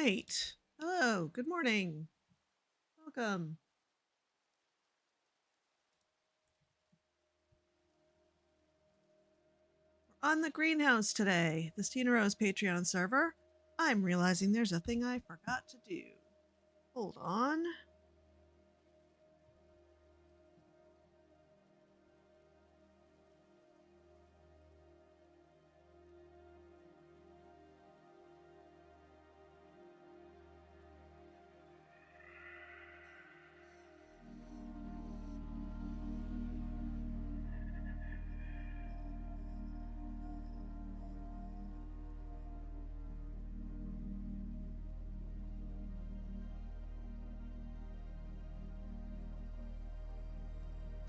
right. Hello, good morning. Welcome. We're on the greenhouse today, the StinaRose Patreon server. I'm realizing there's a thing I forgot to do. Hold on.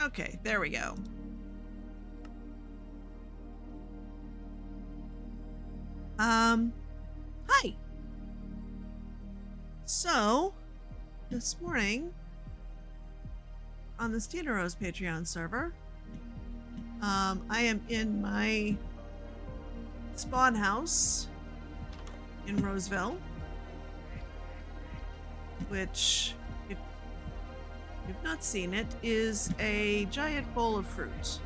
Okay, there we go. Hi. So, this morning on the StinaRose Patreon server, I am in my spawn house in Roseville, which, if you've not seen it, is a giant bowl of fruit.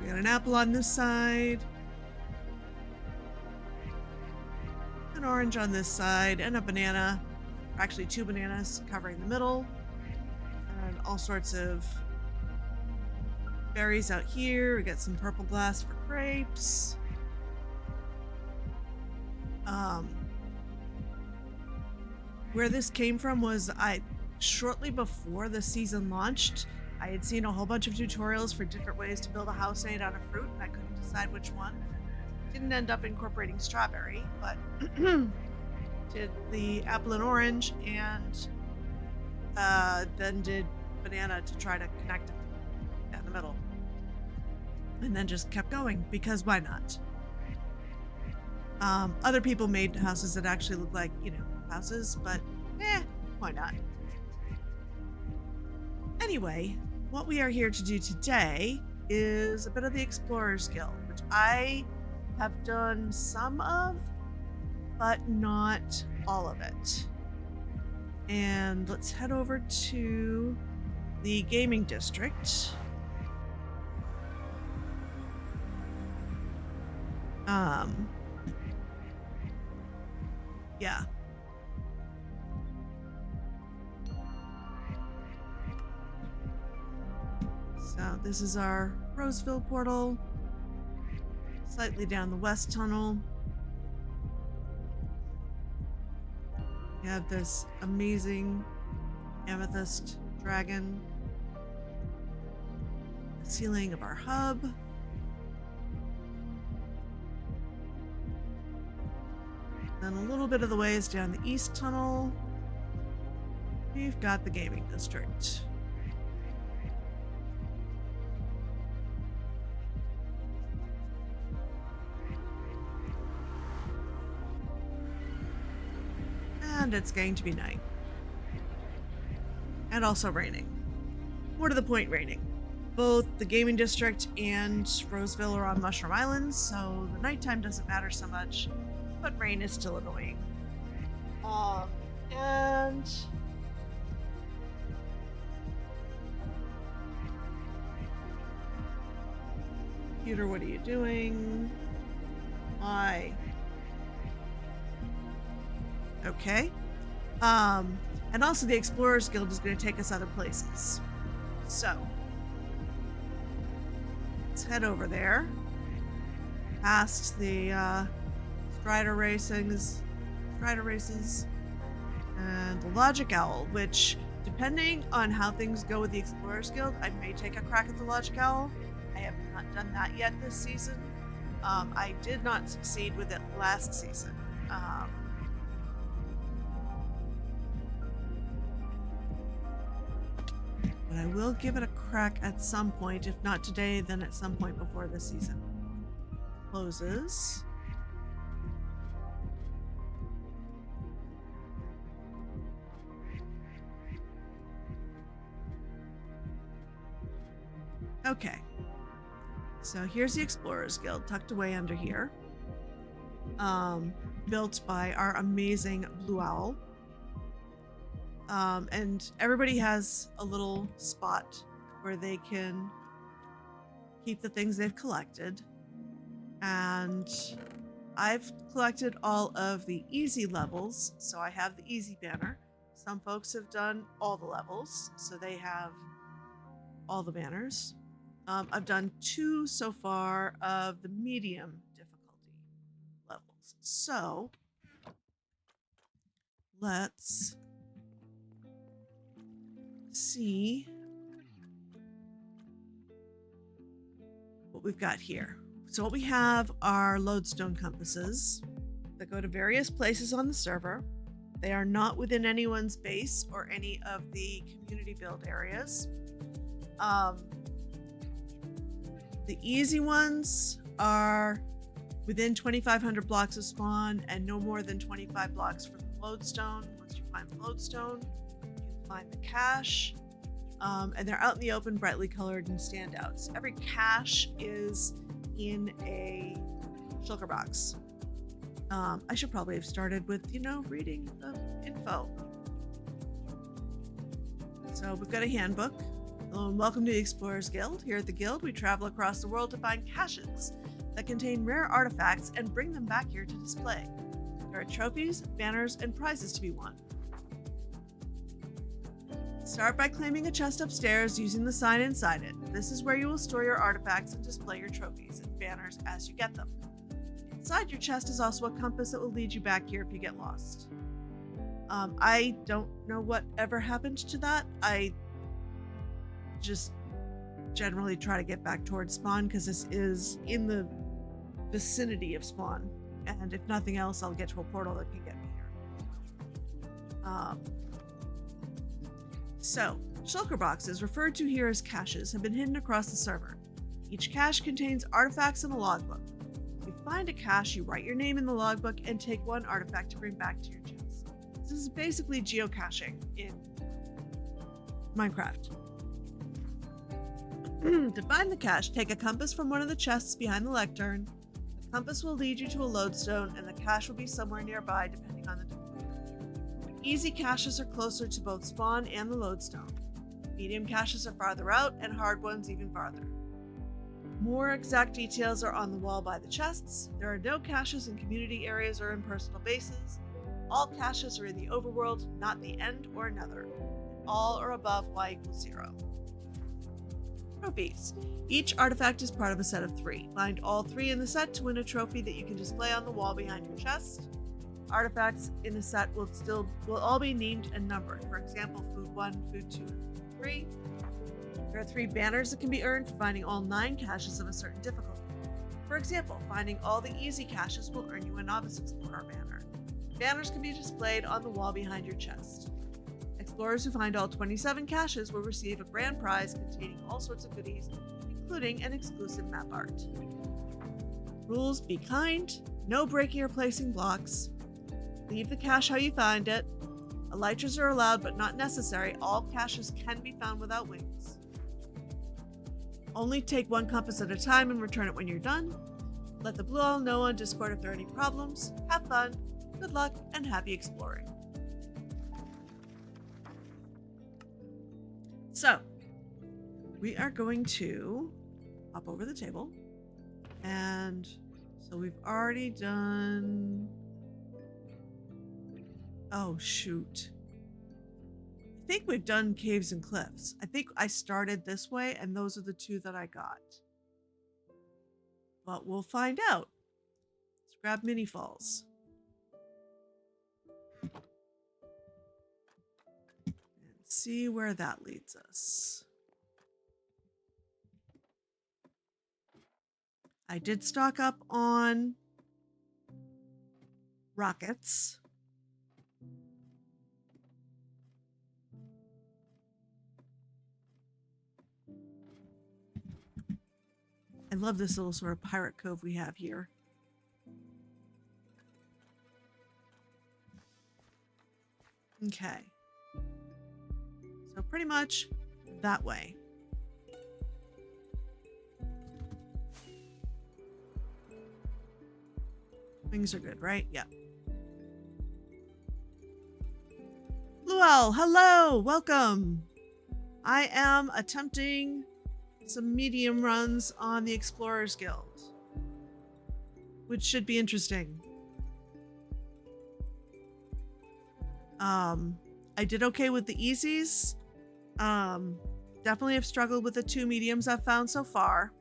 We got an apple on this side, an orange on this side, and a banana, or actually 2 bananas covering the middle, and all sorts of berries out here. We got some purple glass for grapes. Where this came from was shortly before the season launched, I had seen a whole bunch of tutorials for different ways to build a house made out of fruit, and I couldn't decide which one. Didn't end up incorporating strawberry, but did the apple and orange, and then did banana to try to connect them down the middle. And then just kept going, because why not? Other people made houses that actually look like, houses, but why not? Anyway, what we are here to do today is a bit of the Explorer's Guild, which I have done some of, but not all of it. And let's head over to the gaming district. Yeah. So this is our Roseville portal, slightly down the west tunnel. We have this amazing amethyst dragon, the ceiling of our hub. Then a little bit of the ways down the east tunnel, we've got the gaming district. And it's going to be night. And also raining. More to the point, raining. Both the gaming district and Roseville are on Mushroom Island, so the nighttime doesn't matter so much, but rain is still annoying. And computer, what are you doing? Why? Okay. And also the Explorers Guild is going to take us other places. So, let's head over there. Past the Strider races, and the Logic Owl, which, depending on how things go with the Explorers Guild, I may take a crack at the Logic Owl. I have not done that yet this season. I did not succeed with it last season. But I will give it a crack at some point, if not today, then at some point before the season closes. Okay. So here's the Explorers Guild tucked away under here. Built by our amazing Blue Owl. And everybody has a little spot where they can keep the things they've collected. And I've collected all of the easy levels, so I have the easy banner. Some folks have done all the levels, so they have all the banners. I've done 2 so far of the medium difficulty levels. So let's see what we've got here. So what we have are lodestone compasses that go to various places on the server. They are not within anyone's base or any of the community build areas. The easy ones are within 2,500 blocks of spawn and no more than 25 blocks from the lodestone. Once you find the lodestone, you find the cache, and they're out in the open, brightly colored and standouts. Every cache is in a shulker box. I should probably have started with, reading the info. So we've got a handbook. Hello and welcome to the Explorers Guild. Here at the Guild, we travel across the world to find caches that contain rare artifacts and bring them back here to display. There are trophies, banners, and prizes to be won. Start by claiming a chest upstairs using the sign inside it. This is where you will store your artifacts and display your trophies and banners as you get them. Inside your chest is also a compass that will lead you back here if you get lost. I don't know what ever happened to that. I just generally try to get back towards spawn because this is in the vicinity of spawn. And if nothing else, I'll get to a portal that can get me here. So, shulker boxes, referred to here as caches, have been hidden across the server. Each cache contains artifacts in a logbook. If you find a cache, you write your name in the logbook and take 1 artifact to bring back to your chest. This is basically geocaching in Minecraft. To find the cache, take a compass from one of the chests behind the lectern. The compass will lead you to a lodestone, and the cache will be somewhere nearby depending on the difficulty. Easy caches are closer to both spawn and the lodestone. Medium caches are farther out, and hard ones even farther. More exact details are on the wall by the chests. There are no caches in community areas or in personal bases. All caches are in the overworld, not the end or another. All are above y=0. Trophies. Each artifact is part of a set of 3. Find all 3 in the set to win a trophy that you can display on the wall behind your chest. Artifacts in the set will all be named and numbered. For example, food 1, food 2, and food 3. There are 3 banners that can be earned for finding all 9 caches of a certain difficulty. For example, finding all the easy caches will earn you a Novice Explorer banner. Banners can be displayed on the wall behind your chest. Explorers who find all 27 caches will receive a grand prize containing all sorts of goodies, including an exclusive map art. Rules: be kind, no breaking or placing blocks, leave the cache how you find it, elytras are allowed but not necessary, all caches can be found without wings. Only take 1 compass at a time and return it when you're done. Let the Blue Owl know on Discord if there are any problems. Have fun, good luck, and happy exploring. So, we are going to hop over the table. And so we've already done... Oh, shoot. I think we've done caves and cliffs. I think I started this way, and those are the 2 that I got. But we'll find out. Let's grab mini falls. See where that leads us. I did stock up on rockets. I love this little sort of pirate cove we have here. Okay. So pretty much that way. Things are good, right? Yeah. Luel, hello, welcome. I am attempting some medium runs on the Explorers Guild, which should be interesting. I did okay with the easies. Definitely have struggled with the 2 mediums I've found so far.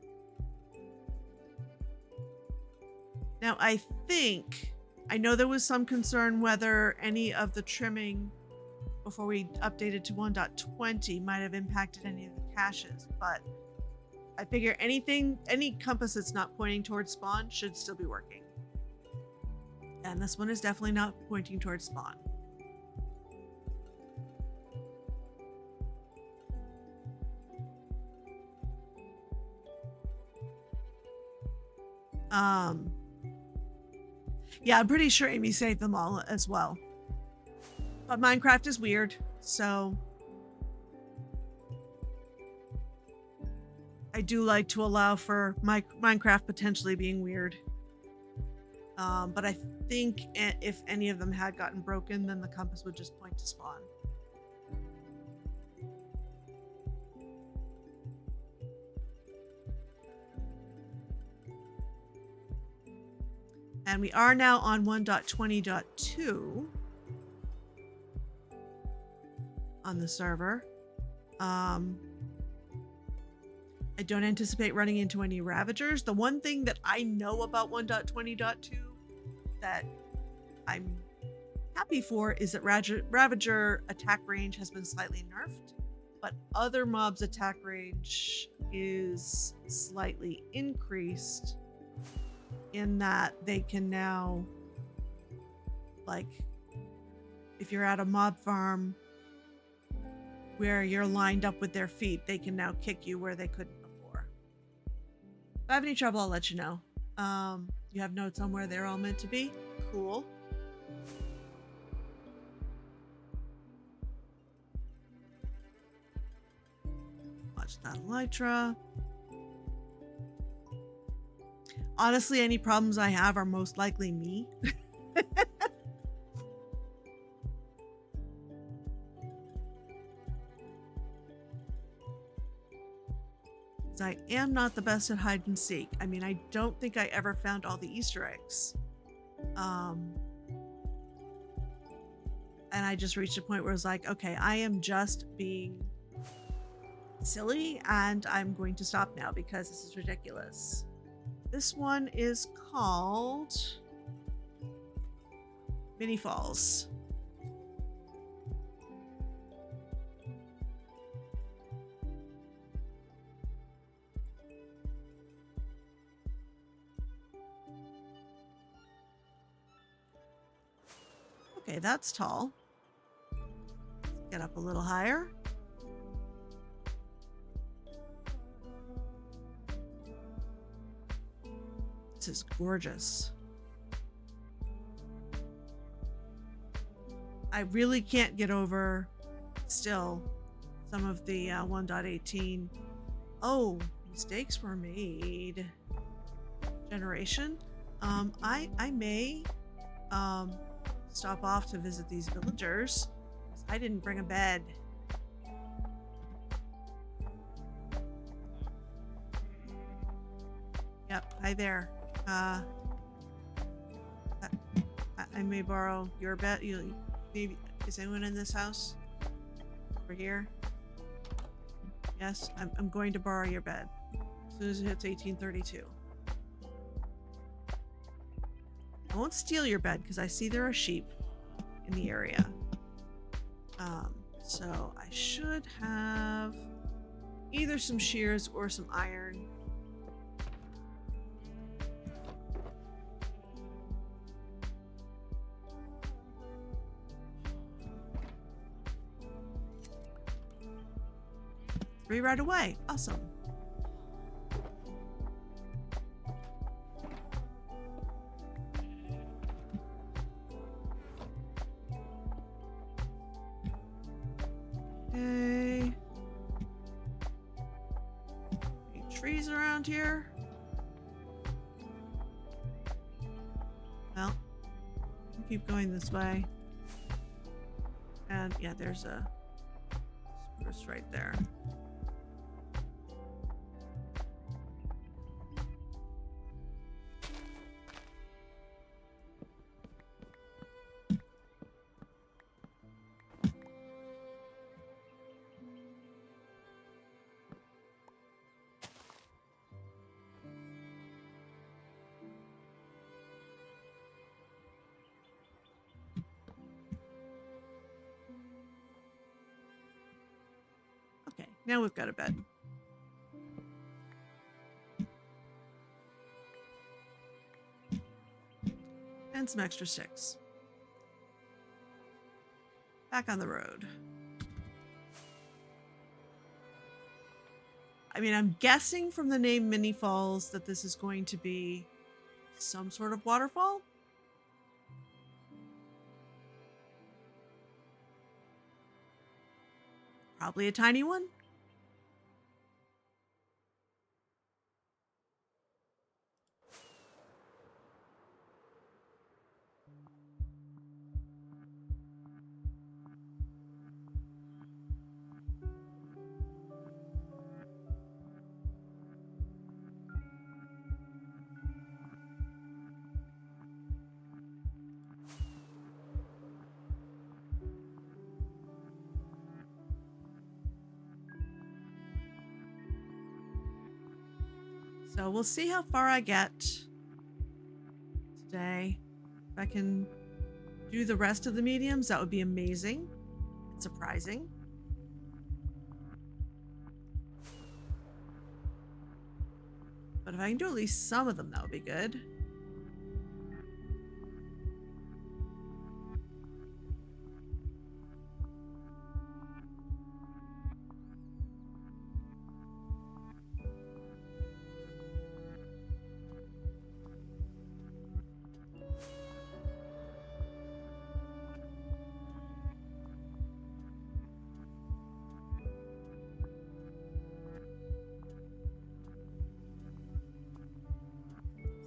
Now, I know there was some concern whether any of the trimming before we updated to 1.20 might have impacted any of the caches, but I figure any compass that's not pointing towards spawn should still be working. And this one is definitely not pointing towards spawn. Yeah, I'm pretty sure Amy saved them all as well. But Minecraft is weird, so I do like to allow for Minecraft potentially being weird. But I think if any of them had gotten broken, then the compass would just point to spawn. And we are now on 1.20.2 on the server. I don't anticipate running into any Ravagers. The one thing that I know about 1.20.2 that I'm happy for is that Ravager attack range has been slightly nerfed, but other mobs' attack range is slightly increased in that they can now, like, if you're at a mob farm where you're lined up with their feet, they can now kick you where they couldn't before. If I have any trouble, I'll let you know. You have notes on where they're all meant to be? Cool. Watch that elytra. Honestly, any problems I have are most likely me. I am not the best at hide and seek. I mean, I don't think I ever found all the Easter eggs. And I just reached a point where I was like, okay, I am just being silly and I'm going to stop now because this is ridiculous. This one is called Mini Falls. Okay, that's tall. Let's get up a little higher. This is gorgeous. I really can't get over still some of the 1.18. Oh, mistakes were made. Generation. I may stop off to visit these villagers. I didn't bring a bed. Yep, hi there. I may borrow your bed. Maybe, is anyone in this house? Over here? Yes, I'm going to borrow your bed as soon as it hits 1832. I won't steal your bed because I see there are sheep in the area. So I should have either some shears or some iron. Three right away. Awesome. Okay. Any trees around here? Well, keep going this way. And yeah, there's a spruce right there. Okay, now we've got a bed. And some extra sticks. Back on the road. I mean, I'm guessing from the name Mini Falls that this is going to be some sort of waterfall. Probably a tiny one. So we'll see how far I get today. If I can do the rest of the mediums, that would be amazing and surprising. But if I can do at least some of them, that would be good.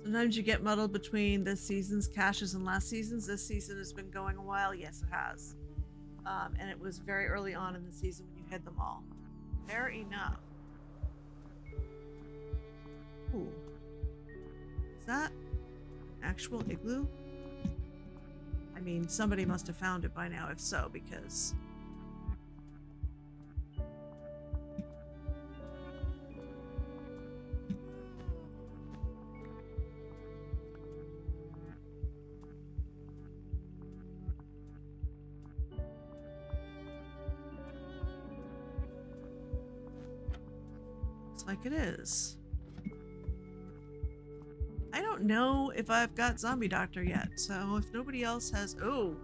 Sometimes you get muddled between this season's caches and last season's. This season has been going a while. Yes, it has. And it was very early on in the season when you hid them all. Fair enough. Ooh. Is that an actual igloo? I mean, somebody must have found it by now, if so, because... like it is. I don't know if I've got Zombie Doctor yet, so if nobody else has... Oh!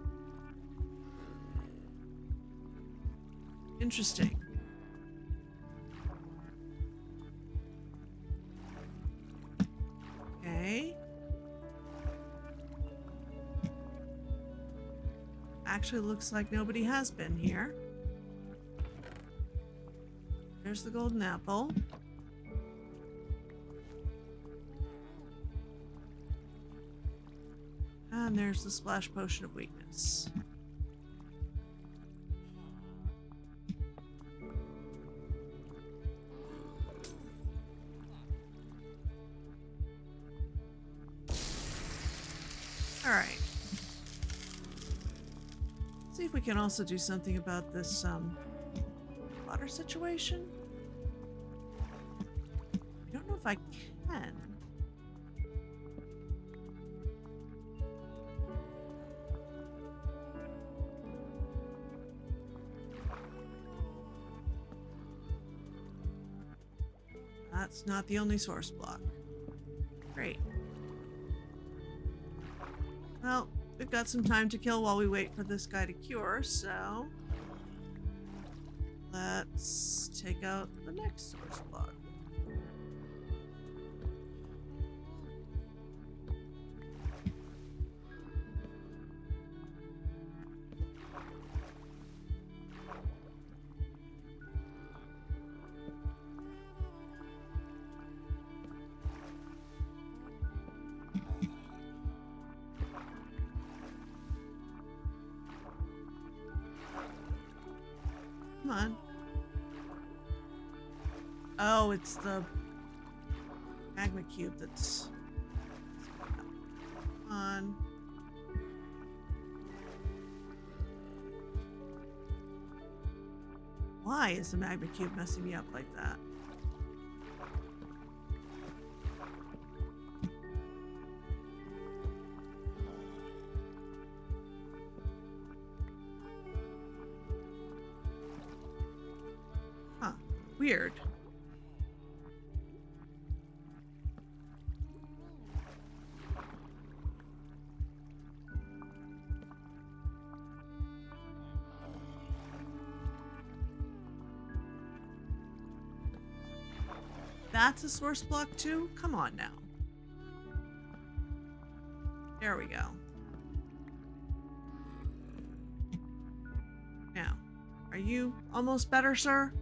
Interesting. Okay. Actually looks like nobody has been here. There's the golden apple. And there's the splash potion of weakness. All right. See if we can also do something about this water situation. I don't know if I can. That's not the only source block. Great. Well, we've got some time to kill while we wait for this guy to cure, so... let's take out the next source block. Come on. Oh, it's the magma cube that's... Come on. Why is the magma cube messing me up like that? Huh. Weird. That's a source block too? Come on now. There we go. Now, are you almost better, sir?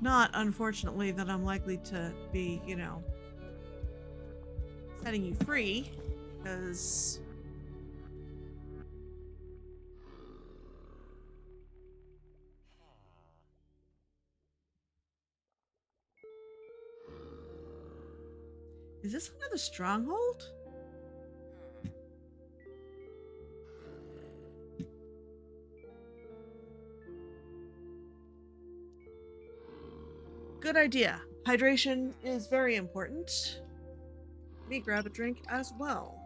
Not, unfortunately, that I'm likely to be, you know, setting you free, because... Is this another stronghold? Good idea. Hydration is very important. Let me grab a drink as well.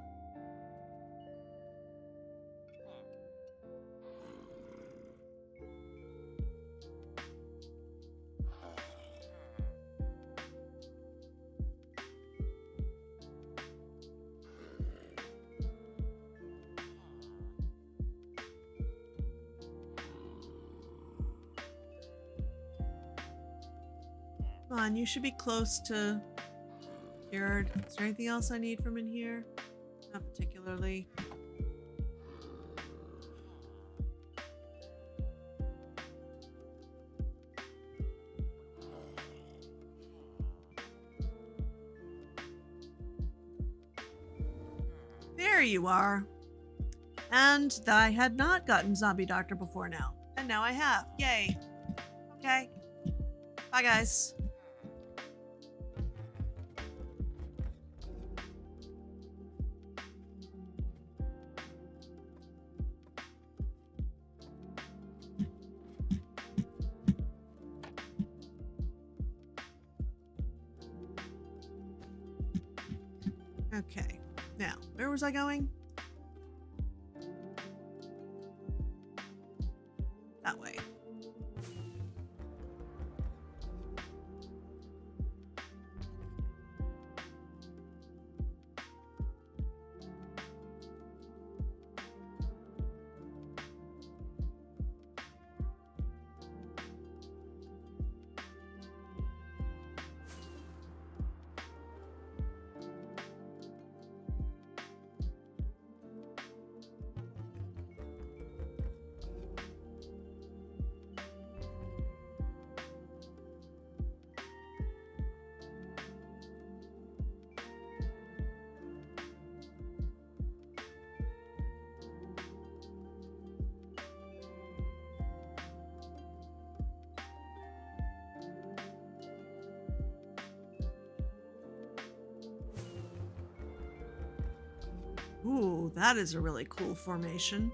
Come on, you should be close to cured. Is there anything else I need from in here? Not particularly. There you are. And I had not gotten Zombie Doctor before now. And now I have. Yay. Okay. Bye, guys. Okay, now, where was I going? That way. Ooh, that is a really cool formation.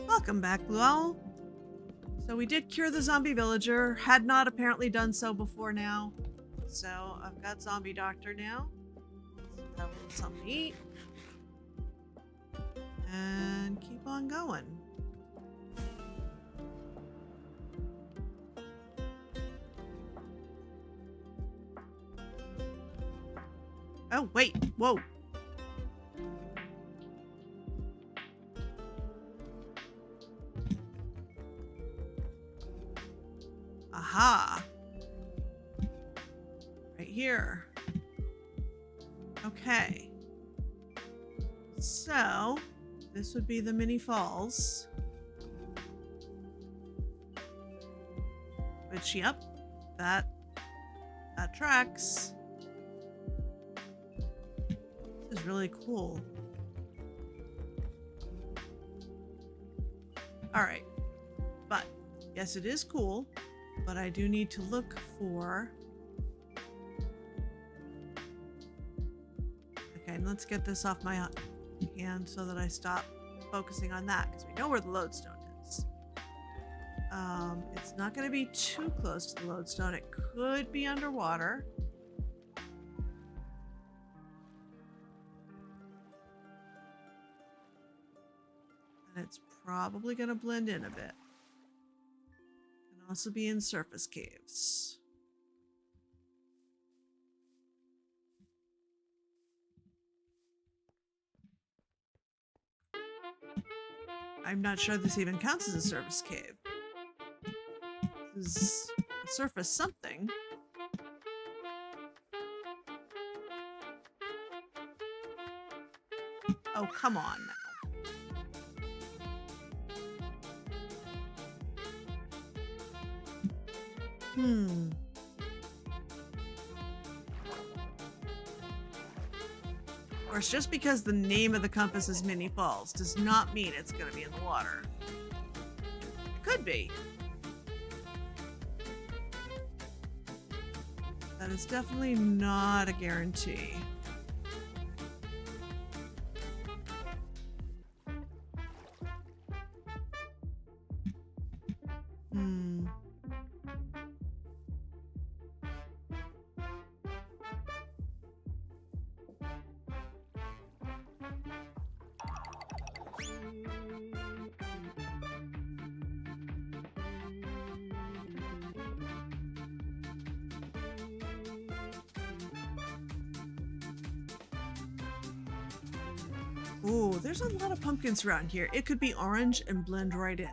Welcome back, Blue Owl. So we did cure the zombie villager, had not apparently done so before now. So I've got Zombie Doctor now. have a little something to eat. And keep on going. Oh, wait. Whoa. Aha. Right here. Okay. So, this would be the mini falls. Which, yep, that tracks. This is really cool. All right. But, yes, it is cool, but I do need to look for... Okay, and let's get this off my hand so that I stop focusing on that, because we know where the lodestone is. It's not going to be too close to the lodestone. It could be underwater. And it's probably going to blend in a bit. Can also be in surface caves. I'm not sure this even counts as a surface cave. This is a surface something. Oh, come on now. Of course, just because the name of the compass is Mini Falls does not mean it's going to be in the water. It could be. That is definitely not a guarantee. Ooh, there's a lot of pumpkins around here. It could be orange and blend right in.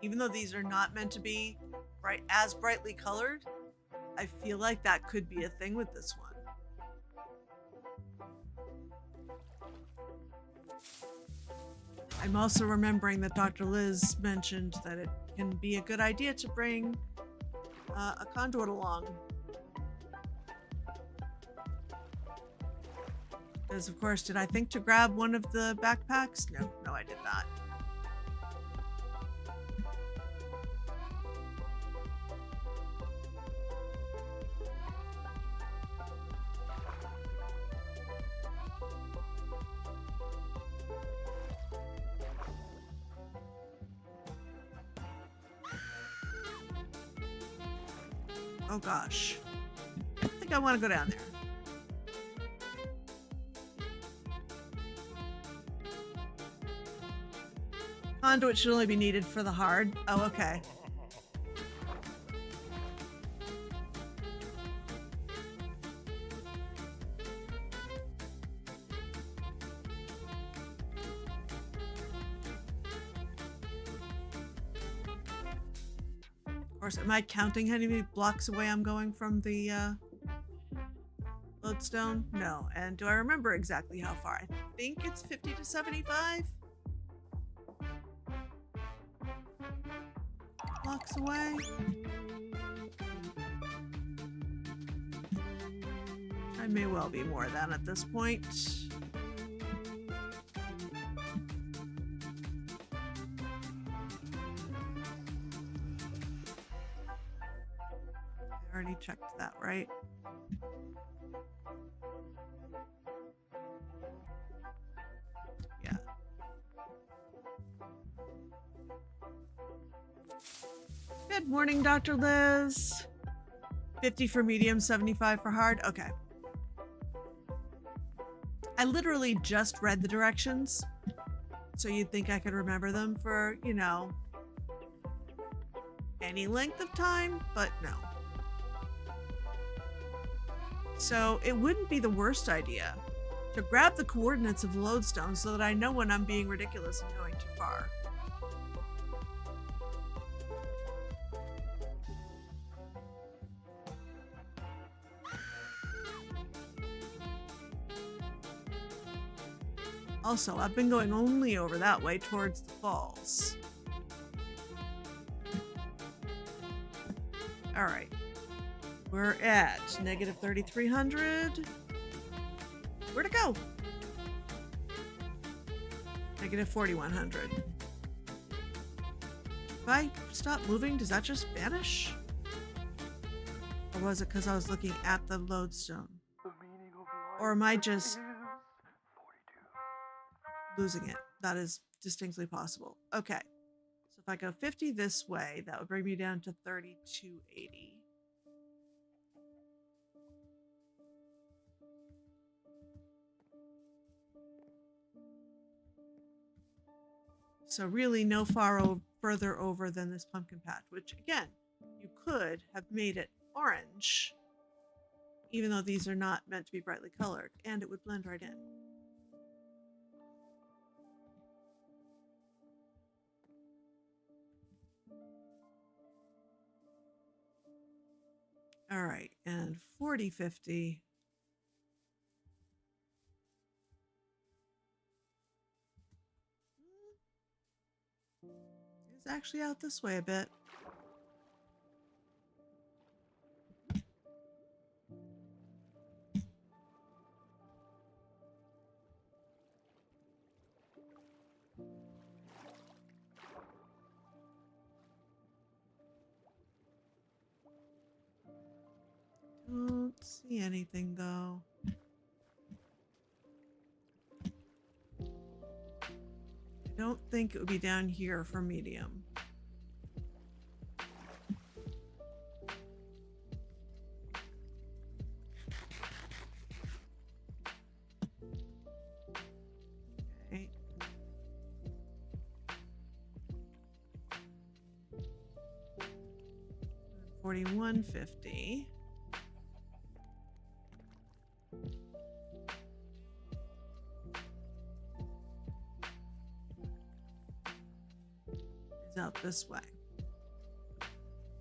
Even though these are not meant to be as brightly colored, I feel like that could be a thing with this one. I'm also remembering that Dr. Liz mentioned that it can be a good idea to bring a conduit along. Because, of course, did I think to grab one of the backpacks? No, I did not. Oh gosh. I think I want to go down there. Conduit should only be needed for the hard. Oh, okay. Of course, am I counting how many blocks away I'm going from the lodestone? No. And do I remember exactly how far? I think it's 50 to 75 blocks away. I may well be more than at this point. I already checked that, right? Yeah. Good morning, Dr. Liz. 50 for medium, 75 for hard. Okay. I literally just read the directions, so you'd think I could remember them for, you know, any length of time, but no. So it wouldn't be the worst idea to grab the coordinates of the lodestone so that I know when I'm being ridiculous and going too far. Also, I've been going only over that way towards the falls. All right. We're at negative 3,300. Where'd it go? Negative 4,100. If I stop moving, does that just vanish? Or was it because I was looking at the lodestone? Or am I just losing it? That is distinctly possible. Okay. So if I go 50 this way, that would bring me down to 3,280. So really no further over than this pumpkin patch, which again, you could have made it orange, even though these are not meant to be brightly colored, and it would blend right in. All right, and 40/50. It's actually out this way a bit. Don't see anything though. I don't think it would be down here for medium. Okay. 4150. Is out this way.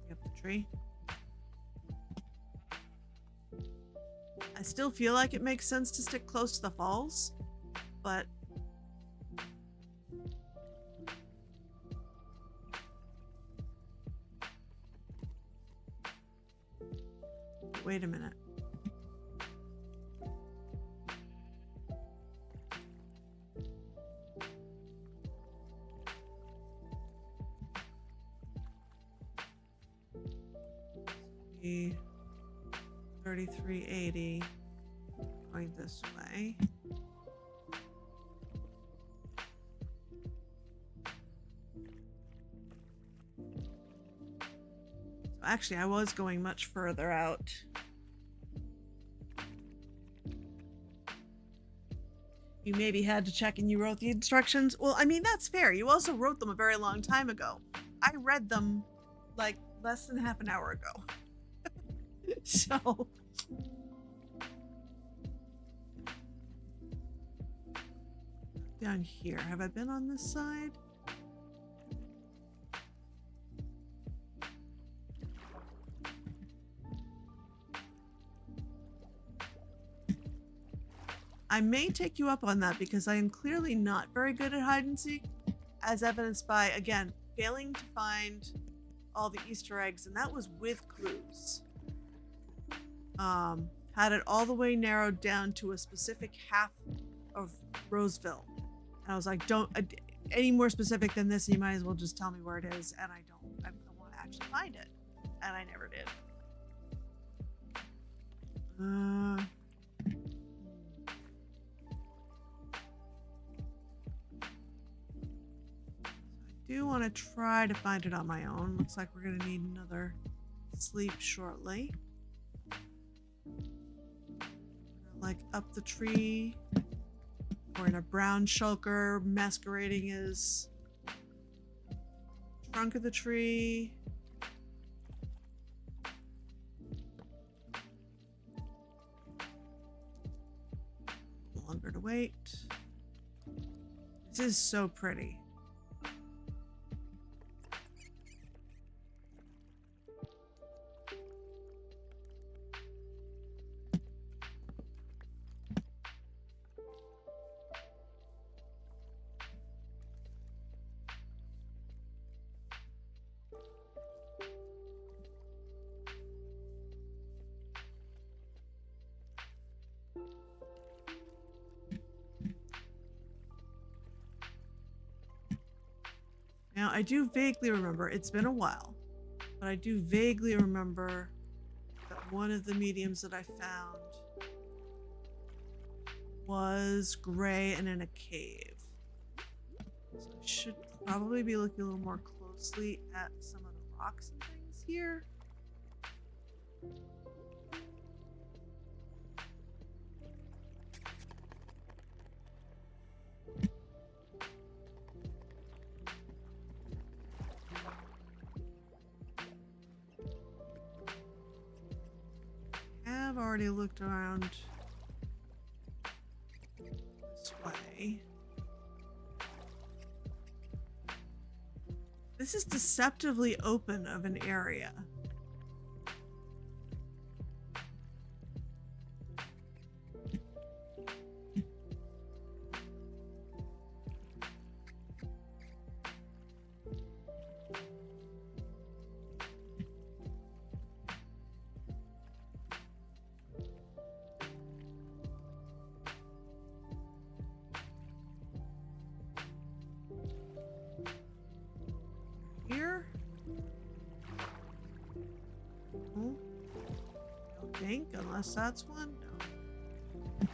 Up the tree. I still feel like it makes sense to stick close to the falls, but wait a minute. The 3380 going this way. So actually, I was going much further out. You maybe had to check and you wrote the instructions. Well, I mean, that's fair. You also wrote them a very long time ago. I read them like less than half an hour ago. So down here, have I been on this side? I may take you up on that because I am clearly not very good at hide and seek, as evidenced by, again, failing to find all the Easter eggs, and that was with clues. Had it all the way narrowed down to a specific half of Roseville. And I was like, don't, any more specific than this, you might as well just tell me where it is. And I want to actually find it. And I never did. I do want to try to find it on my own. Looks like we're going to need another sleep shortly. Like up the tree We're in a brown shulker masquerading as trunk of the tree. Longer to wait. This is so pretty. Now, I do vaguely remember, it's been a while, but I do vaguely remember that one of the mediums that I found was gray and in a cave. So I should probably be looking a little more closely at some of the rocks and things here. I've already looked around this way. This is deceptively open of an area. Here? Oh, I don't think, unless that's one. No.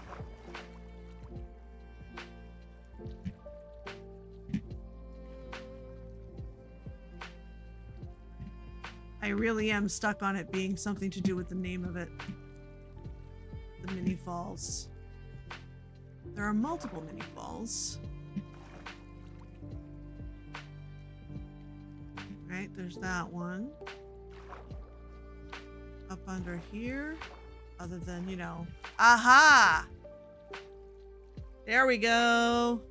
I really am stuck on it being something to do with the name of it. The mini falls. There are multiple mini falls. Right, there's that one. Up under here. Other than, you know. Aha! There we go.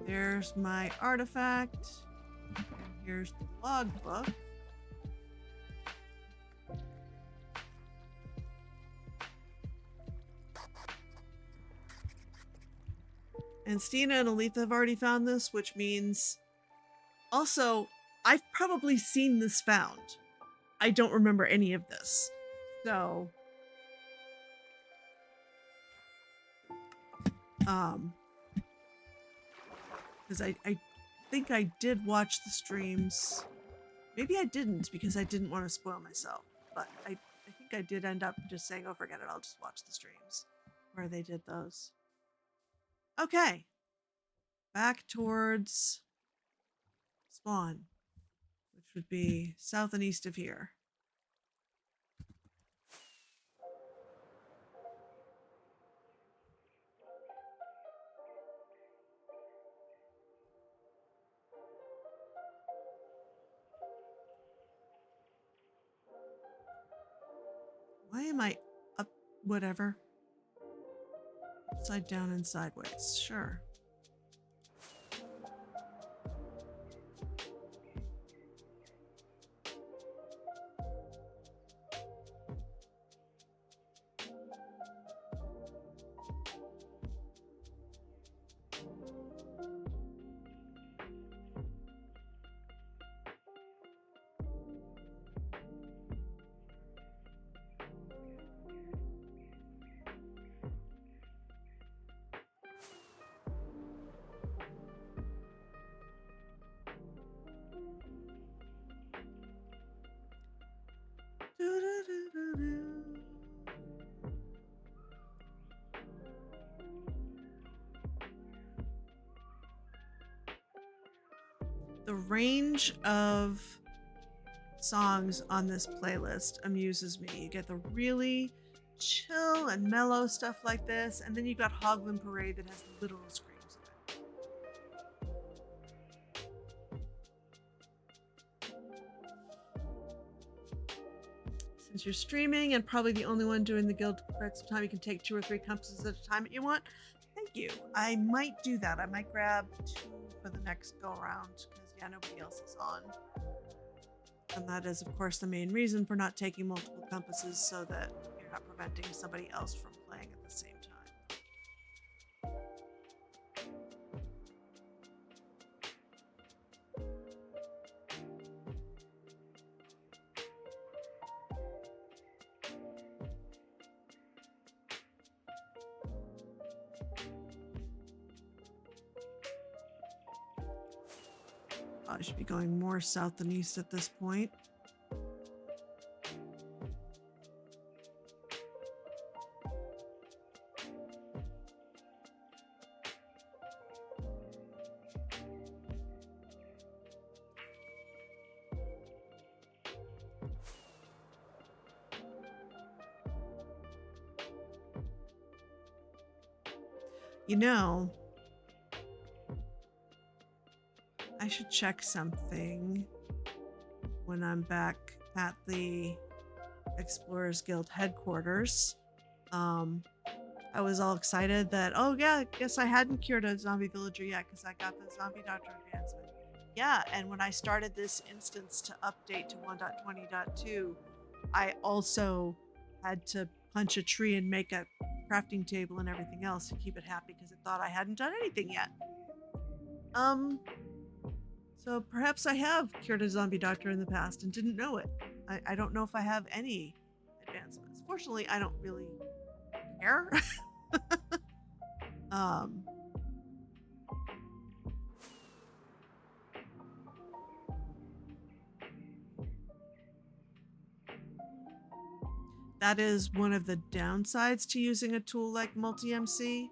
There's my artifact. And here's the logbook. And Stina and Aletha have already found this, which means also I've probably seen this found. I don't remember any of this. So because I think I did watch the streams. Maybe I didn't because I didn't want to spoil myself. But I think I did end up just saying, oh, forget it, I'll just watch the streams where they did those. Okay. Back towards spawn, which would be south and east of here. Why am I up? Whatever. Upside down and sideways. Sure. The range of songs on this playlist amuses me. You get the really chill and mellow stuff like this, and then you've got Hoglin Parade that has literal screams in it. Since you're streaming and probably the only one doing the guild for quite some time, you can take 2 or 3 compasses at a time if you want. Thank you. I might do that. I might grab 2 for the next go around because yeah, nobody else is on. And that is, of course, the main reason for not taking multiple compasses, so that you're not preventing somebody else from playing at the same time. I should be going more south than east at this point. You know, I should check something when I'm back at the Explorers Guild headquarters. I was all excited that, oh yeah, I guess I hadn't cured a zombie villager yet because I got the zombie doctor advancement. Yeah, and when I started this instance to update to 1.20.2, I also had to punch a tree and make a crafting table and everything else to keep it happy because it thought I hadn't done anything yet. So perhaps I have cured a zombie doctor in the past and didn't know it. I don't know if I have any advancements. Fortunately, I don't really care. That is one of the downsides to using a tool like Multi-MC,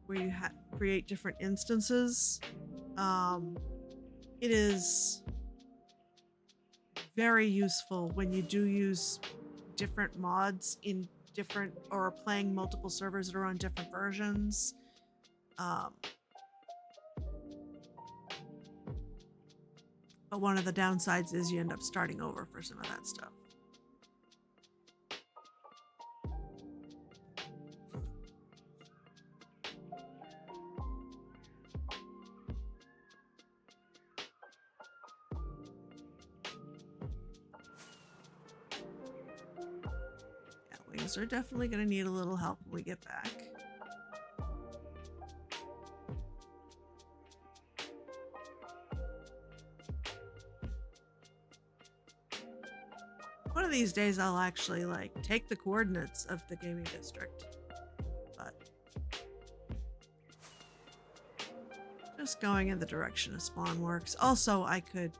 where you create different instances. It is very useful when you do use different mods in different, or playing multiple servers that are on different versions. But one of the downsides is you end up starting over for some of that stuff. Wings are definitely going to need a little help when we get back. One of these days I'll actually take the coordinates of the gaming district, but just going in the direction of spawn works. Also, I could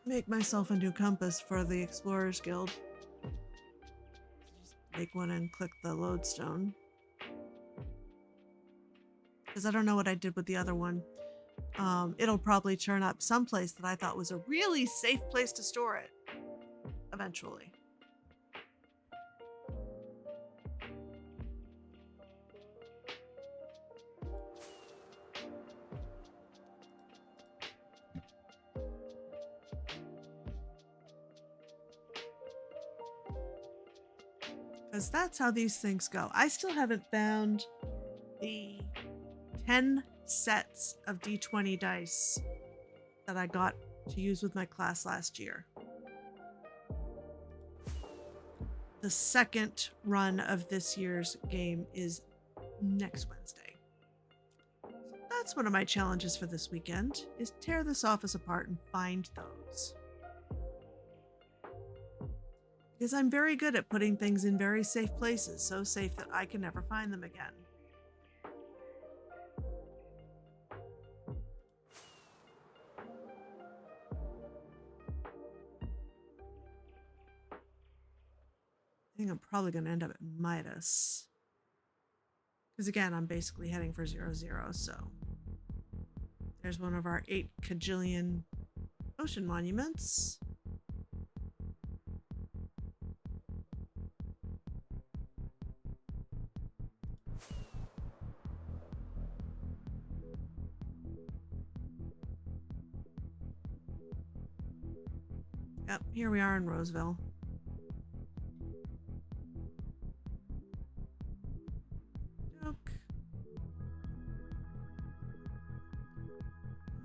make myself a new compass for the Explorers Guild. Just make one and click the lodestone. Because I don't know what I did with the other one. It'll probably turn up someplace that I thought was a really safe place to store it eventually. Because that's how these things go. I still haven't found the 10 sets of D20 dice that I got to use with my class last year. The second run of this year's game is next Wednesday. So that's one of my challenges for this weekend, is tear this office apart and find those. Because I'm very good at putting things in very safe places, so safe that I can never find them again. I think I'm probably going to end up at Midas. Because again, I'm basically heading for 0-0, so there's one of our 8 kajillion ocean monuments. Yep, here we are in Roseville. Joke.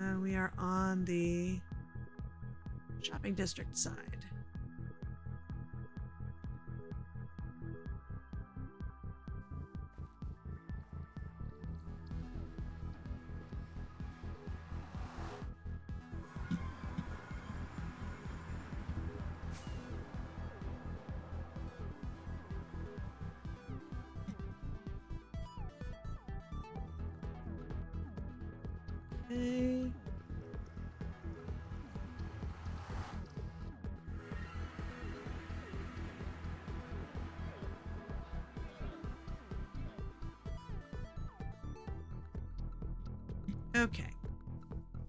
And we are on the shopping district side. Okay. Okay.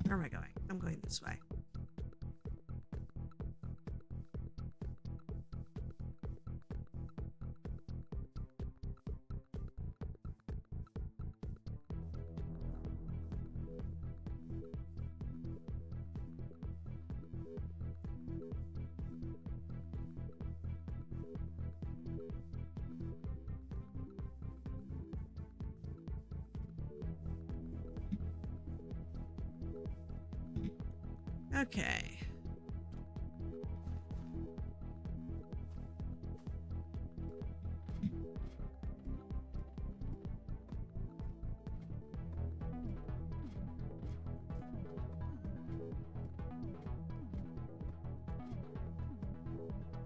Where am I going? I'm going this way. Okay.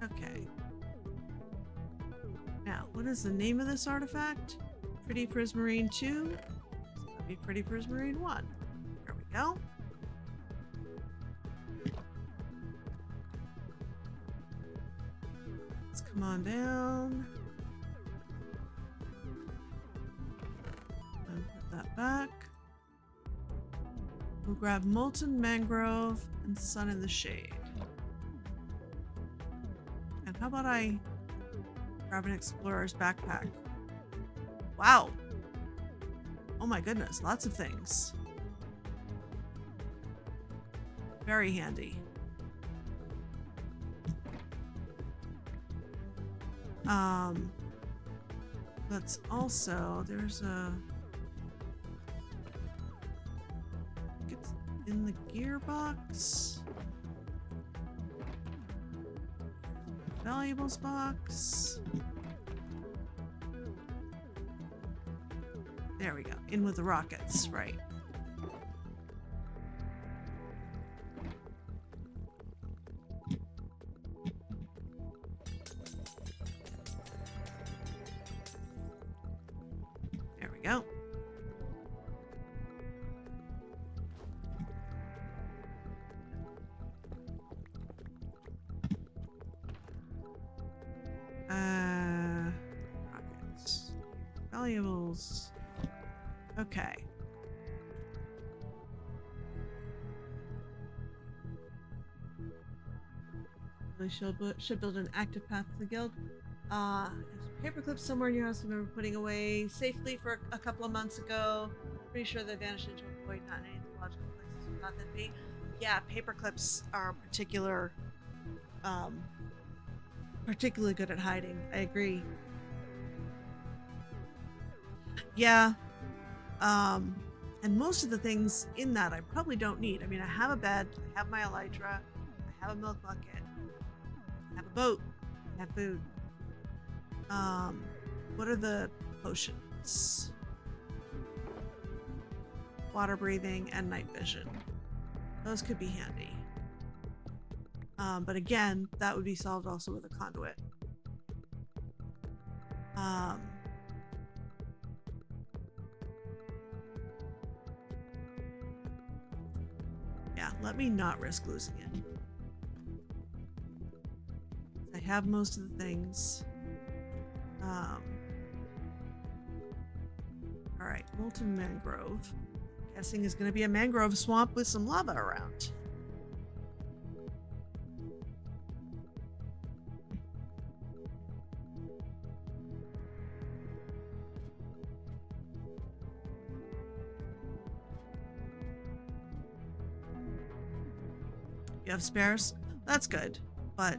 Okay. Now, what is the name of this artifact? Pretty Prismarine 2? It's gonna be Pretty Prismarine 1. There we go. Let's come on down. And put that back. We'll grab Molten Mangrove and Sun in the Shade. And how about I grab an explorer's backpack? Wow. Oh my goodness, lots of things. Very handy. Let's also, there's a, it's in the gearbox. Valuables box. There we go. In with the rockets, right. There we go. Rockets. Valuables. Okay. We should build an active path to the guild. There's paper clips somewhere in your house I remember putting away safely for a couple of months ago. Pretty sure they vanished into a void, not in any logical places we thought they'd be. Yeah, paper clips are particularly good at hiding. I agree. Yeah. And most of the things in that I probably don't need. I mean, I have a bed, I have my elytra, I have a milk bucket, I have a boat, I have food. What are the potions? Water breathing and night vision. Those could be handy. But again, that would be solved also with a conduit. Yeah, let me not risk losing it. I have most of the things. Alright, Molten Mangrove. Guessing is going to be a mangrove swamp with some lava around. You have spares? That's good. but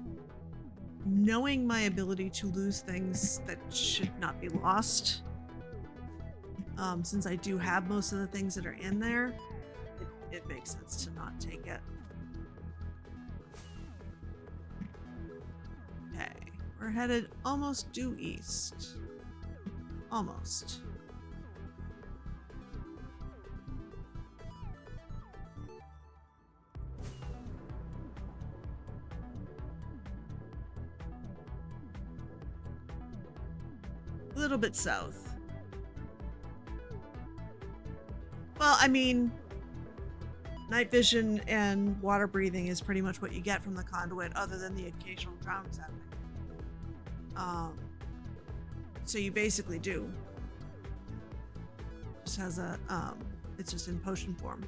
knowing my ability to lose things that should not be lost, since I do have most of the things that are in there, it makes sense to not take it. Okay, we're headed almost due east. Almost. A little bit south. Well, I mean, night vision and water breathing is pretty much what you get from the conduit, other than the occasional drown sounding. So you basically do. Just has a, it's just in potion form.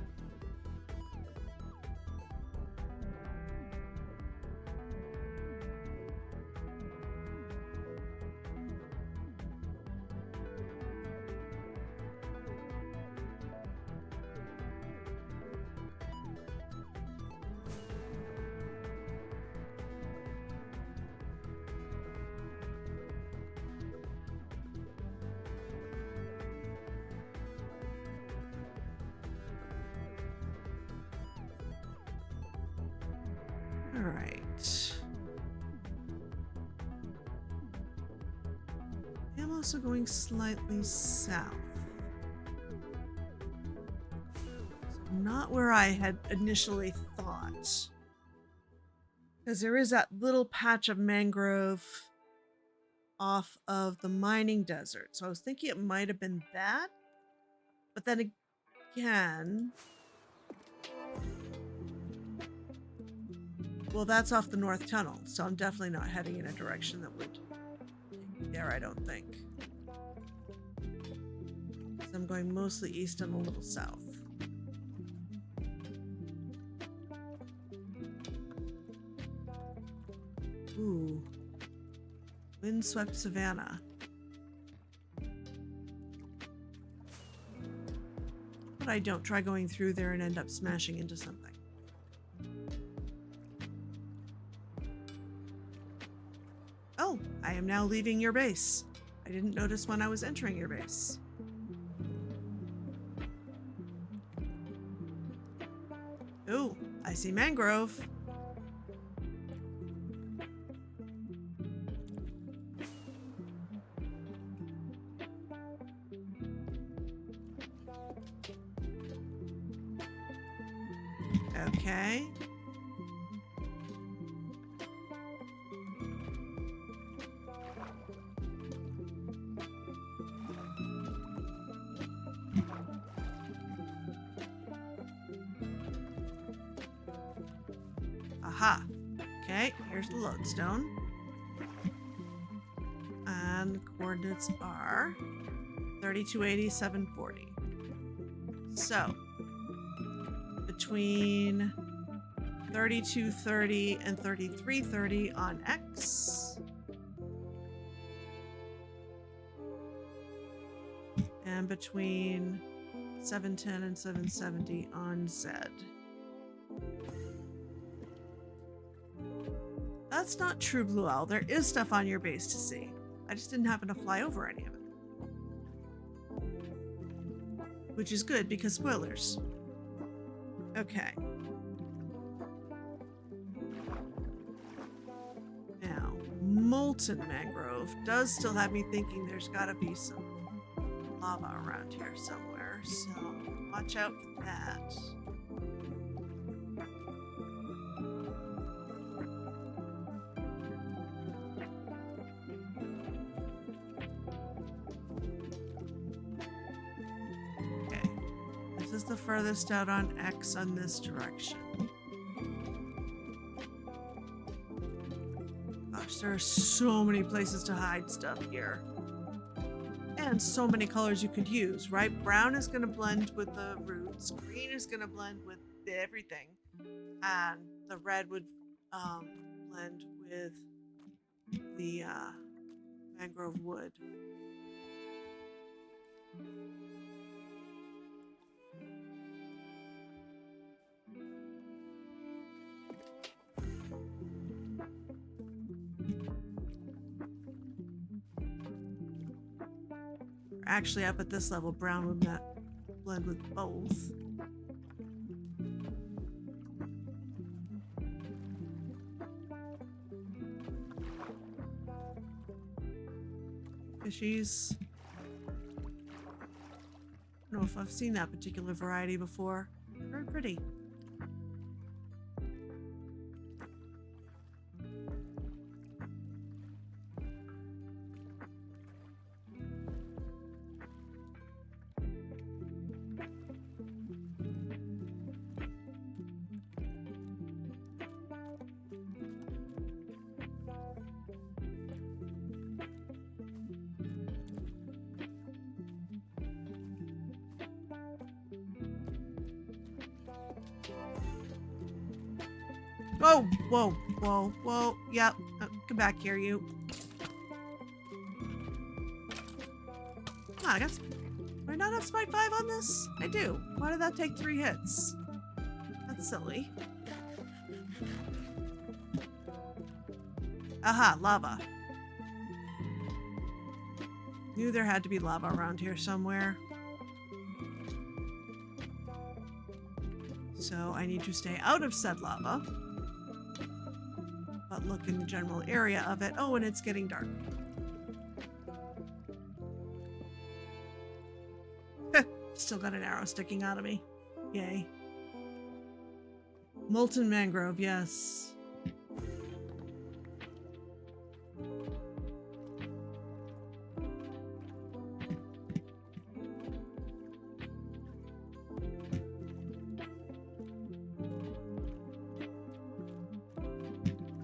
All right. I'm also going slightly south. So not where I had initially thought. Because there is that little patch of mangrove off of the mining desert. So I was thinking it might have been that. But then again... Well, that's off the North Tunnel, so I'm definitely not heading in a direction that would take me there, I don't think. So I'm going mostly east and a little south. Ooh. Windswept savanna. But I don't try going through there and end up smashing into something. Oh, I am now leaving your base. I didn't notice when I was entering your base. Ooh, I see mangrove. Okay. Aha. Okay, here's the lodestone. And the coordinates are 3280, 740. So, between 3230 and 3330 on X. And between 710 and 770 on Z. That's not true, Blue Owl. There is stuff on your base to see. I just didn't happen to fly over any of it. Which is good, because spoilers. Okay. Now, molten mangrove does still have me thinking there's gotta be some lava around here somewhere, so watch out for that. This is the furthest out on X on this direction. Gosh, there are so many places to hide stuff here. And so many colors you could use, right? Brown is going to blend with the roots. Green is going to blend with everything. And the red would blend with the mangrove wood. Actually, up at this level, brown would not blend with both. Fishies. I don't know if I've seen that particular variety before. They're very pretty. Whoa, whoa, whoa, whoa. Yep. Come back here, you. Come on, I got... Do I not have Smite 5 on this? I do. Why did that take 3 hits? That's silly. Aha, lava. Knew there had to be lava around here somewhere. So I need to stay out of said lava. But look in the general area of it. Oh, and it's getting dark. Still got an arrow sticking out of me. Yay. Molten mangrove, yes.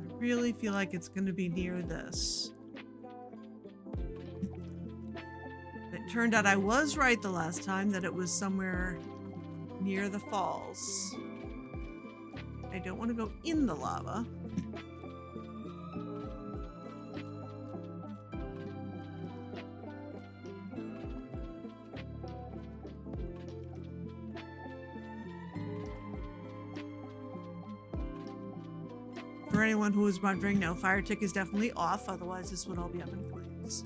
I really feel like it's going to be near this. It turned out I was right the last time that it was somewhere near the falls. I don't want to go in the lava. For anyone who was wondering, no, fire tick is definitely off, otherwise this would all be up in flames.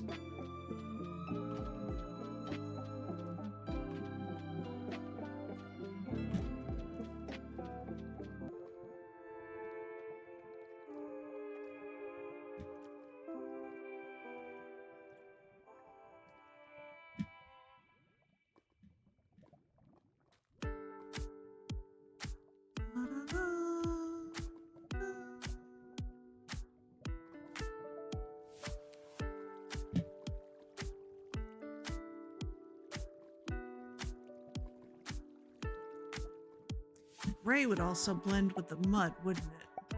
Gray would also blend with the mud, wouldn't it?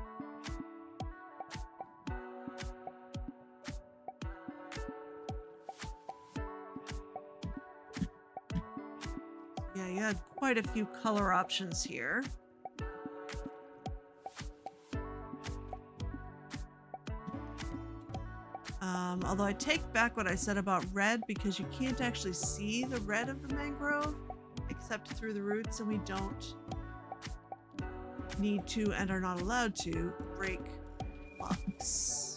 Yeah, you had quite a few color options here. Although I take back what I said about red, because you can't actually see the red of the mangrove except through the roots, and we don't need to and are not allowed to break blocks.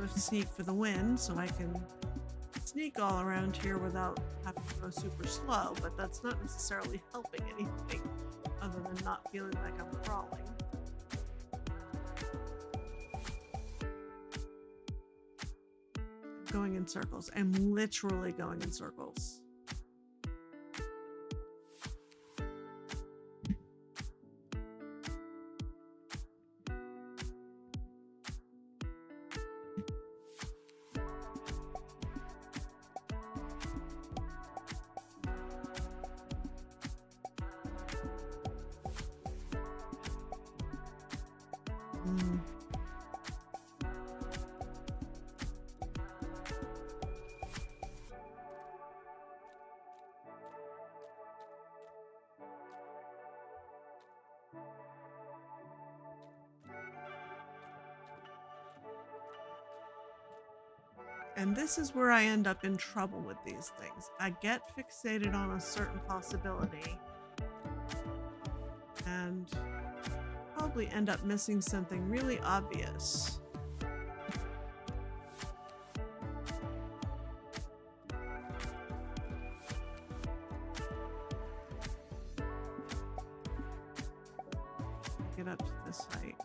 Swift sneak for the win, so I can sneak all around here without having to go super slow, but that's not necessarily helping anything other than not feeling like I'm crawling. I'm going in circles. I'm literally going in circles. And this is where I end up in trouble with these things. I get fixated on a certain possibility and probably end up missing something really obvious. Get up to this height.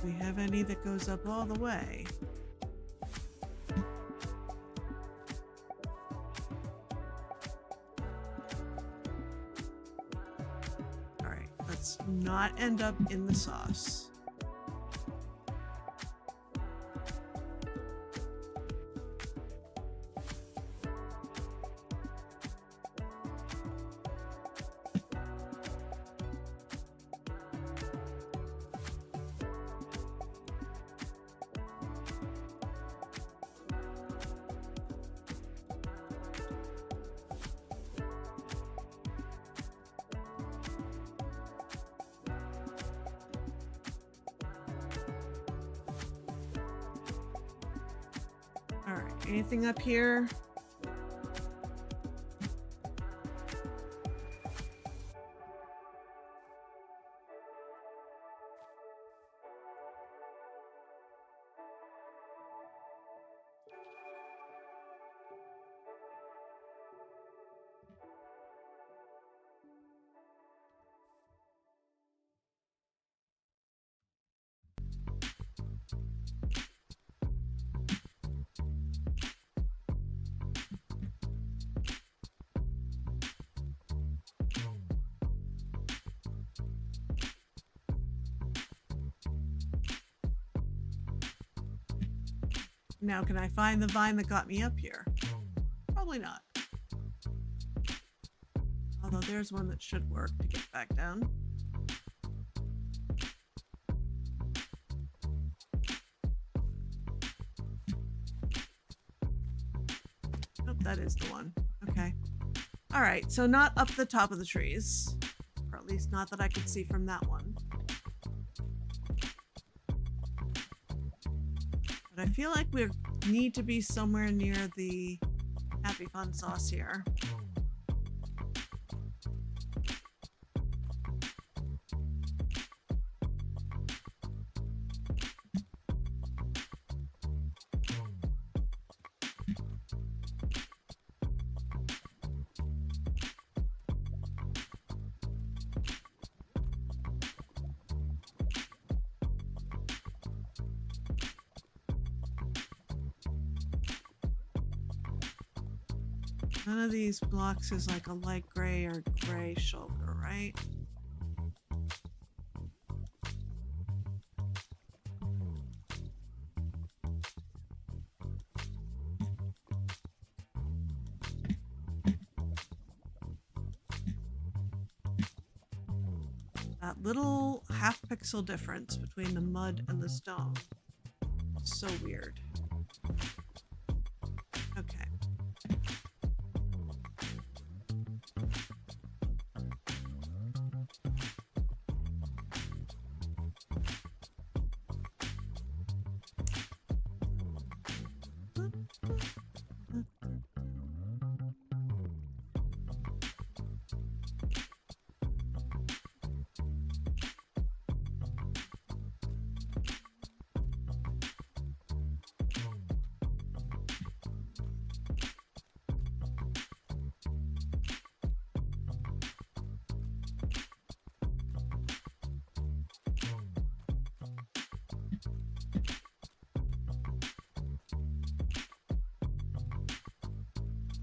Do we have any that goes up all the way? All right, let's not end up in the sauce. All right, anything up here? Now, can I find the vine that got me up here? Probably not. Although there's one that should work to get back down. Nope, that is the one. Okay. All right, so not up the top of the trees. Or at least not that I could see from that one. I feel like we need to be somewhere near the Happy Fun sauce here. None of these blocks is like a light gray or gray shoulder, right? That little half pixel difference between the mud and the stone. So weird. Okay.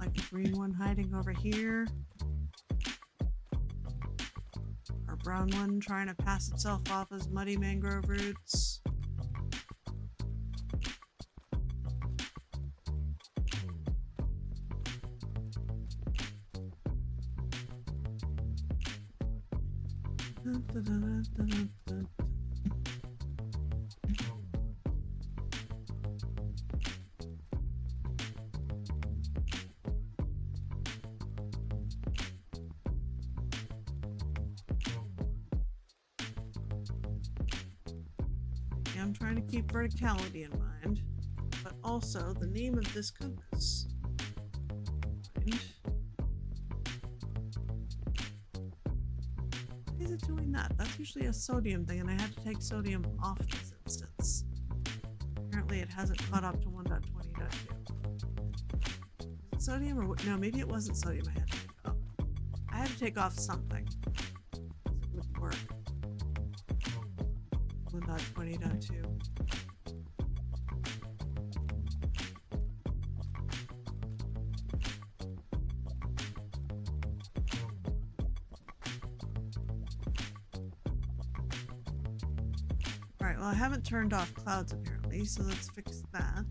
like a green one hiding over here. Or brown one trying to pass itself off as muddy mangrove roots. I'm trying to keep verticality in mind, but also the name of this goodness. Why is it doing that? That's usually a sodium thing, and I had to take sodium off this instance. Apparently it hasn't caught up to 1.20.2. Is it sodium or what? No, maybe it wasn't sodium I had to take off. I had to take off something. It wouldn't work. 1.20.2. Alright, well I haven't turned off clouds apparently, so let's fix that.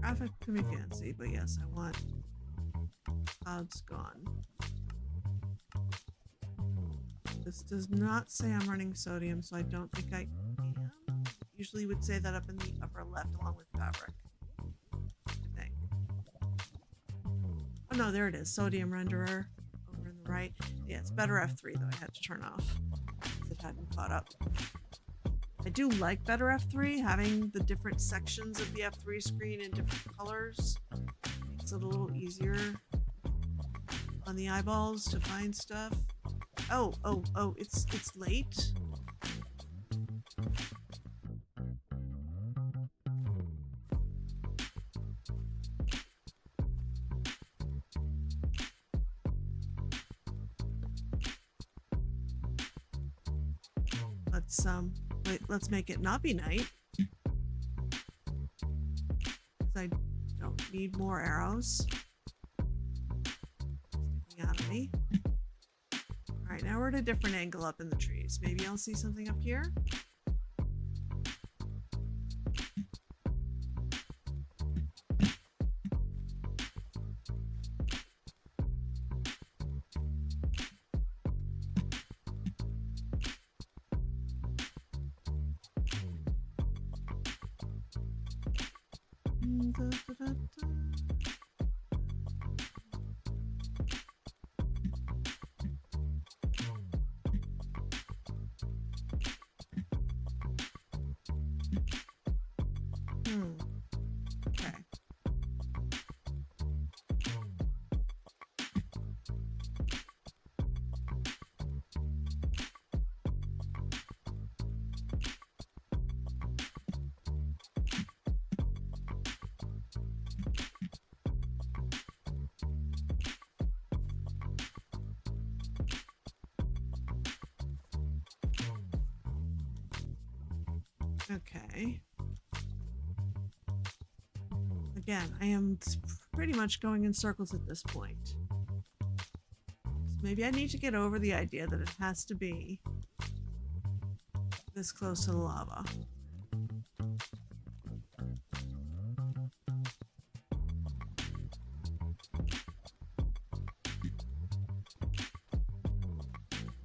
Graphic can be fancy, but yes, I want clouds gone. This does not say I'm running sodium, so I don't think I can. Usually would say that up in the upper left along with fabric. I think. Oh no, there it is. Sodium renderer over in the right. Yeah, it's better F3 though. I had to turn off because it hadn't caught up. I do like better F3, having the different sections of the F3 screen in different colors. Makes it a little easier on the eyeballs to find stuff. Oh, it's late. Let's make it not be night. Because I don't need more arrows sticking out of me. Alright, now we're at a different angle up in the trees. Maybe I'll see something up here? Okay. Okay. Again, I am pretty much going in circles at this point. So maybe I need to get over the idea that it has to be this close to the lava.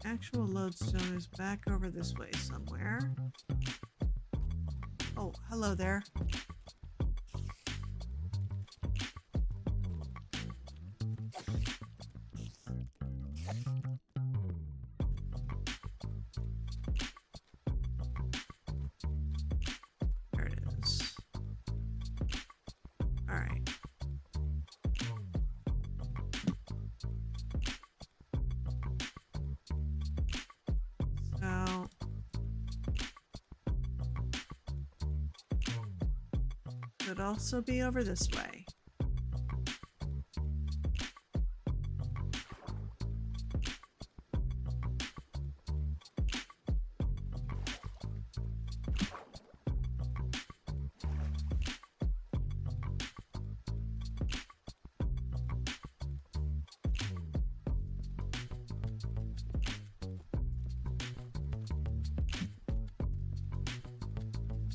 Actual lodestone is back over this way somewhere. Oh, hello there. There it is. All right. So could also be over this way.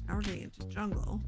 Now we're getting into jungle.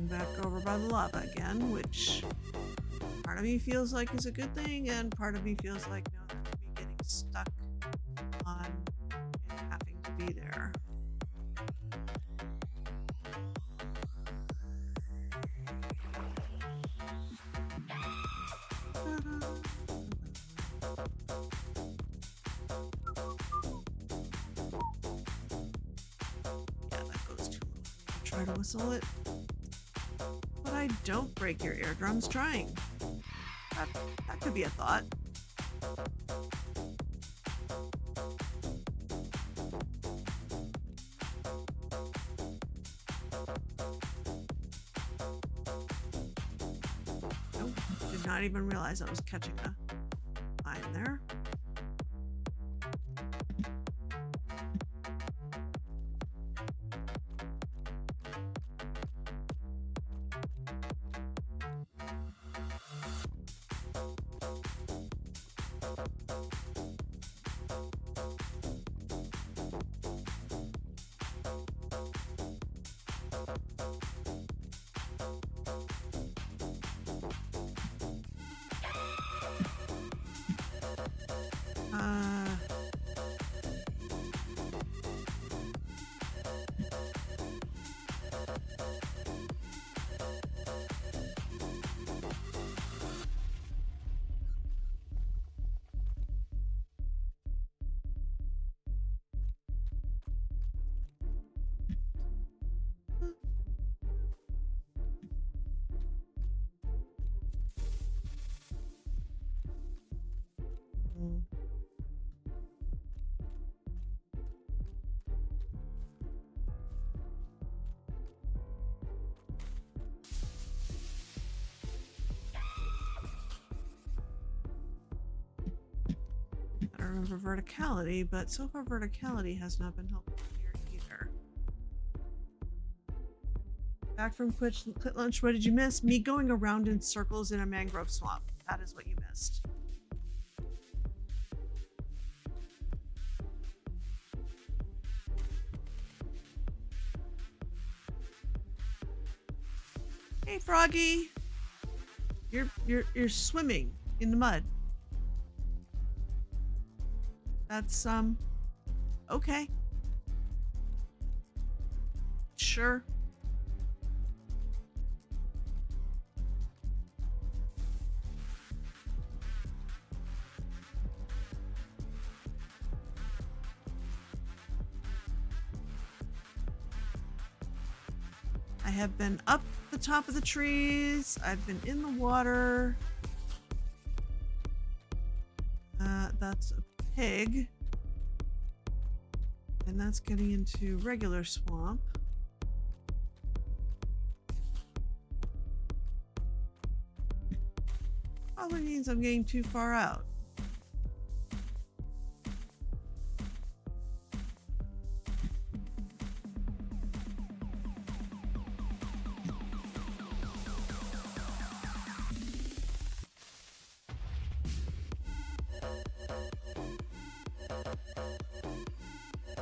Back over by the lava again, which part of me feels like is a good thing, and part of me feels like no, that could be getting stuck on and having to be there. Yeah, that goes too low. Try to whistle it. I don't break your eardrums trying. That could be a thought. Nope, did not even realize I was catching a line there. I remember verticality, but so far verticality has not been helpful here either. Back from quit lunch, what did you miss? Me going around in circles in a mangrove swamp. That is what you missed. Hey, Froggy. You're swimming in the mud. That's okay. Sure. I have been up the top of the trees. I've been in the water. That's pig. And that's getting into regular swamp. Probably means I'm getting too far out.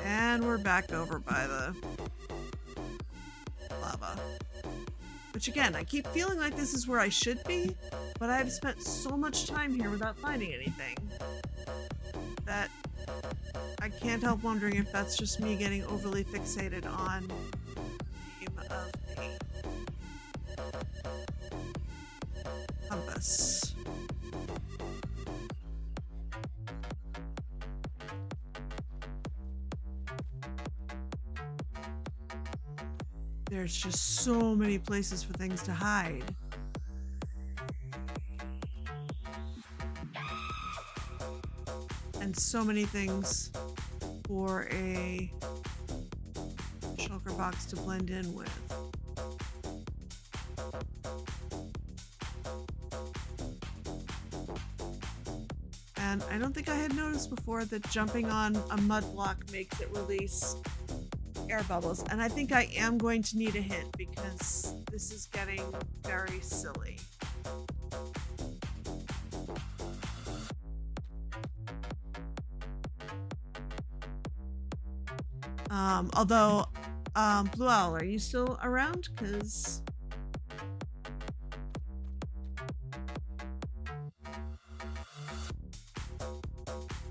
And we're back over by the lava. Which again, I keep feeling like this is where I should be, but I've spent so much time here without finding anything that I can't help wondering if that's just me getting overly fixated on the name of the compass. There's just so many places for things to hide. And so many things for a shulker box to blend in with. And I don't think I had noticed before that jumping on a mud block makes it release air bubbles. And I think I am going to need a hint because this is getting very silly. Although, Blue Owl, are you still around? Because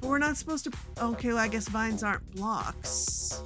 we're not supposed to. Okay, well, I guess vines aren't blocks.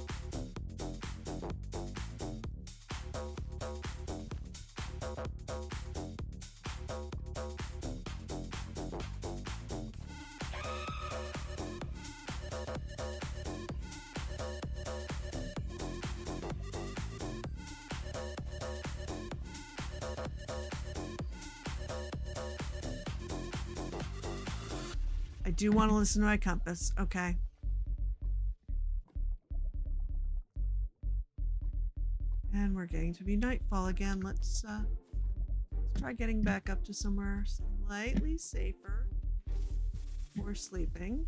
I do want to listen to my compass. Okay. And we're getting to be nightfall again. Let's try getting back up to somewhere slightly safer for sleeping.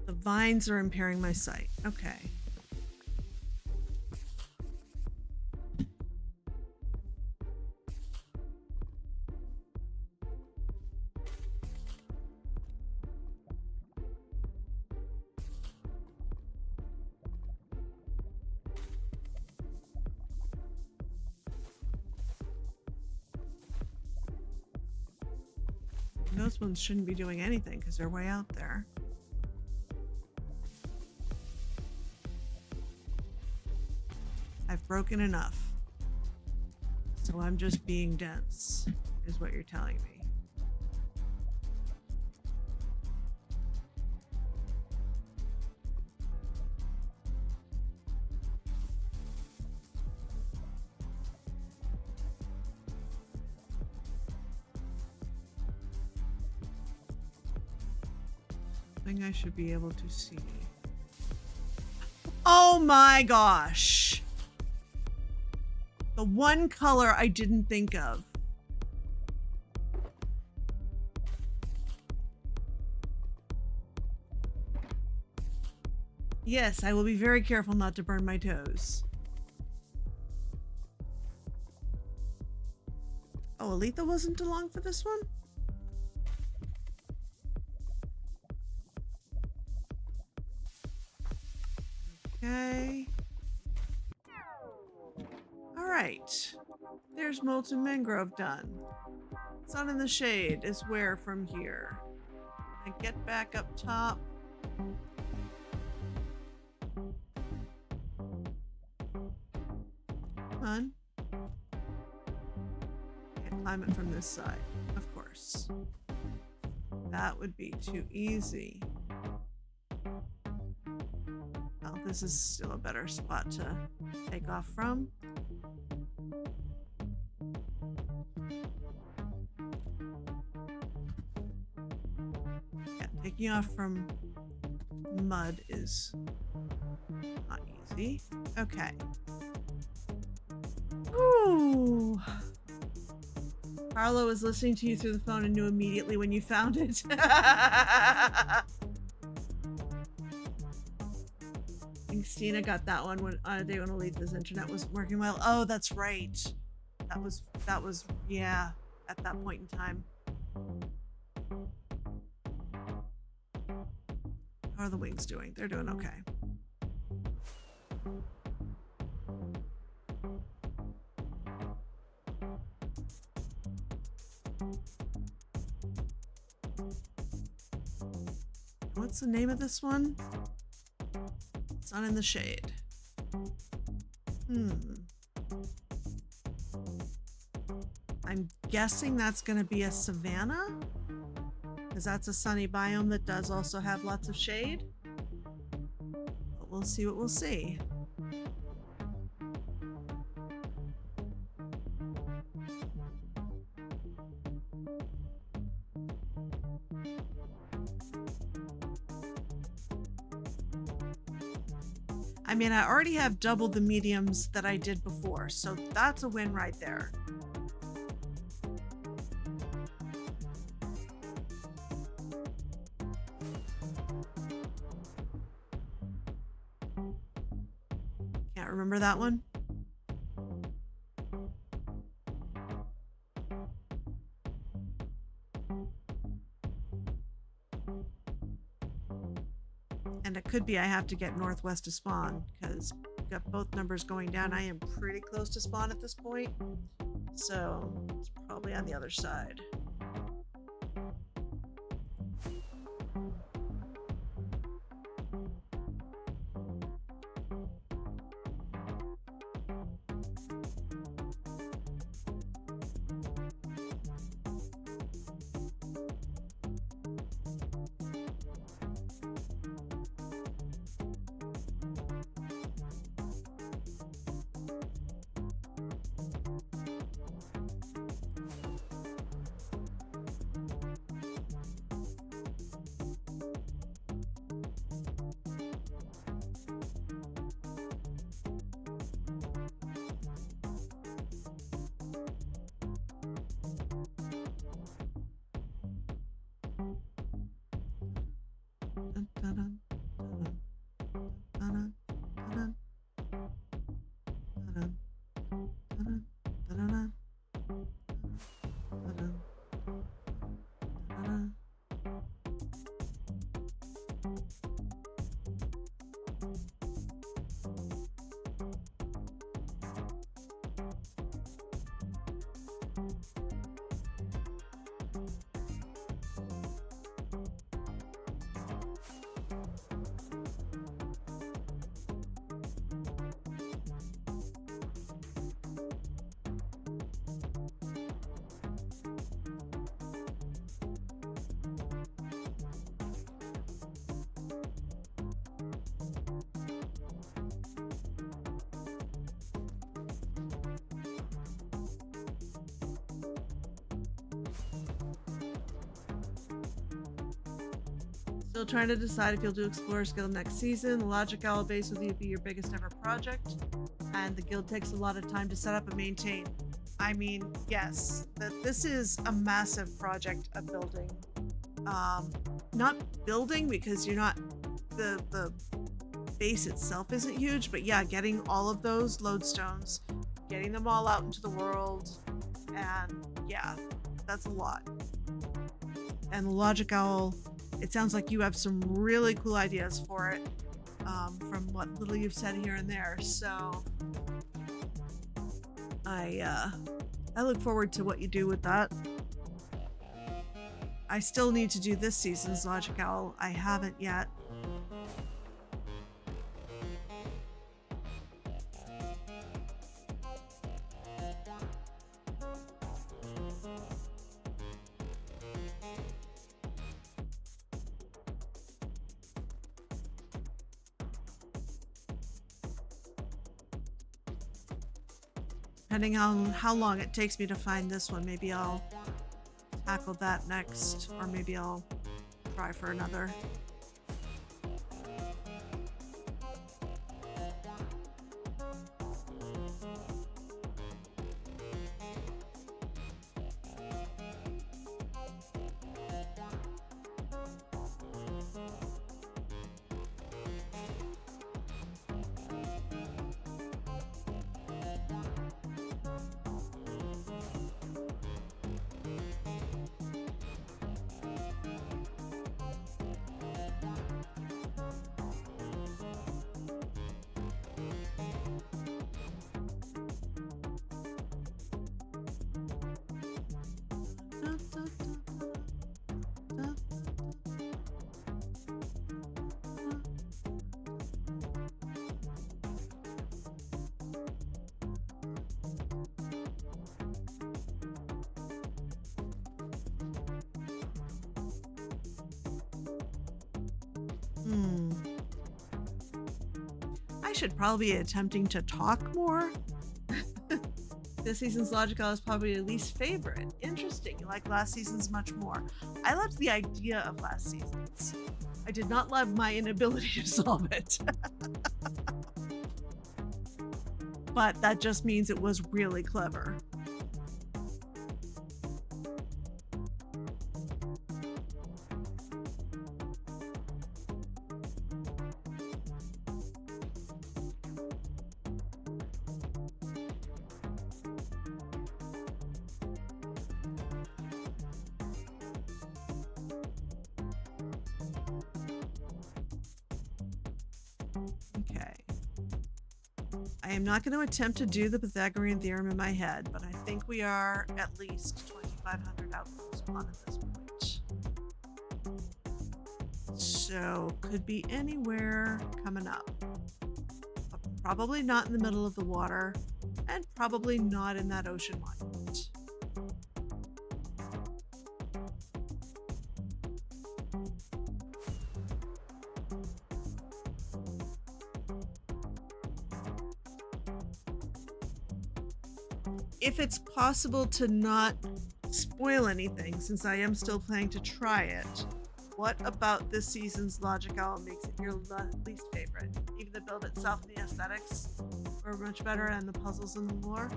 The vines are impairing my sight. Okay. Those ones shouldn't be doing anything because they're way out there. I've broken enough. So I'm just being dense, is what you're telling me. I should be able to see. Oh my gosh. The one color I didn't think of. Yes, I will be very careful not to burn my toes. Oh, Aletha wasn't along for this one? Okay. All right. There's Molten Mangrove done. Sun in the Shade is where from here. I get back up top. Come on. Can't climb it from this side, of course. That would be too easy. This is still a better spot to take off from. Taking off from mud is not easy. Okay. Ooh. Carlo was listening to you through the phone and knew immediately when you found it. I think Stina got that one when they want to leave this internet wasn't working well. Oh, that's right. That was yeah, at that point in time. How are the wings doing? They're doing okay. What's the name of this one? Sun in the Shade. I'm guessing that's going to be a savanna, because that's a sunny biome that does also have lots of shade. But we'll see what we'll see. I mean, I already have doubled the mediums that I did before, so that's a win right there. Can't remember that one. And it could be I have to get northwest to spawn, because we've got both numbers going down. I am pretty close to spawn at this point, so it's probably on the other side. Still trying to decide if you'll do Explorer Guild next season. The Logic Owl base will be your biggest ever project, and the guild takes a lot of time to set up and maintain. I mean, yes, this is a massive project of building. Not building because you're not, the base itself isn't huge, but yeah, getting all of those lodestones, getting them all out into the world, and yeah, that's a lot. And the Logic Owl, it sounds like you have some really cool ideas for it, from what little you've said here and there. So I look forward to what you do with that. I still need to do this season's Logic Owl. I haven't yet. Depending on how long it takes me to find this one, maybe I'll tackle that next, or maybe I'll try for another. I should probably be attempting to talk more. This season's Logical is probably your least favorite. Interesting. You like last season's much more. I loved the idea of last season's. I did not love my inability to solve it. But that just means it was really clever. Okay. I am not going to attempt to do the Pythagorean theorem in my head, but I think we are at least 2,500 outcomes on at this point. So could be anywhere coming up. But probably not in the middle of the water, and probably not in that ocean monument. If it's possible to not spoil anything, since I am still planning to try it, what about this season's Logical makes it your least favorite? Even the build itself and the aesthetics were much better, and the puzzles and the lore?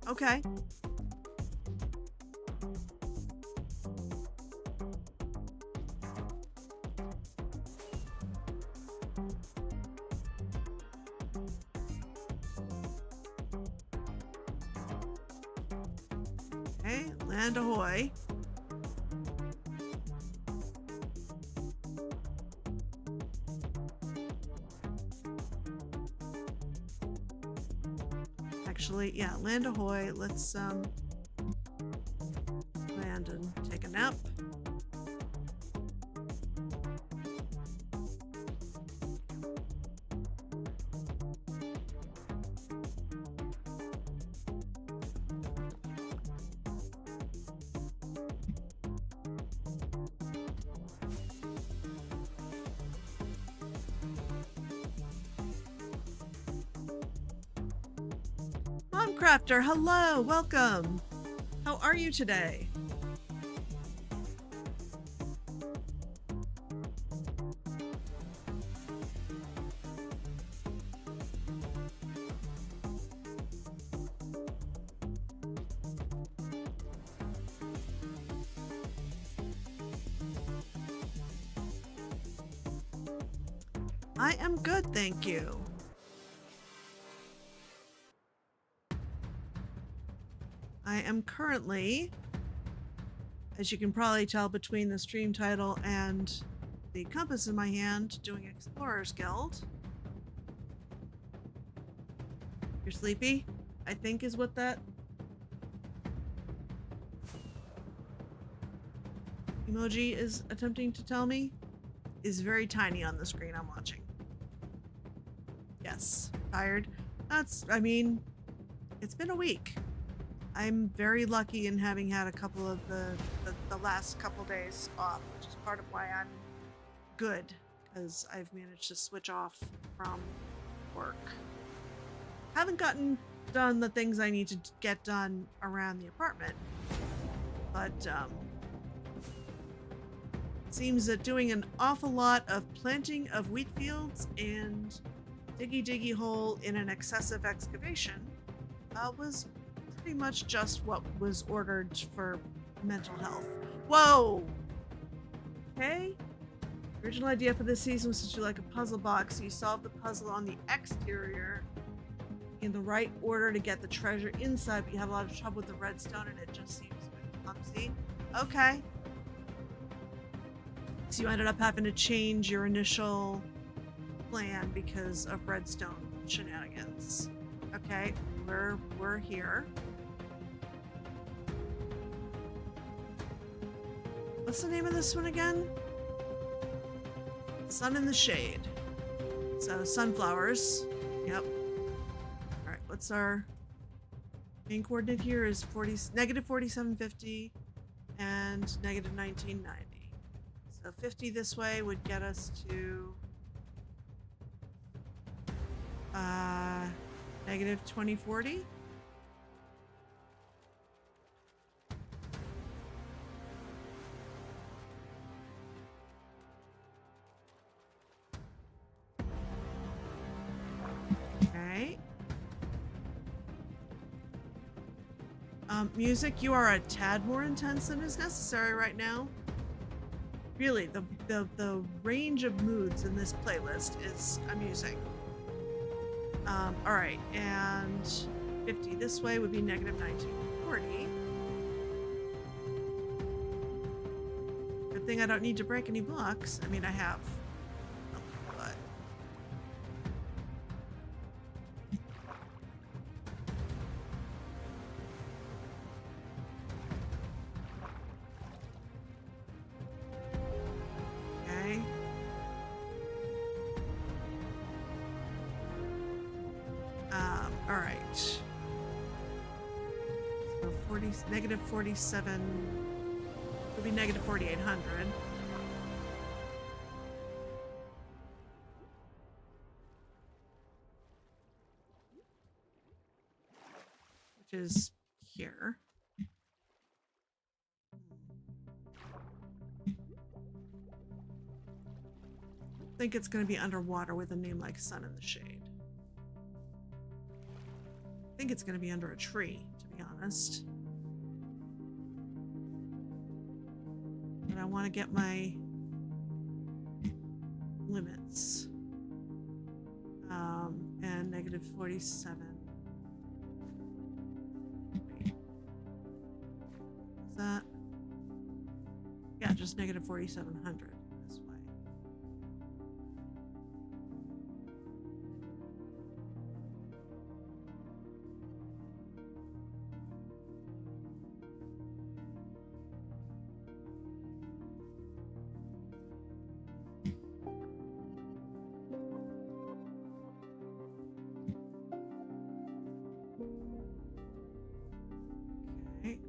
Okay. Okay, land ahoy. Actually, yeah, land ahoy. Let's land and take a nap. Crafter, hello, welcome. How are you today? I am good, thank you. I am currently, as you can probably tell between the stream title and the compass in my hand, doing Explorer's Guild. You're sleepy? I think is what that emoji is attempting to tell me. Is very tiny on the screen I'm watching. Yes, tired. I mean, it's been a week. I'm very lucky in having had a couple of the last couple days off, which is part of why I'm good, because I've managed to switch off from work. Haven't gotten done the things I need to get done around the apartment, but seems that doing an awful lot of planting of wheat fields and diggy hole in an excessive excavation was pretty much just what was ordered for mental health. Whoa! Okay. The original idea for this season was to do like a puzzle box. So you solve the puzzle on the exterior in the right order to get the treasure inside, but you have a lot of trouble with the redstone and it just seems a bit clumsy. Okay. So you ended up having to change your initial plan because of redstone shenanigans. Okay, we're here. What's the name of this one again? Sun in the Shade. So sunflowers. Yep. All right, what's our main coordinate here is negative 4750 and negative 1990. So 50 this way would get us to negative 2040. Okay. Music, you are a tad more intense than is necessary right now. Really, the range of moods in this playlist is amusing. All right, and 50 this way would be negative 1940. Good thing I don't need to break any blocks. I mean, I have. But okay. All right. So negative 47 would be negative 4800. Which is here. I think it's going to be underwater with a name like Sun in the Shade. I think it's going to be under a tree, to be honest. But I want to get my limits. And negative 47. Wait. Is that? Yeah, just negative 4700 this way.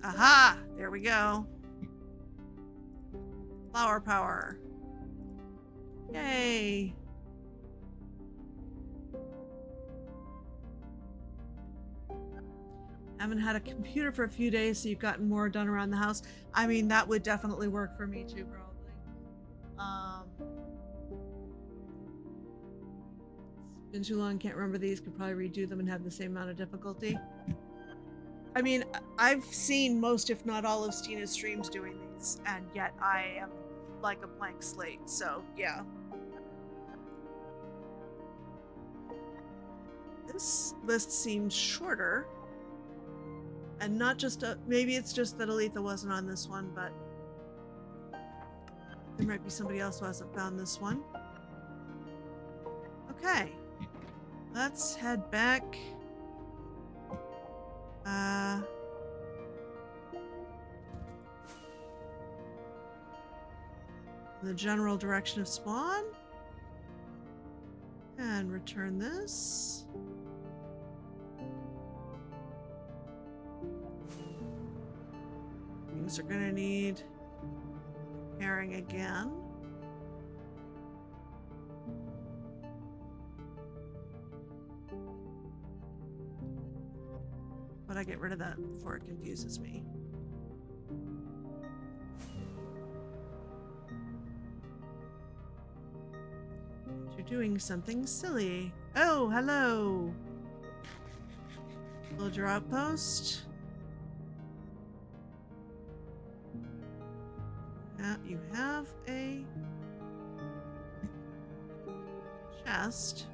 Aha! There we go. Flower power. Yay! Haven't had a computer for a few days, so you've gotten more done around the house. I mean, that would definitely work for me too, probably. It's been too long, can't remember these. Could probably redo them and have the same amount of difficulty. I mean, I've seen most, if not all, of Stina's streams doing these, and yet I am like a blank slate, so yeah. This list seems shorter, and not just maybe it's just that Aletha wasn't on this one, but there might be somebody else who hasn't found this one. Okay, let's head back. The general direction of spawn, and return this. Things are gonna need pairing again. But I get rid of that before it confuses me. doing something silly. Oh, hello. Build your outpost. You have a chest.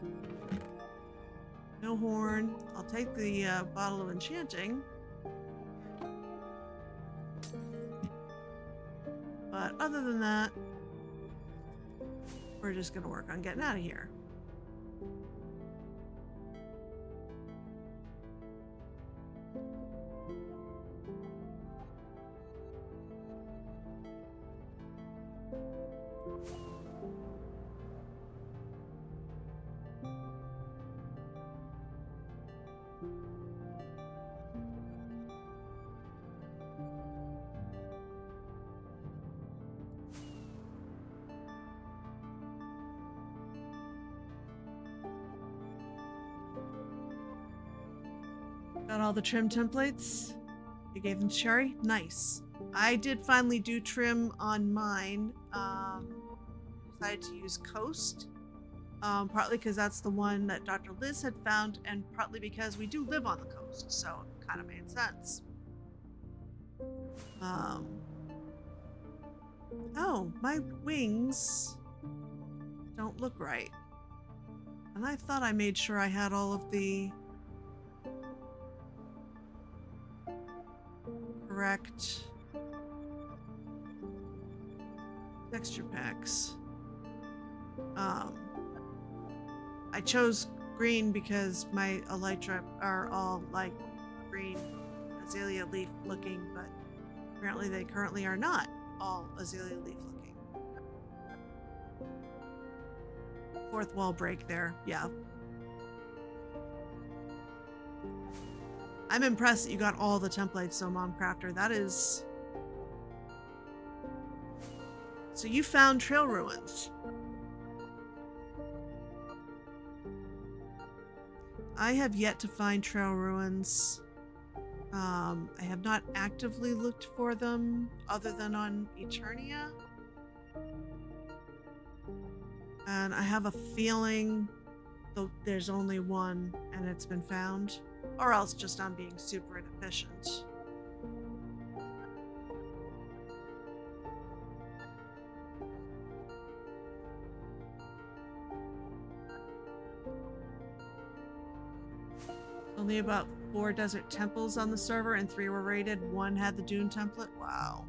No horn. I'll take the bottle of enchanting. But other than that, we're just gonna work on getting out of here. Got all the trim templates? You gave them to Sherry? Nice. I did finally do trim on mine. Decided to use Coast. Partly because that's the one that Dr. Liz had found, and partly because we do live on the coast, so it kind of made sense. Oh, my wings don't look right. And I thought I made sure I had all of the correct texture packs. I chose green because my elytra are all like green azalea leaf looking, but apparently they currently are not all azalea leaf looking. Fourth wall break there, yeah. I'm impressed that you got all the templates, so Mom Crafter. That is... So you found trail ruins. I have yet to find trail ruins. I have not actively looked for them other than on Eternia. And I have a feeling there's only one and it's been found. Or else just I'm being super inefficient. Only about 4 desert temples on the server and 3 were raided. 1 had the Dune template. Wow.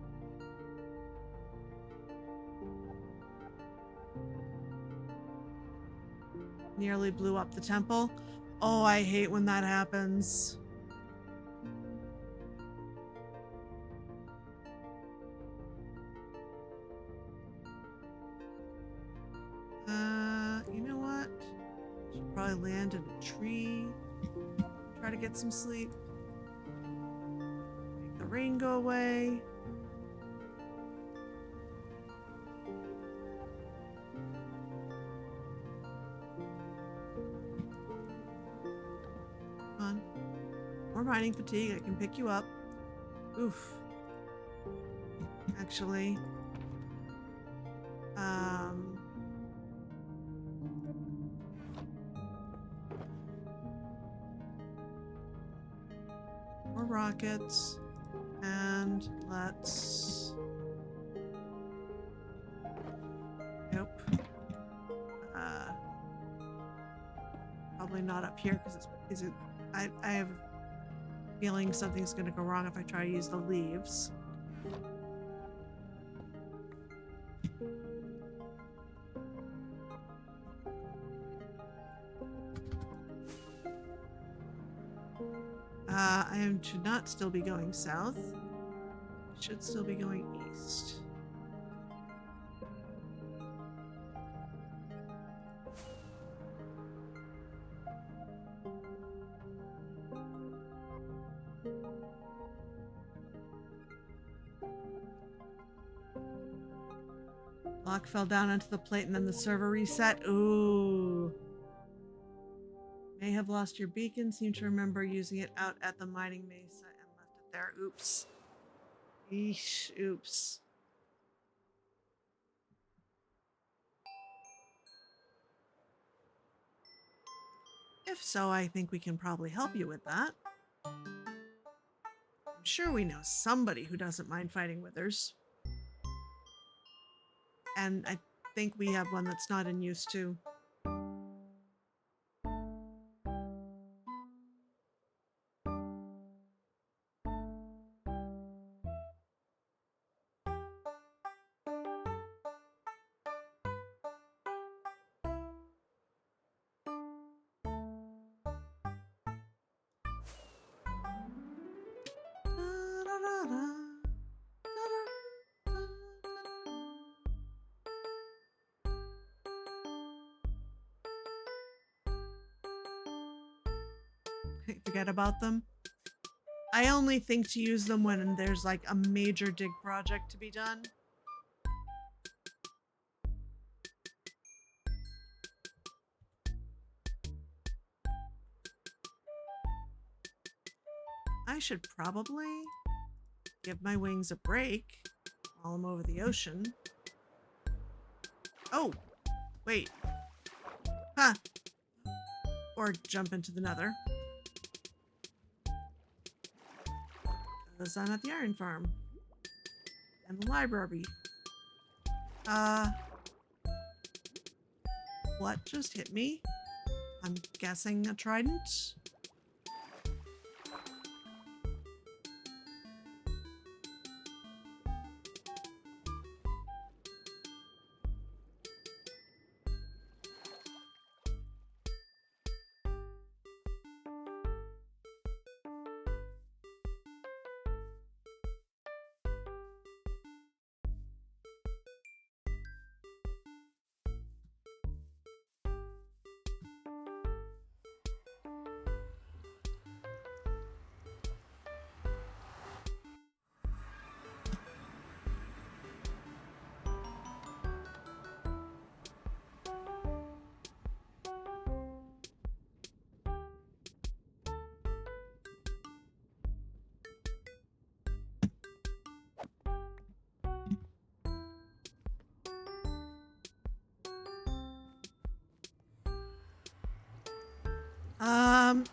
Nearly blew up the temple. Oh, I hate when that happens. You know what? Should probably land in a tree. Try to get some sleep. Make the rain go away. Come on. More mining fatigue. I can pick you up. Oof. Actually. More rockets. And let's... Nope. Probably not up here because I have a feeling something's going to go wrong if I try to use the leaves. Should not still be going south. Should still be going east. Block fell down onto the plate and then the server reset. Ooh. May have lost your beacon. Seem to remember using it out at the mining mesa and left it there. Oops. Eesh. Oops. If so, I think we can probably help you with that. I'm sure we know somebody who doesn't mind fighting withers. And I think we have one that's not in use too. Forget about them. I only think to use them when there's like a major dig project to be done. I should probably give my wings a break while I'm over the ocean. Oh, wait. Huh. Or jump into the nether. Because I'm at the iron farm. And the library. What just hit me? I'm guessing a trident?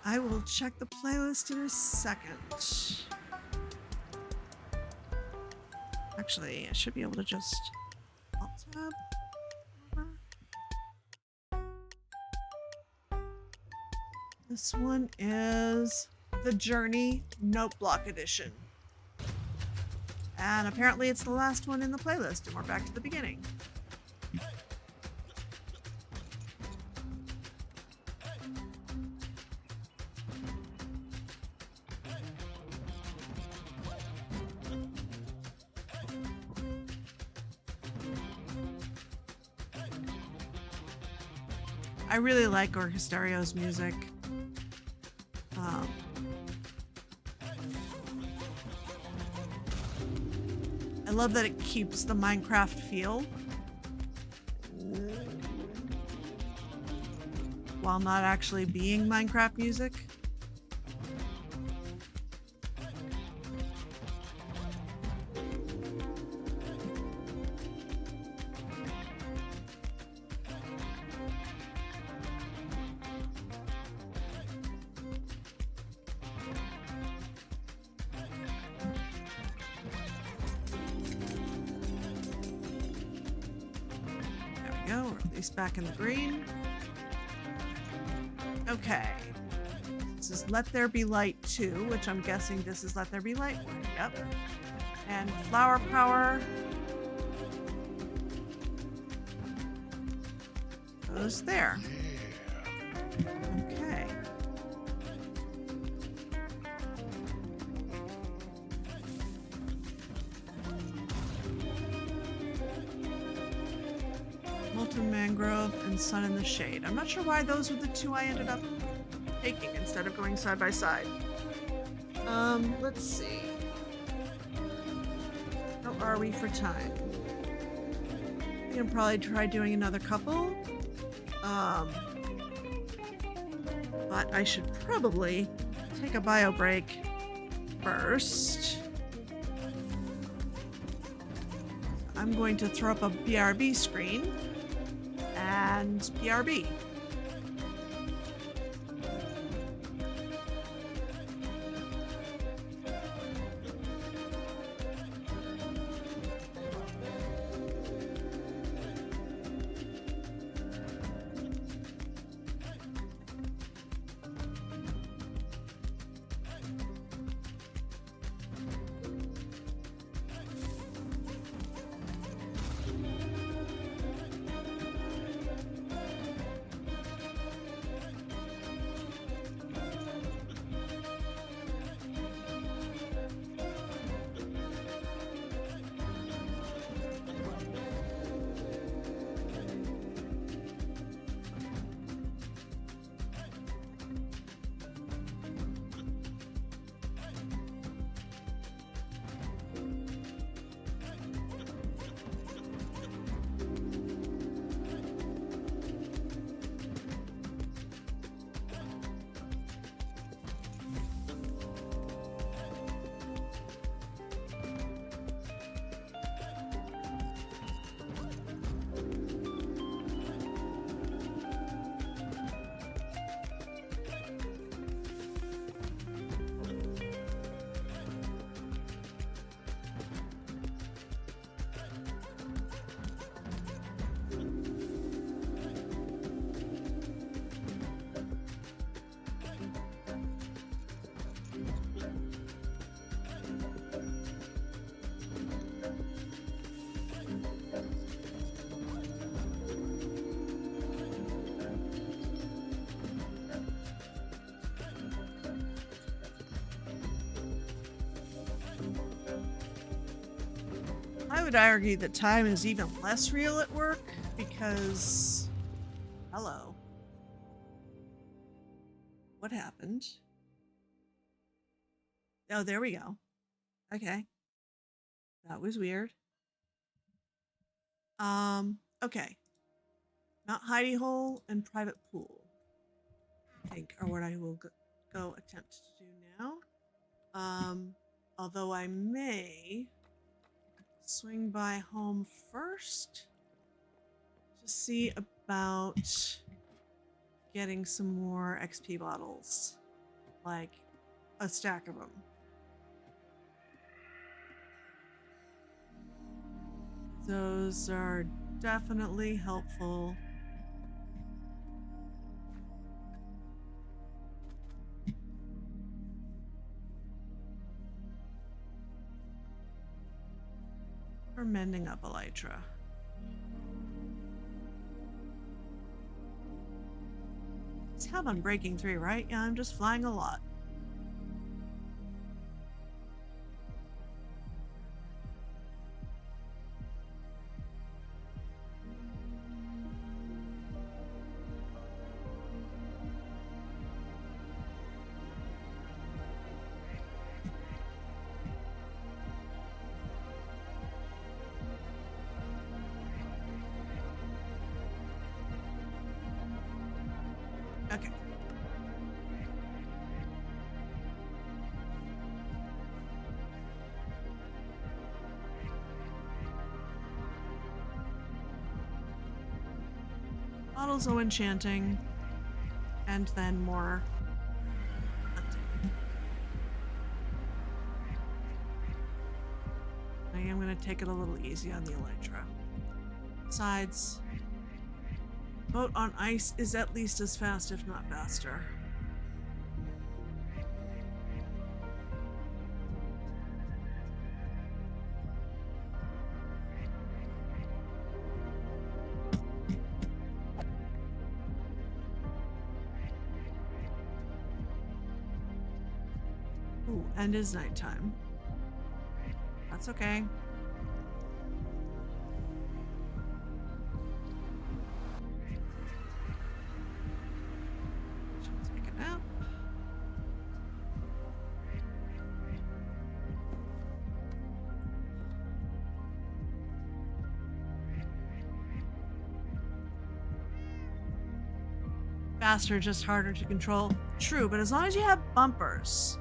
I will check the playlist in a second. Actually, I should be able to just alt-tab over. This one is The Journey Note Block Edition. And apparently it's the last one in the playlist, and we're back to the beginning. I really like Orchesterio's music. I love that it keeps the Minecraft feel while not actually being Minecraft music. Or at least back in the green. Okay. This is Let There Be Light 2, which I'm guessing this is Let There Be Light 1. Yep. And Flower Power goes there. Okay. Molten Mangrove and Sun in the Shade. I'm not sure why those were the two I ended up taking instead of going side by side. Let's see. How are we for time? We can probably try doing another couple. But I should probably take a bio break first. I'm going to throw up a BRB screen and BRB. I would argue that time is even less real at work because... Hello. What happened? Oh, there we go. Okay. That was weird. Okay. Mount Hidey Hole and Private Pool, I think, are what I will go attempt to do now. Although I may swing by home first to see about getting some more XP bottles, like a stack of them. Those are definitely helpful. For mending up elytra. Just have on breaking 3, right? Yeah, I'm just flying a lot. Okay. Bottles of enchanting, and then more hunting. I am going to take it a little easy on the elytra. Besides, boat on ice is at least as fast, if not faster. Ooh, and it's nighttime. That's okay. Faster, just harder to control. True, but as long as you have bumpers,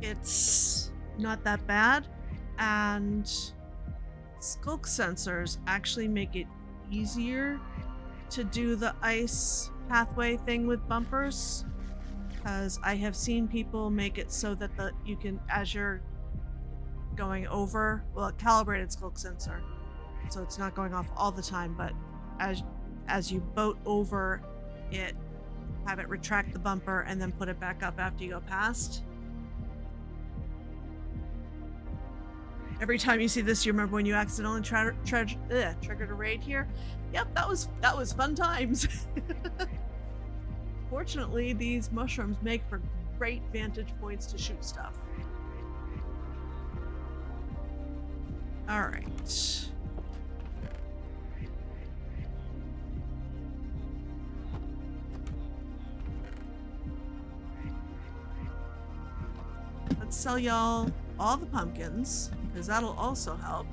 it's not that bad. And skulk sensors actually make it easier to do the ice pathway thing with bumpers, because I have seen people make it so that you can, as you're going over, well, a calibrated skulk sensor, so it's not going off all the time, but as you boat over it, have it retract the bumper and then put it back up after you go past. Every time you see this, you remember when you accidentally triggered a raid here? Yep, that was fun times. Fortunately, these mushrooms make for great vantage points to shoot stuff. All right. Let's sell y'all all the pumpkins, because that'll also help.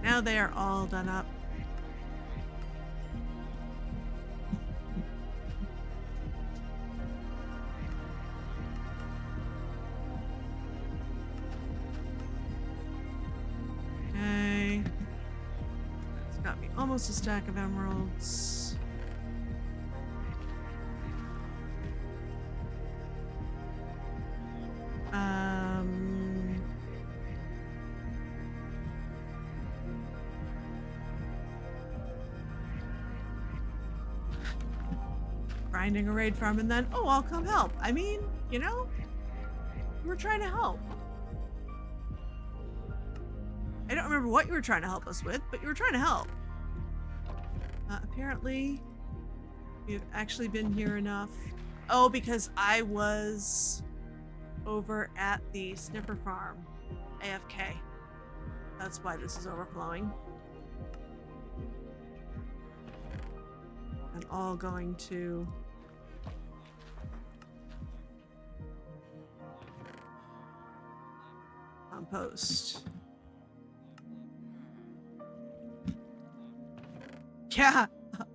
Now they are all done up. Okay. It's got me almost a stack of emeralds. Grinding a raid farm and then, oh, I'll come help. I mean, you know, we were trying to help. I don't remember what you were trying to help us with, but you were trying to help. Apparently, we've actually been here enough. Oh, because I was over at the sniffer farm, AFK. That's why this is overflowing. And all going to compost. Yeah,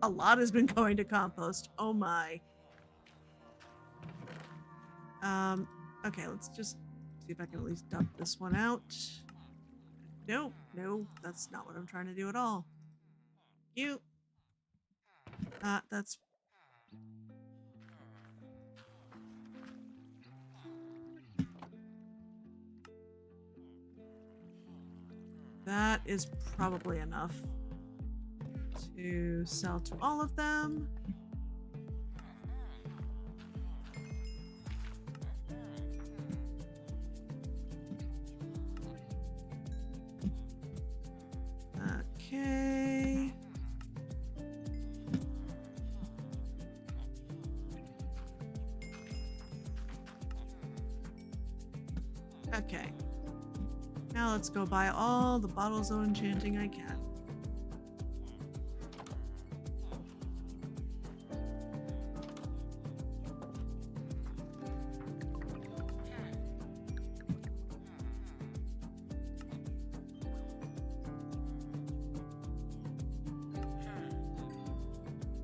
a lot has been going to compost. Oh my. Okay, let's just see if I can at least dump this one out. No, that's not what I'm trying to do at all. You. That's. That is probably enough to sell to all of them. Okay. Okay. Now let's go buy all the bottles of enchanting I can.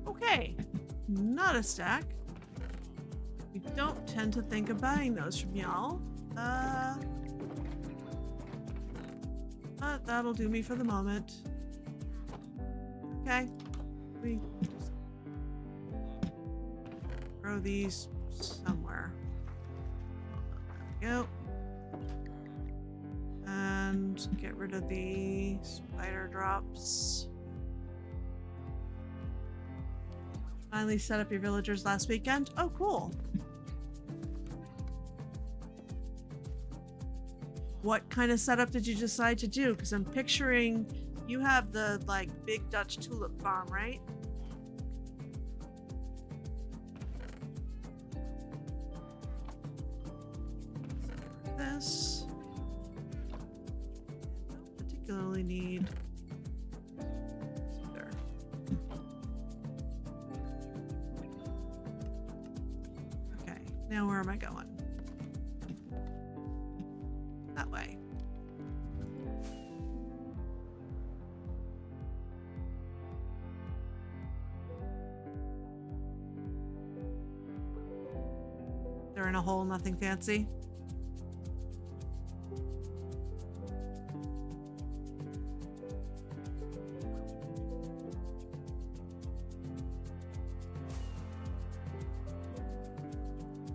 Okay, not a stack. We don't tend to think of buying those from y'all. But that'll do me for the moment. Okay, we just throw these somewhere. There we go. And get rid of the spider drops. Finally set up your villagers last weekend. Oh, cool. What kind of setup did you decide to do? Because I'm picturing you have the like big Dutch tulip farm, right? This. Don't particularly need either. Okay, now where am I going? That way. They're in a hole, nothing fancy.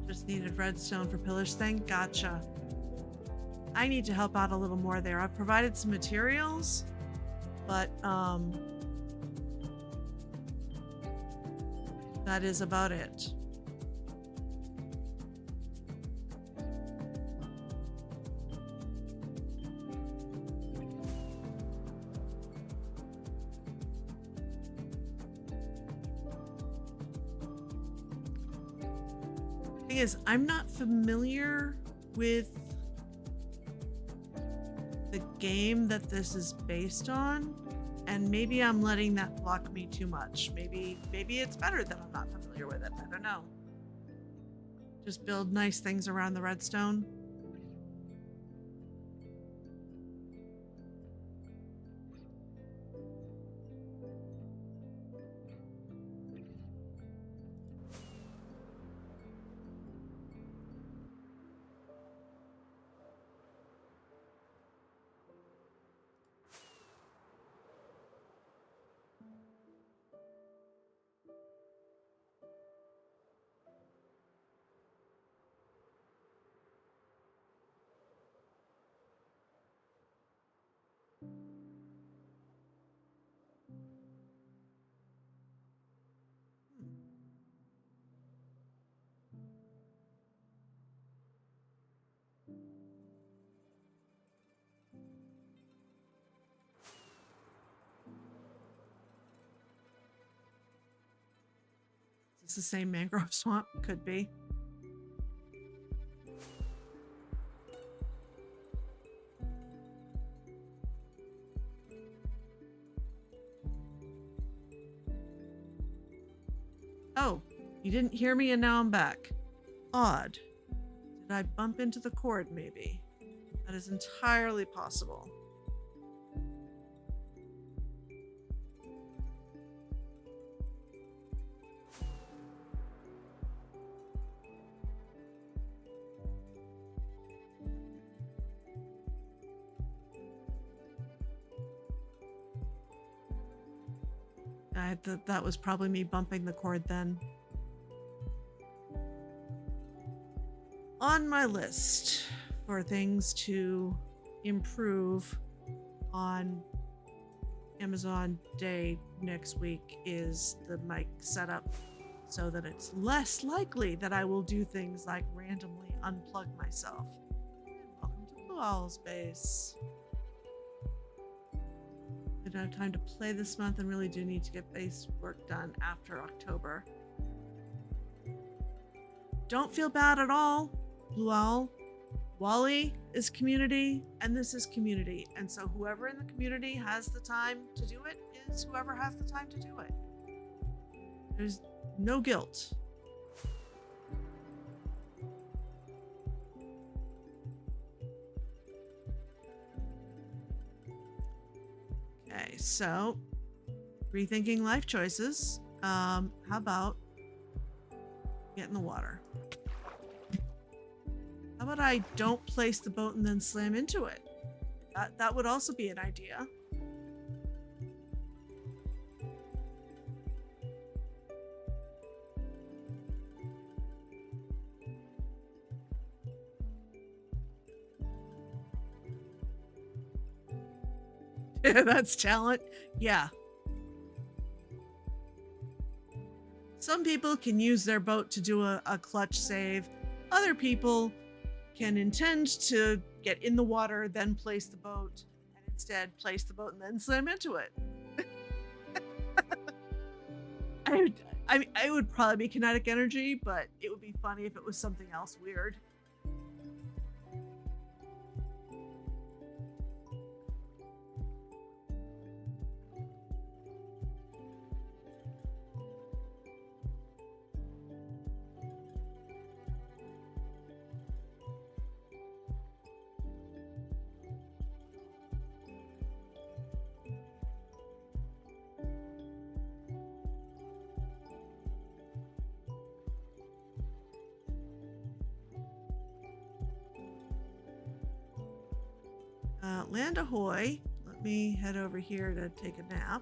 Just needed redstone for pillars thing. Gotcha. I need to help out a little more there. I've provided some materials, but that is about it. Thing is, I'm not familiar with the game that this is based on, and maybe I'm letting that block me too much. Maybe it's better that I'm not familiar with it. I don't know. Just build nice things around the redstone. It's the same mangrove swamp. Could be. Oh, you didn't hear me and now I'm back. Odd. Did I bump into the cord, maybe? That is entirely possible. That was probably me bumping the cord then. On my list for things to improve on Amazon Day next week is the mic setup so that it's less likely that I will do things like randomly unplug myself. Welcome to Blue Owl's base. I don't have time to play this month and really do need to get base work done after October. Don't feel bad at all, Blue Owl. Wally is community and this is community. And so whoever in the community has the time to do it is whoever has the time to do it. There's no guilt. Okay, so rethinking life choices. How about get in the water? How about I don't place the boat and then slam into it? That would also be an idea. That's talent. Yeah. Some people can use their boat to do a clutch save. Other people can intend to get in the water, then place the boat, and instead place the boat and then slam into it. I would probably be kinetic energy, but it would be funny if it was something else weird. Land ahoy. Let me head over here to take a nap.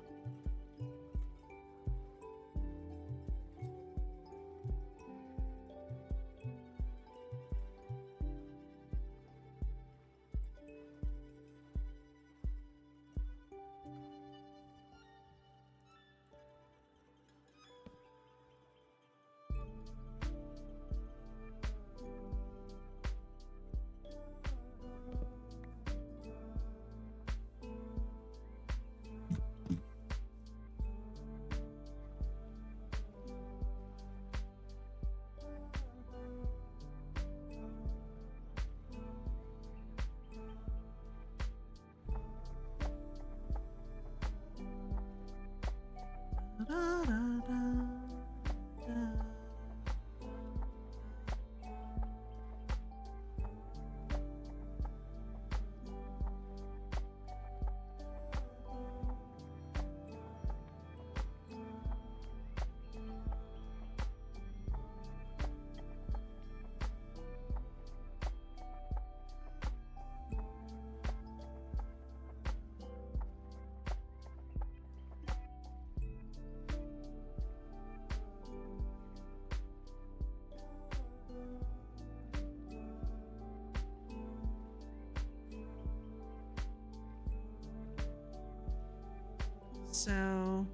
So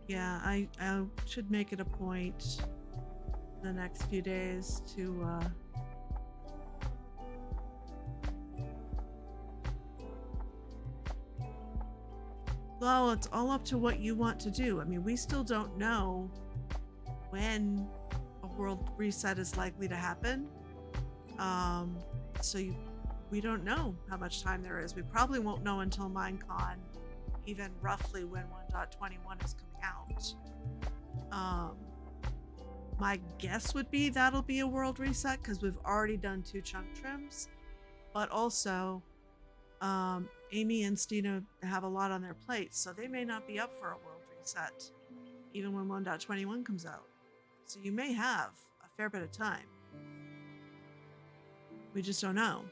yeah, I should make it a point the next few days to Well, it's all up to what you want to do. I mean, we still don't know when a world reset is likely to happen. Um, so we don't know how much time there is. We probably won't know until Minecon, even roughly when 1.21 is coming out. My guess would be that'll be a world reset because we've already done 2 chunk trims, but also Amy and Stina have a lot on their plates, so they may not be up for a world reset even when 1.21 comes out. So you may have a fair bit of time. We just don't know.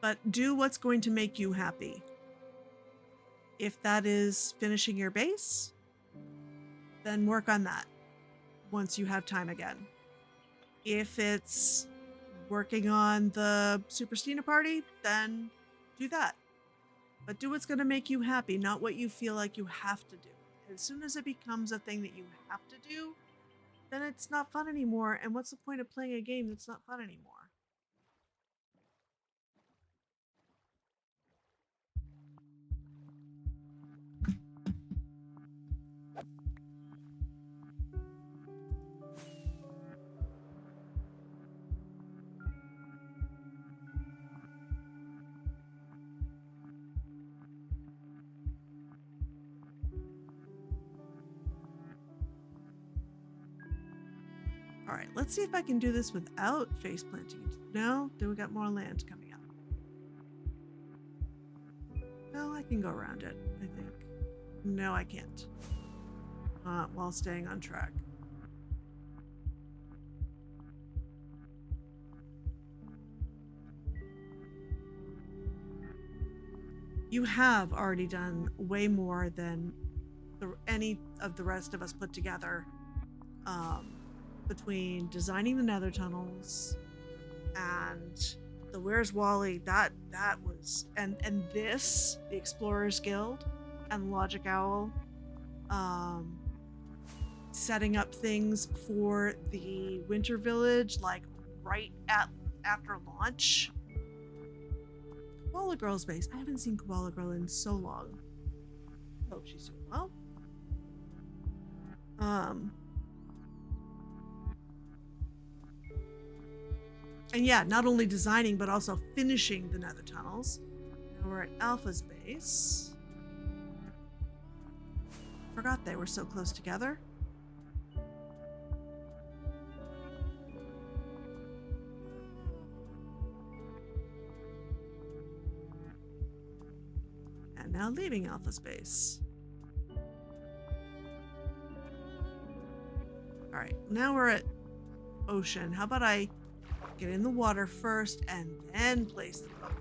But do what's going to make you happy. If that is finishing your base, then work on that once you have time again. If it's working on the Super Stina party, then do that. But do what's going to make you happy, not what you feel like you have to do. As soon as it becomes a thing that you have to do, then it's not fun anymore. And what's the point of playing a game that's not fun anymore? All right, let's see if I can do this without face planting. No, then we got more land coming up. Well, I can go around it, I think. No, I can't. While staying on track. You have already done way more than any of the rest of us put together. Between designing the nether tunnels and the Where's Wally, that was and this, the Explorers Guild and Logic Owl, setting up things for the Winter Village like right after launch. Koala Girl's base. I haven't seen Koala Girl in so long. Hope she's doing well. And yeah, not only designing, but also finishing the nether tunnels. Now we're at Alpha's base. Forgot they were so close together. And now leaving Alpha's base. All right, now we're at Ocean. How about I get in the water first and then place the boat?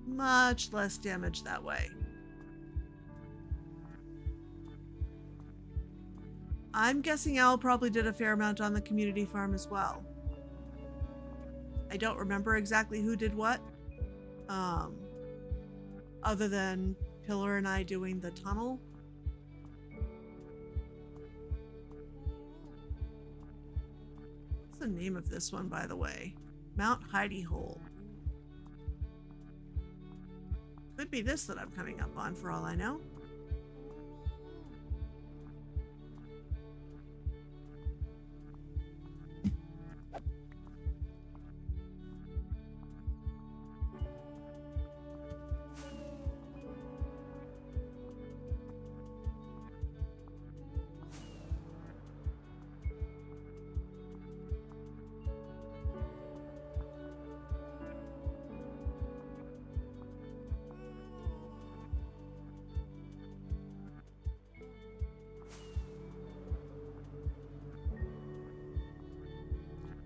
Much less damage that way. I'm guessing Owl probably did a fair amount on the community farm as well. I don't remember exactly who did what. Other than Pillar and I doing the tunnel. What's the name of this one, by the way? Mount Hidey Hole. Could be this that I'm coming up on for all I know.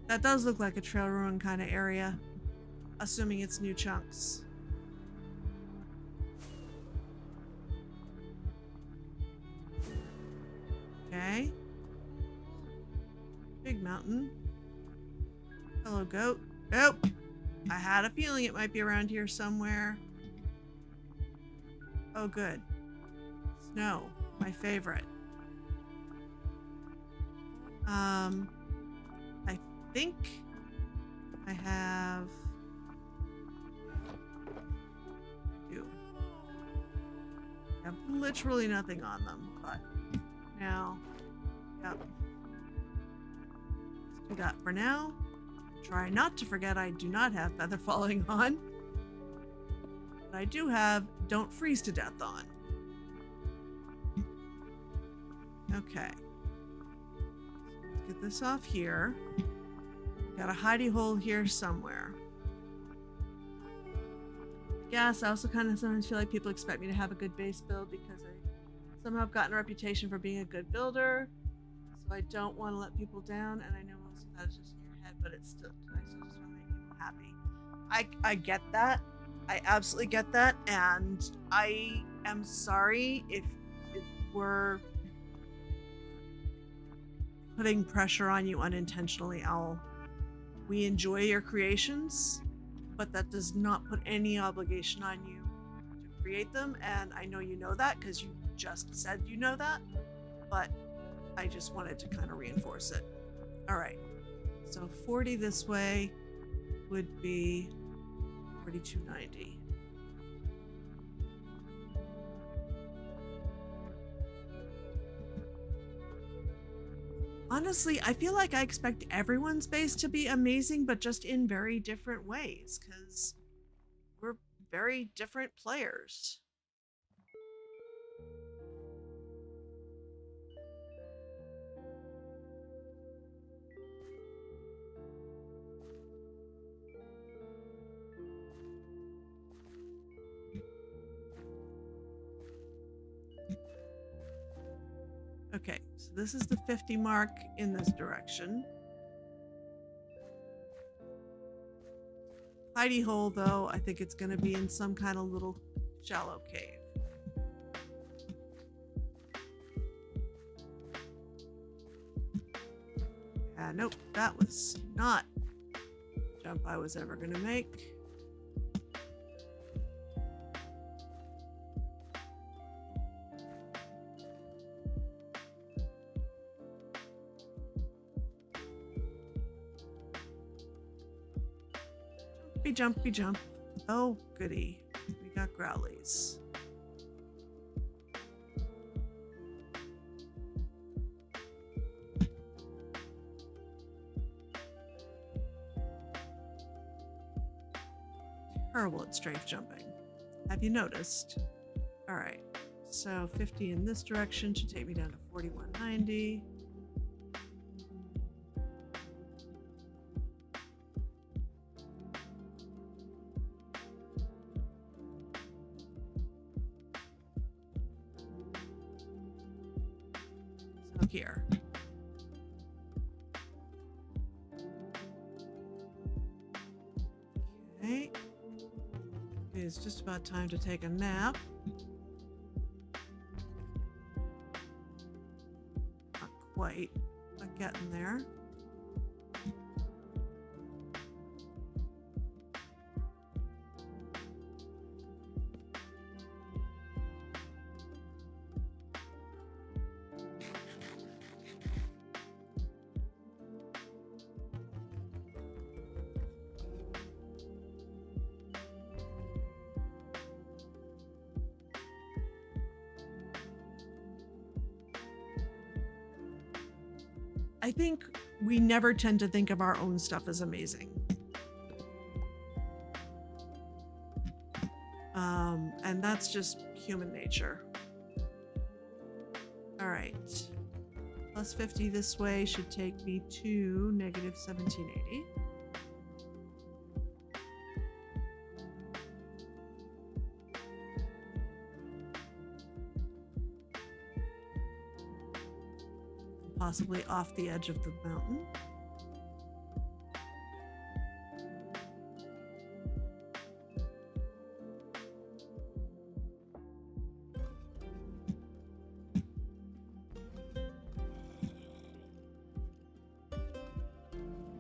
That does look like a trail ruin kind of area, assuming it's new chunks. Okay. Big mountain. Hello, goat. Nope. I had a feeling it might be around here somewhere. Oh, good. Snow, my favorite. I think I have... I have literally nothing on them, but now, yep. Let's do that for now. Try not to forget I do not have feather falling on. But I do have don't freeze to death on. Okay. Let's get this off here. Got a hidey hole here somewhere. Yes, I also kind of sometimes feel like people expect me to have a good base build because I somehow have gotten a reputation for being a good builder. So I don't want to let people down, and I know most of that is just in your head, but it's still, I still just want to make people happy. I get that. I absolutely get that, and I am sorry if we're putting pressure on you unintentionally, Owl. We enjoy your creations, but that does not put any obligation on you to create them, and I know you know that because you just said you know that, but I just wanted to kind of reinforce it. All right, so 40 this way would be 4290. Honestly, I feel like I expect everyone's base to be amazing, but just in very different ways, because we're very different players. Okay, so this is the 50 mark in this direction. Hidey hole, though, I think it's going to be in some kind of little shallow cave. Nope, that was not the jump I was ever going to make. Jumpy jump. Oh, goody. We got growlies. Terrible at strafe jumping. Have you noticed? All right. So 50 in this direction should take me down to 4190. Here. Okay. It's just about time to take a nap. Not quite, but getting there. I think we never tend to think of our own stuff as amazing. And that's just human nature. All right. Plus 50 this way should take me to negative 1780. Possibly off the edge of the mountain.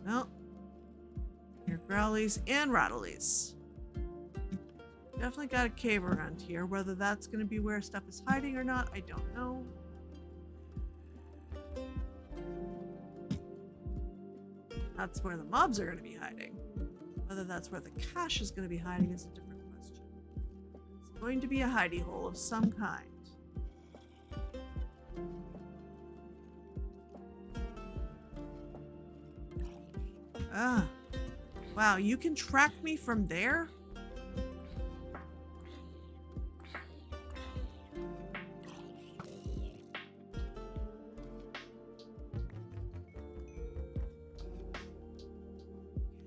Well, your growlies and rattlies. Definitely got a cave around here. Whether that's going to be where stuff is hiding or not, I don't know. That's where the mobs are going to be hiding. Whether that's where the cache is going to be hiding is a different question. It's going to be a hidey hole of some kind. Ah. Wow, you can track me from there?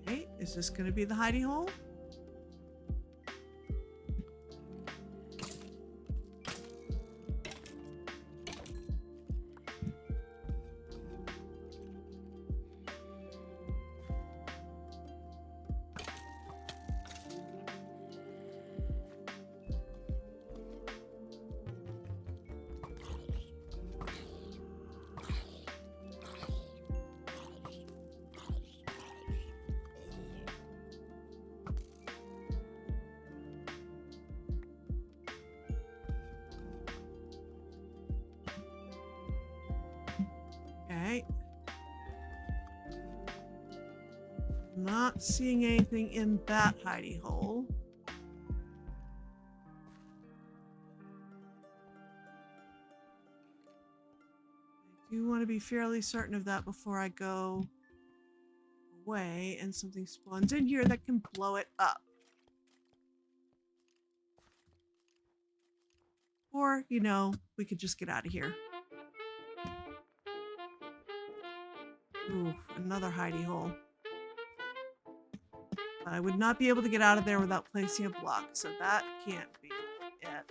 Okay, is this going to be the hidey hole? Okay. Not seeing anything in that hidey hole. I do want to be fairly certain of that before I go away and something spawns in here that can blow it up. Or, you know, we could just get out of here. Ooh, another hidey hole. But I would not be able to get out of there without placing a block, so that can't be it.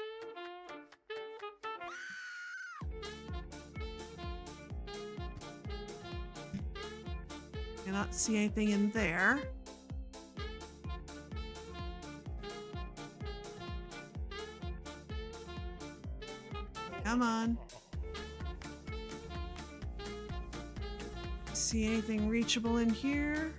Cannot see anything in there. Come on. See anything reachable in here?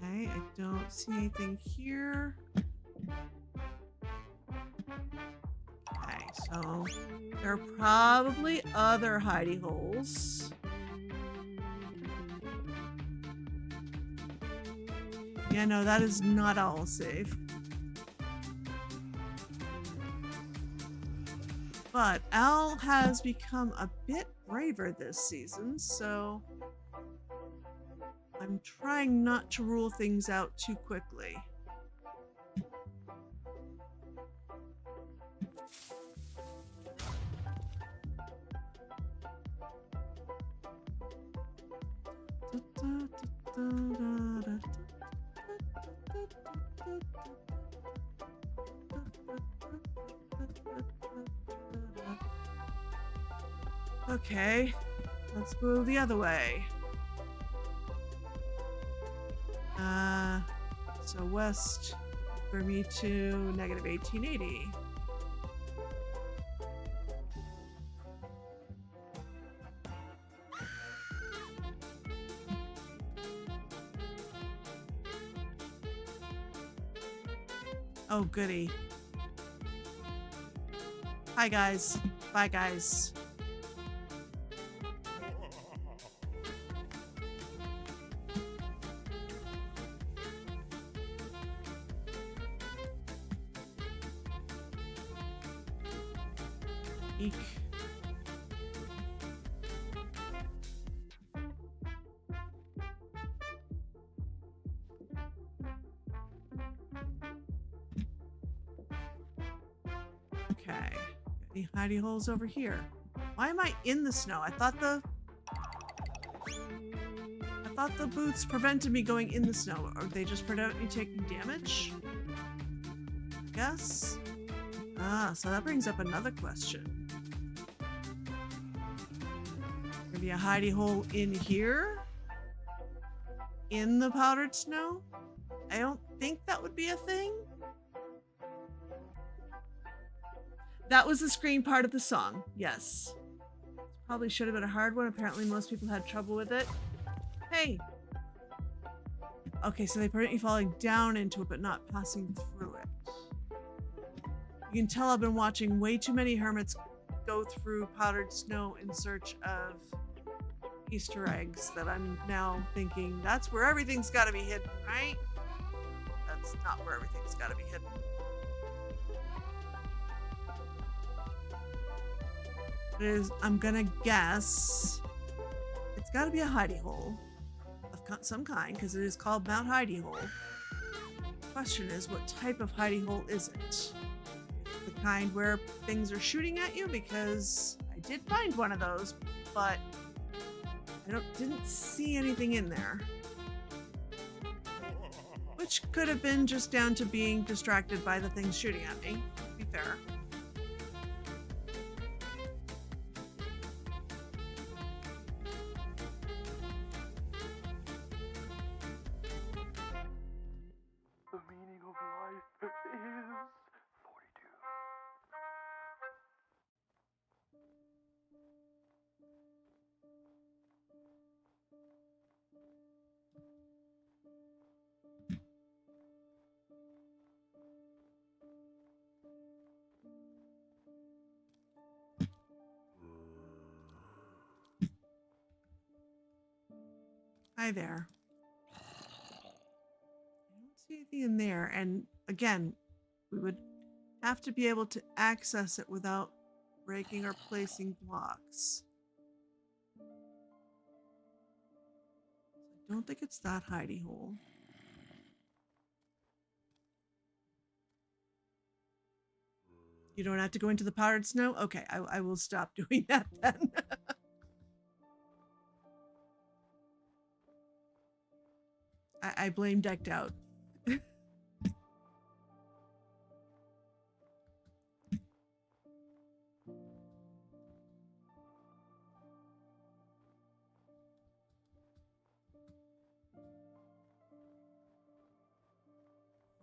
Okay, I don't see anything here. Okay, so there are probably other hidey holes. Yeah, no, that is not all safe. But Al has become a bit braver this season, so I'm trying not to rule things out too quickly. Okay, let's go the other way. So west for me to negative 1880. Oh, goody. Hi, guys. Bye, guys. Eek. Okay. Any hidey holes over here? Why am I in the snow? I thought the boots prevented me going in the snow, or they just prevent me taking damage? I guess. Ah, so that brings up another question. Maybe a hidey hole in here? in the powdered snow. I don't think that would be a thing. That was the screen part of the song, yes. Probably should have been a hard one. Apparently most people had trouble with it. Hey! Okay, so they prevent you falling down into it, but not passing through it. You can tell I've been watching way too many hermits go through powdered snow in search of Easter eggs that I'm now thinking that's where everything's got to be hidden, right? That's not where everything's got to be hidden. It is, I'm gonna guess it's got to be a hidey hole of some kind because it is called Mount Hidey Hole. The question is, what type of hidey hole is it? The kind where things are shooting at you, because I did find one of those, but I didn't see anything in there. Which could have been just down to being distracted by the things shooting at me, to be fair. The meaning of life is 42. Hi there. I don't see anything in there, and again, we would have to be able to access it without breaking or placing blocks. I don't think it's that hidey hole. You don't have to go into the powdered snow? Okay, I will stop doing that then. I blame Decked Out.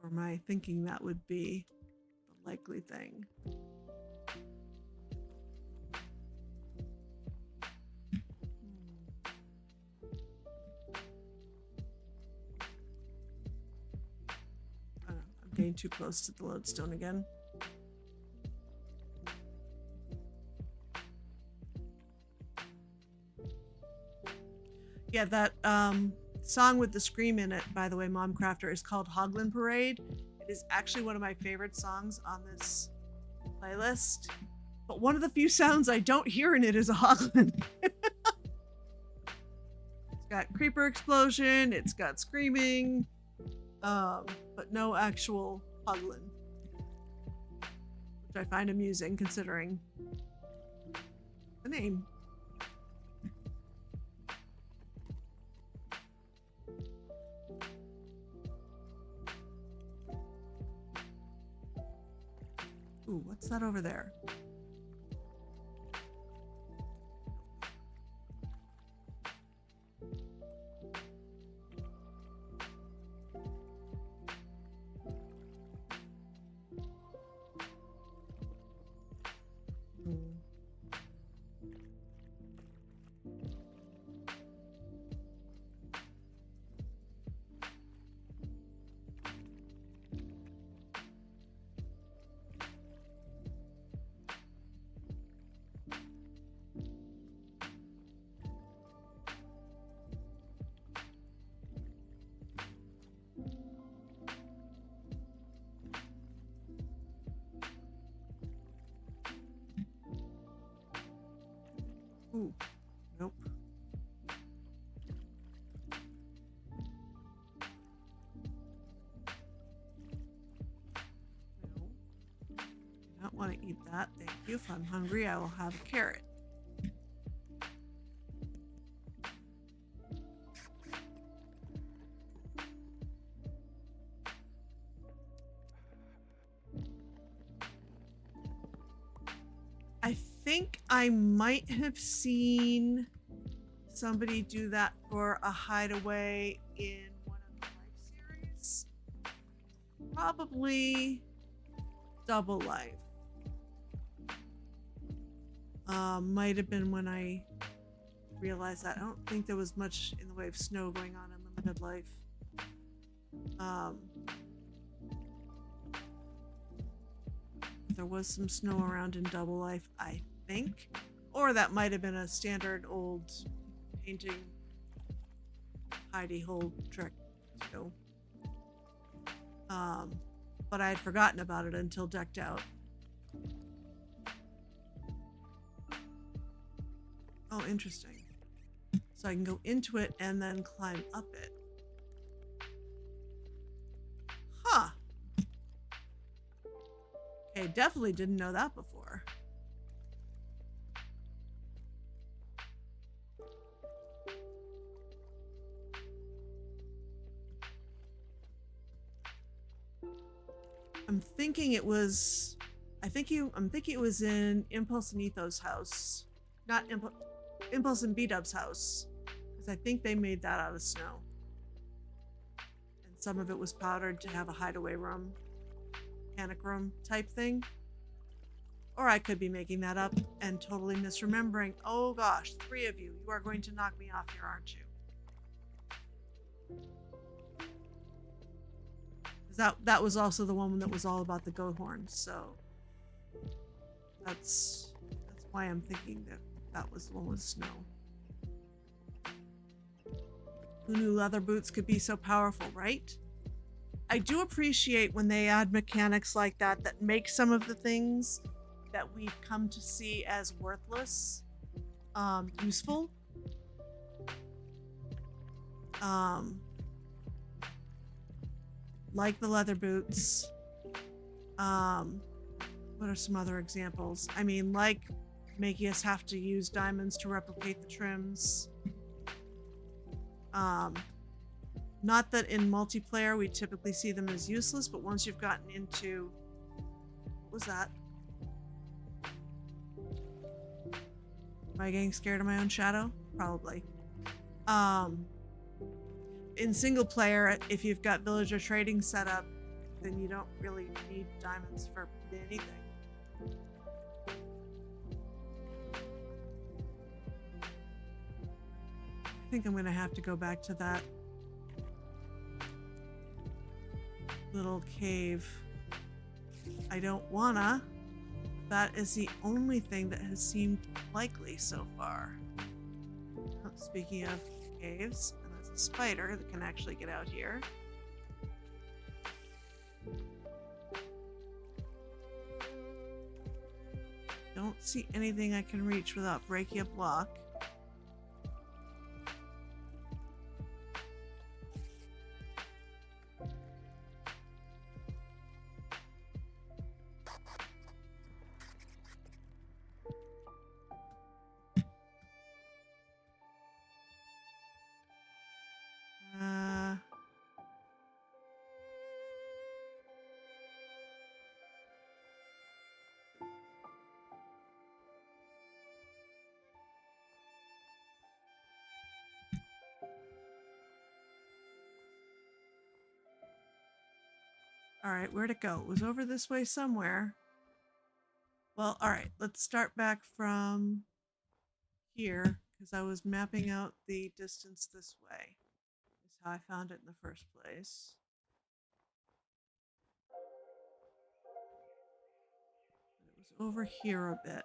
Or am I thinking that would be the likely thing? I'm getting too close to the lodestone again. Yeah, that song with the scream in it, by the way, Mom Crafter, is called Hoglin Parade. It is actually one of my favorite songs on this playlist. But one of the few sounds I don't hear in it is a hoglin. It's got creeper explosion, it's got screaming, but no actual hoglin. Which I find amusing considering the name. Ooh, what's that over there? Ooh, nope. No. Do not want to eat that. Thank you. If I'm hungry, I will have a carrot. I think I might have seen somebody do that for a hideaway in one of the Life series? Probably Double Life. Might have been when I realized that. I don't think there was much in the way of snow going on in Limited Life. There was some snow around in Double Life, I think. Or that might have been a standard old painting hidey hole trick too. But I had forgotten about it until Decked Out. Oh, interesting. So I can go into it and then climb up it. Huh. Okay, definitely didn't know that before. I'm thinking it was in Impulse and Etho's house. Not Impulse and B-Dub's house. Because I think they made that out of snow. And some of it was powdered to have a hideaway room, panic room type thing. Or I could be making that up and totally misremembering. Oh gosh, 3 of you. You are going to knock me off here, aren't you? That was also the one that was all about the goat horns, so that's why I'm thinking that was the one with snow. Who knew leather boots could be so powerful, right? I do appreciate when they add mechanics like that that make some of the things that we've come to see as worthless useful. Like the leather boots. What are some other examples? I mean, like making us have to use diamonds to replicate the trims. Not that in multiplayer we typically see them as useless, but once you've gotten into... What was that? Am I getting scared of my own shadow? Probably. In single player, if you've got villager trading set up, then you don't really need diamonds for anything. I think I'm gonna have to go back to that little cave. I don't wanna. That is the only thing that has seemed likely so far. Oh, speaking of caves, and there's a spider that can actually get out here. Don't see anything I can reach without breaking a block. Alright, where'd it go? It was over this way somewhere. Well, alright, let's start back from here, because I was mapping out the distance this way. Is how I found it in the first place. It was over here a bit.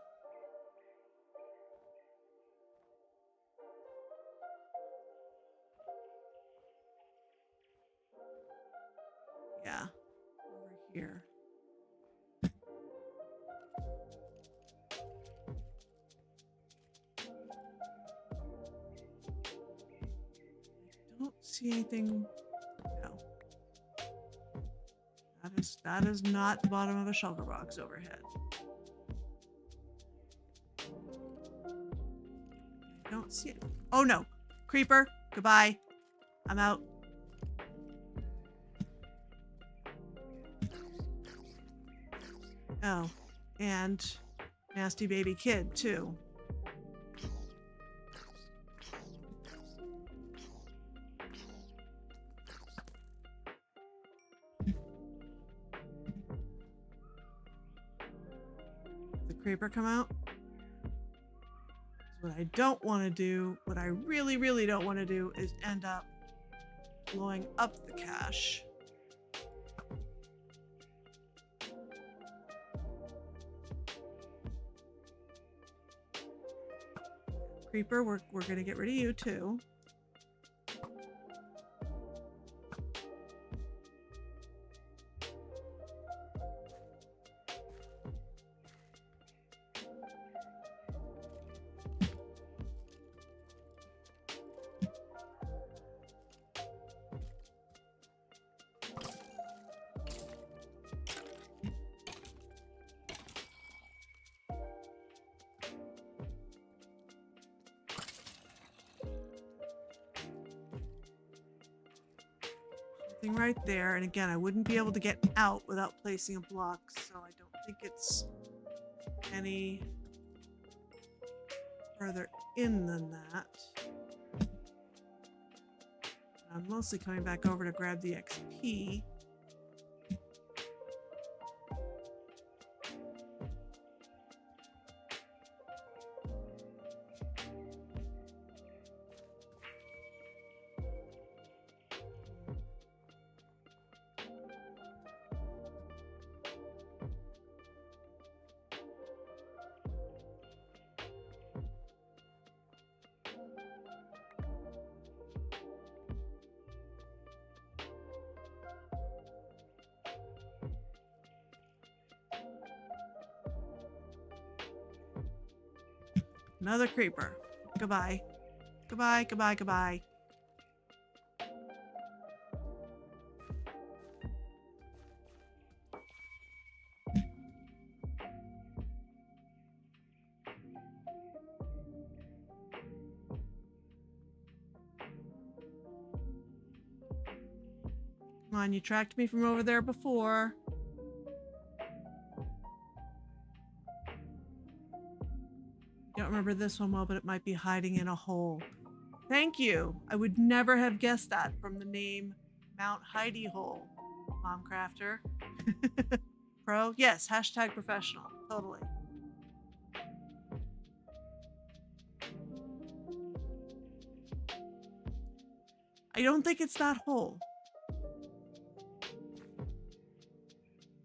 Yeah, over here. I don't see anything. No. That is not the bottom of a shulker box overhead. I don't see it. Oh no. Creeper. Goodbye. I'm out. Oh, and nasty baby kid too. creeper come out. What I don't want to do, what I really, really don't want to do is end up blowing up the cache. Creeper, we're going to get rid of you too. Right there, and again, I wouldn't be able to get out without placing a block, so I don't think it's any further in than that. I'm mostly coming back over to grab the XP. Another creeper. Goodbye. Goodbye, goodbye, goodbye. Come on, you tracked me from over there before. Don't remember this one well, but it might be hiding in a hole. Thank you. I would never have guessed that from the name Mount Heidi Hole. Mom Crafter. Pro? Yes, hashtag professional. Totally. I don't think it's that hole.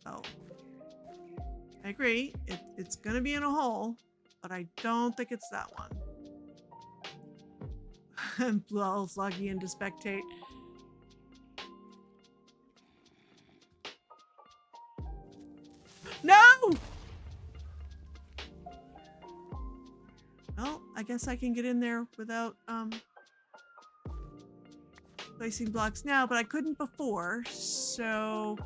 Oh. I agree. It's going to be in a hole, but I don't think it's that one. Blue Owl's logging in to spectate. No! Well, I guess I can get in there without placing blocks now, but I couldn't before, so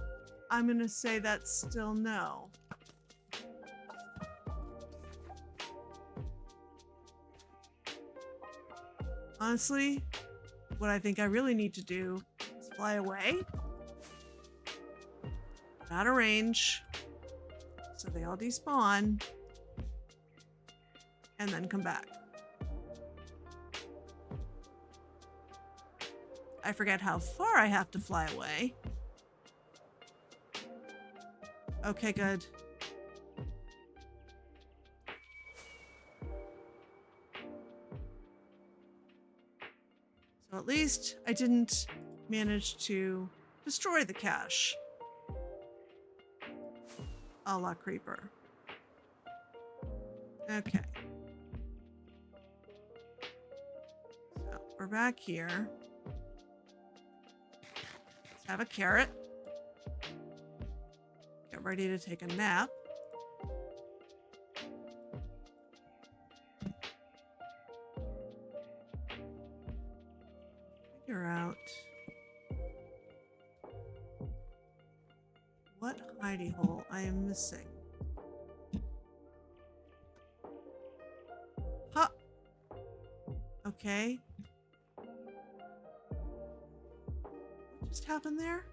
I'm gonna say that's still no. Honestly, what I think I really need to do is fly away, out of range, so they all despawn, and then come back. I forget how far I have to fly away. Okay, good. So at least I didn't manage to destroy the cache. A la creeper. Okay. So we're back here. Let's have a carrot. Get ready to take a nap. Figure out what hidey hole I am missing. Huh. Okay. What just happened there?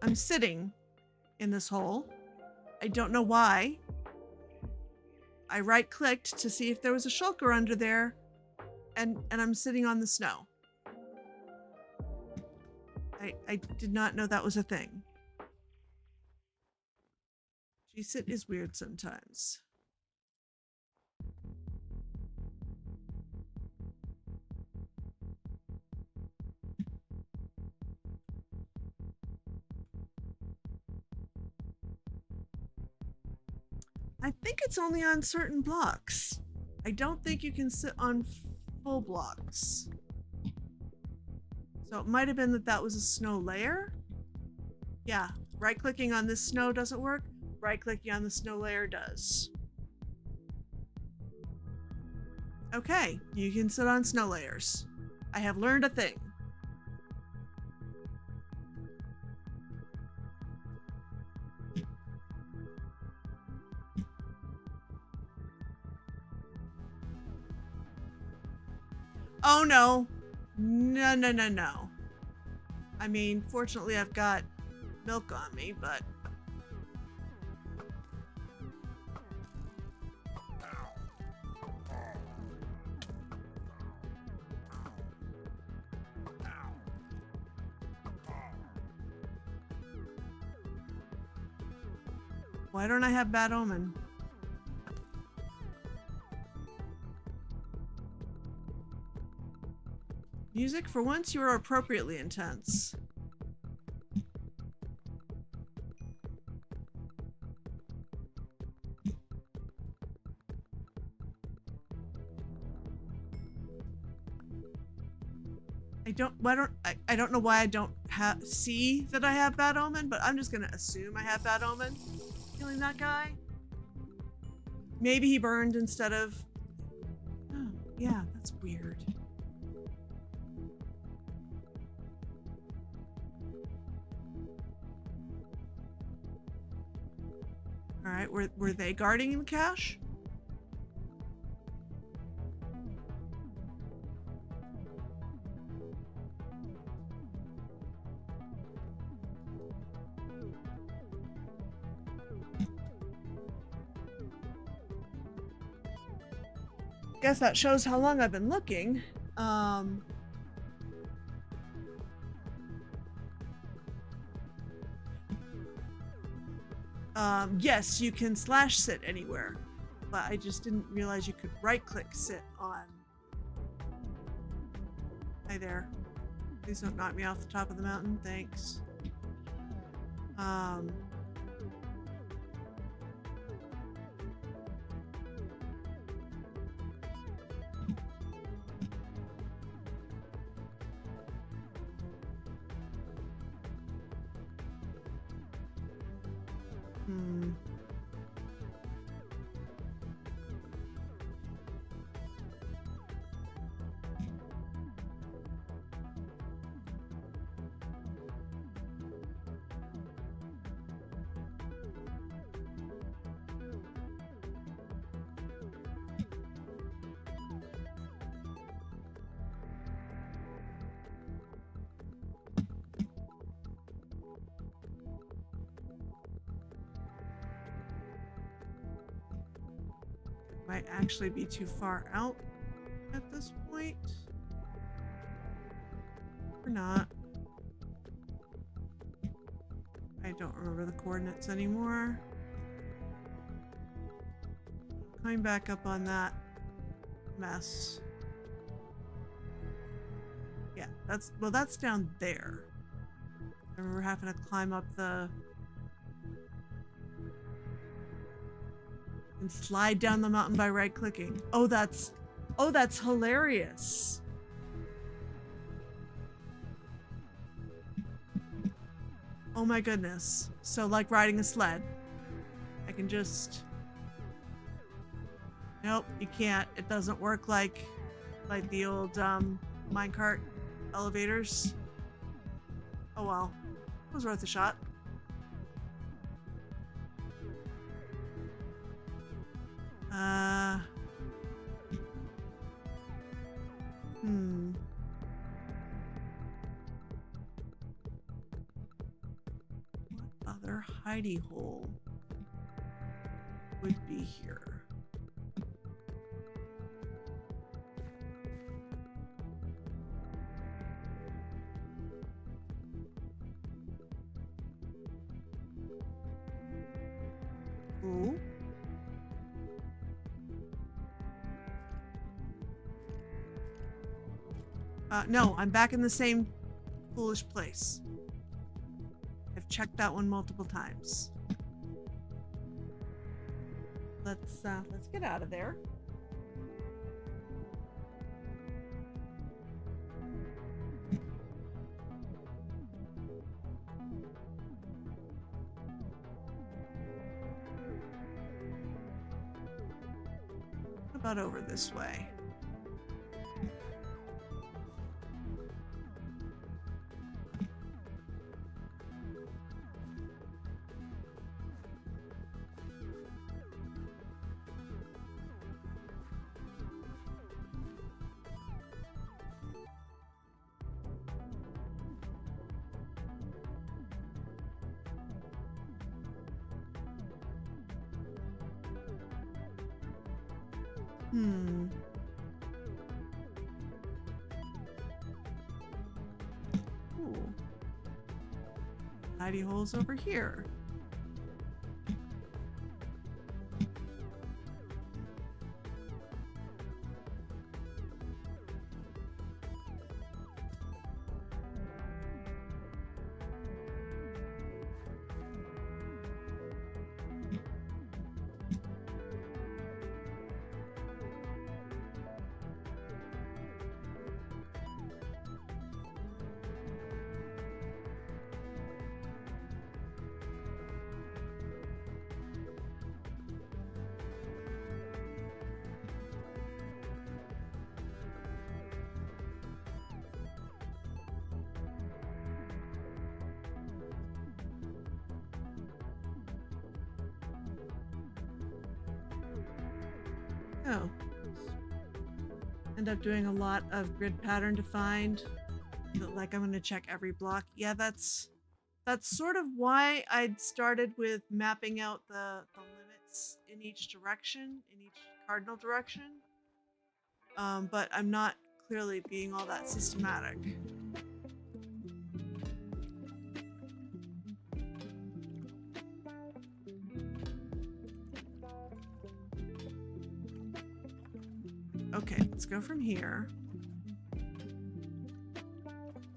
I'm sitting in this hole. I don't know why. I right-clicked to see if there was a shulker under there, and I'm sitting on the snow. I did not know that was a thing. G-sit is weird sometimes. I think it's only on certain blocks. I don't think you can sit on full blocks. So it might have been that that was a snow layer. Yeah, right-clicking on this snow doesn't work. Right-clicking on the snow layer does. Okay, you can sit on snow layers. I have learned a thing. Oh no. No, no, no, no. I mean, fortunately I've got milk on me, but... Why don't I have bad omen? Music, for once you are appropriately intense. I don't know why I don't see that I have bad omen, but I'm just gonna assume I have bad omen. Killing that guy. Maybe he burned instead of... Oh, yeah, that's weird. Alright, were they guarding the cache? Guess that shows how long I've been looking. Yes, you can slash sit anywhere, but I just didn't realize you could right click sit on. Hi there. Please don't knock me off the top of the mountain. Thanks. Might actually be too far out at this point. Or not. I don't remember the coordinates anymore. Coming back up on that mess. Yeah, that's down there. I remember having to climb up and slide down the mountain by right clicking. Oh, that's hilarious. Oh my goodness. So like riding a sled. I can just... Nope, you can't. It doesn't work like the old minecart elevators. Oh well. It was worth a shot. What other hidey hole would be here? Ooh. No, I'm back in the same foolish place. I've checked that one multiple times. Let's get out of there. What about over this way? Ooh. Hidey holes over here. Oh. End up doing a lot of grid pattern defined. Like I'm gonna check every block. Yeah, that's sort of why I'd started with mapping out the limits in each direction, in each cardinal direction. But I'm not clearly being all that systematic. Okay, let's go from here.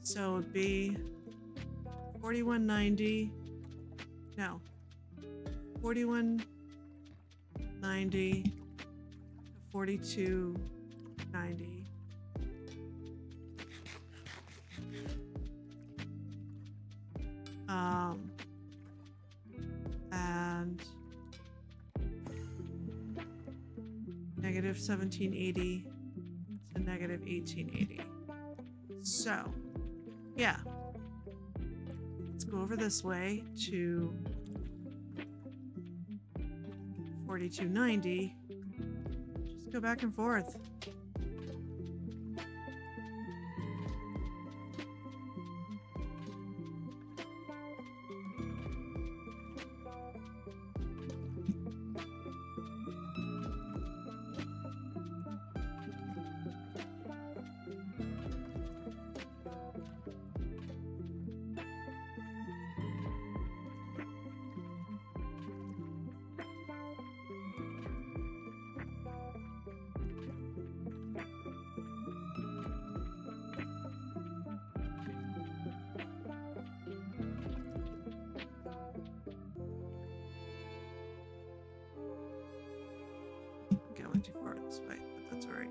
So it'd be 4190. No. 4190 to 4290. And negative 1780 to negative 1880. So, yeah. Let's go over this way to 4290. Just go back and forth. Going too far this way, but that's all right.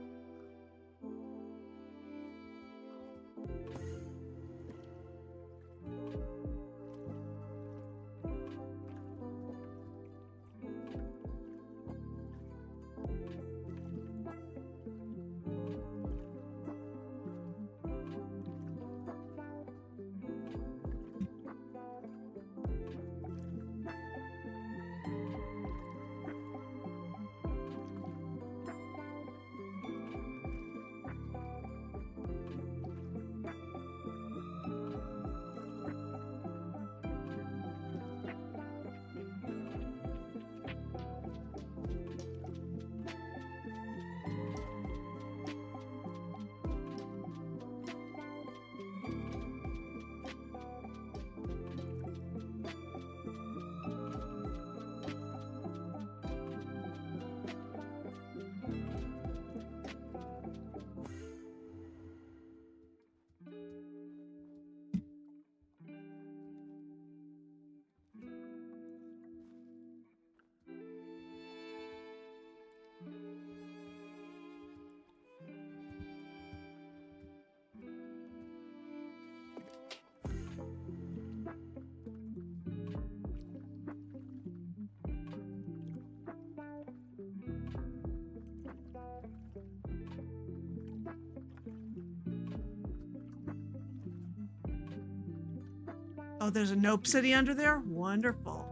there's a Nope City under there? Wonderful.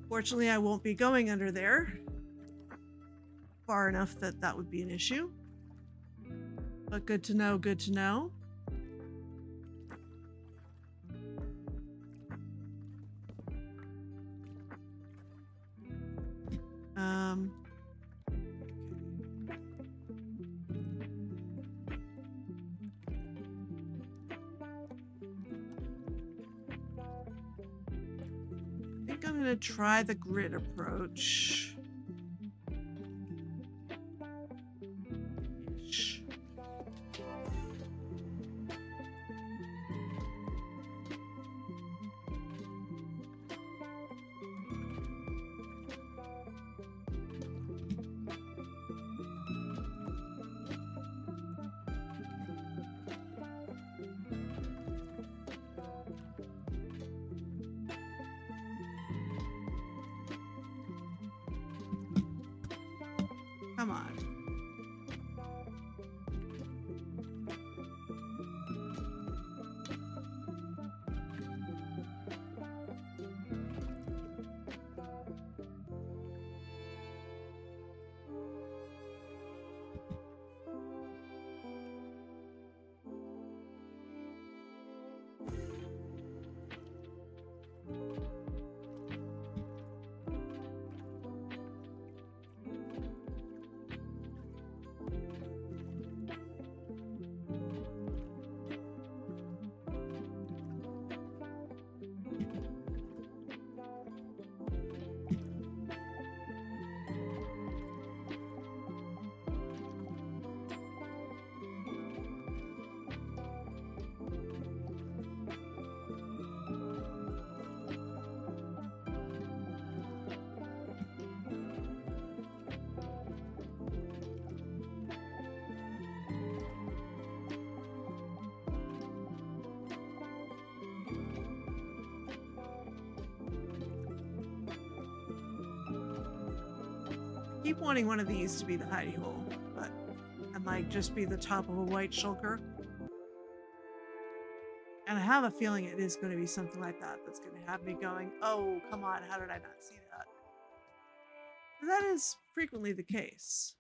Fortunately, I won't be going under there far enough that that would be an issue. But good to know, good to know. I think I'm gonna try the grid approach. Ish. Come on. Keep wanting one of these to be the hidey hole, but it might just be the top of a white shulker. And I have a feeling it is going to be something like that that's going to have me going, oh, come on, how did I not see that? And that is frequently the case.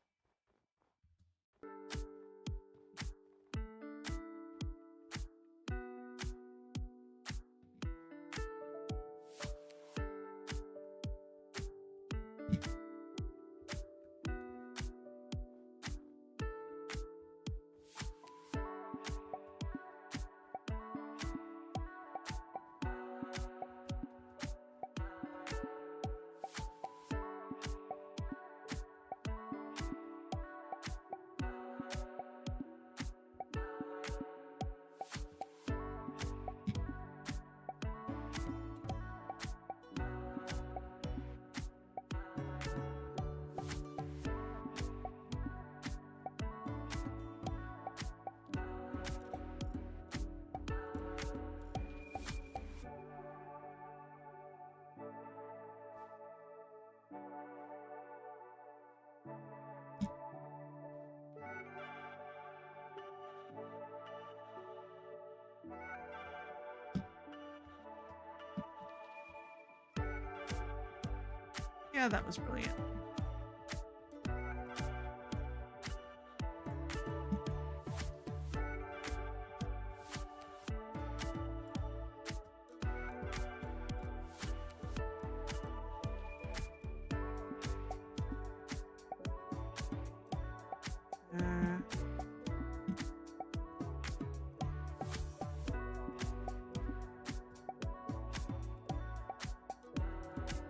Yeah, that was brilliant.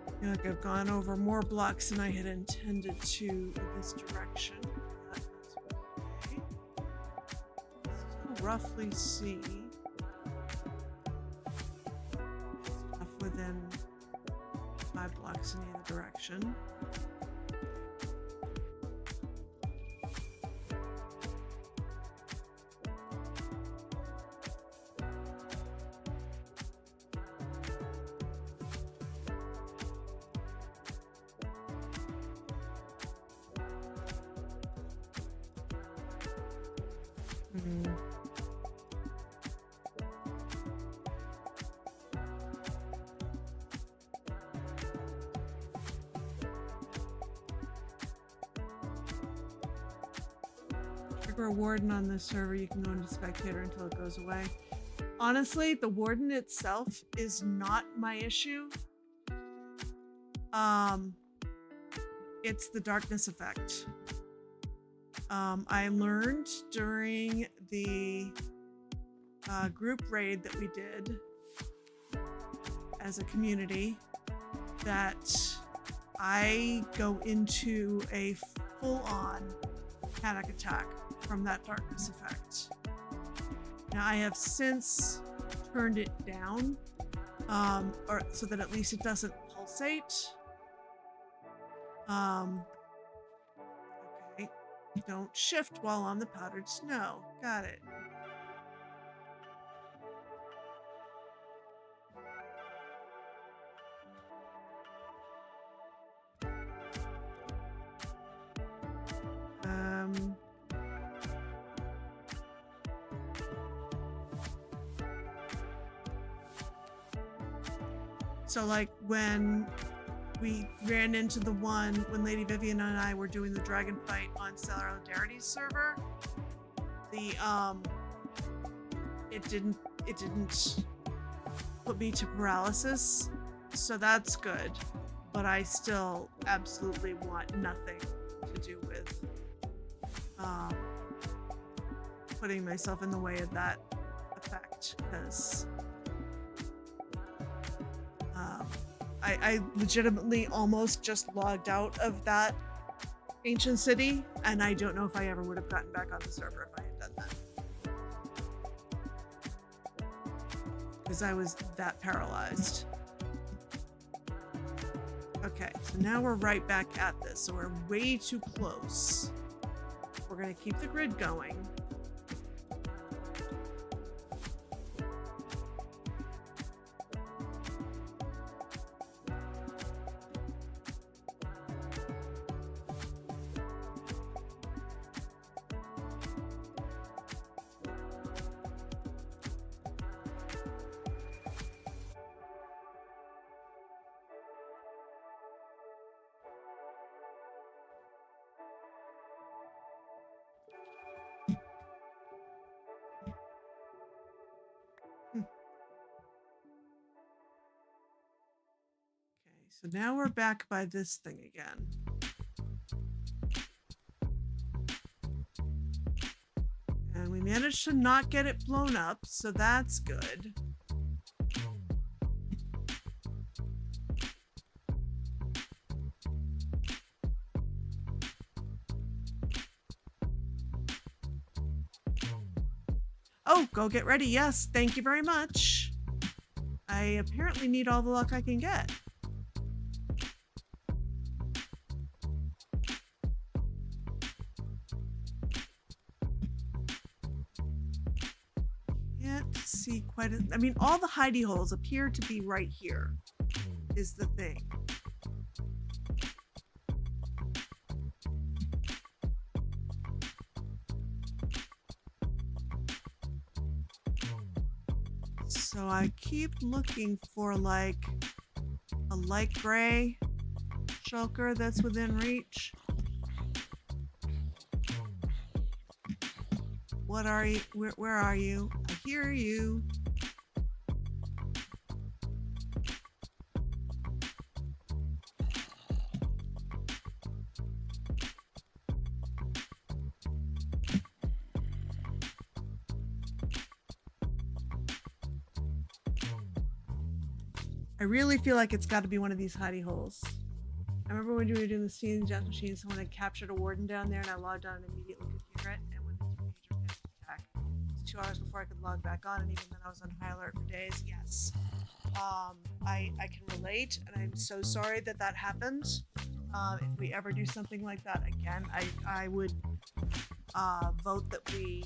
I feel like I've gone over more blocks than I had intended to in this direction. That is okay. Still roughly see stuff within 5 blocks in either direction. For a warden on this server, you can go into spectator until it goes away. Honestly, the warden itself is not my issue. It's the darkness effect. I learned during the group raid that we did as a community that I go into a full-on panic attack from that darkness effect. Now I have since turned it down, or so that at least it doesn't pulsate. Okay, don't shift while on the powdered snow. Got it. So like when we ran into the one when Lady Vivian and I were doing the dragon fight on Solidarity's server, the it didn't put me to paralysis, so that's good. But I still absolutely want nothing to do with putting myself in the way of that effect, because I legitimately almost just logged out of that ancient city, and I don't know if I ever would have gotten back on the server if I had done that. Because I was that paralyzed. Okay, so now we're right back at this, so we're way too close. We're gonna keep the grid going. So now we're back by this thing again. And we managed to not get it blown up, so that's good. Oh, go get ready. Yes, thank you very much. I apparently need all the luck I can get. See quite a, I mean, all the hidey holes appear to be right here is the thing. So I keep looking for like a light gray shulker that's within reach. What are you? Where are you? I hear you. I really feel like it's got to be one of these hidey holes. I remember when we were doing the Steam Death Machine, someone had captured a warden down there, and I logged on and immediately could hear it. And when the teenager attack, it was 2 hours before I could log back on, and even then I was on high alert for days. Yes, I can relate, and I'm so sorry that that happened. If we ever do something like that again, I would vote that we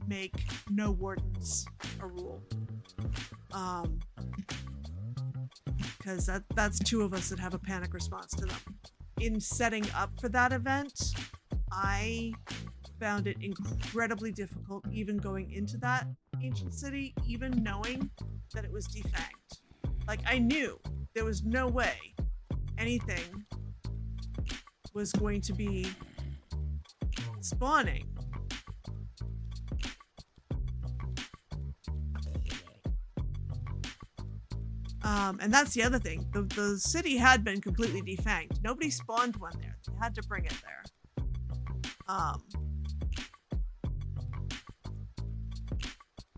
make no wardens a rule. Because that's 2 of us that have a panic response to them. In setting up for that event, I found it incredibly difficult even going into that ancient city, even knowing that it was defanged. Like, I knew there was no way anything was going to be spawning. And that's the other thing. The city had been completely defanged. Nobody spawned one there. They had to bring it there.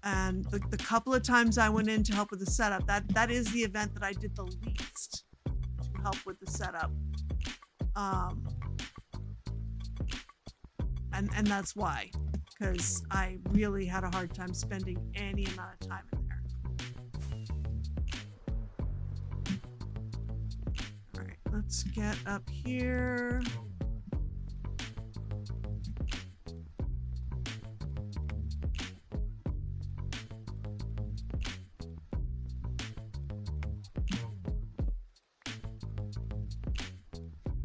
And the couple of times I went in to help with the setup, that is the event that I did the least to help with the setup. And that's why, because I really had a hard time spending any amount of time in there. All right, let's get up here.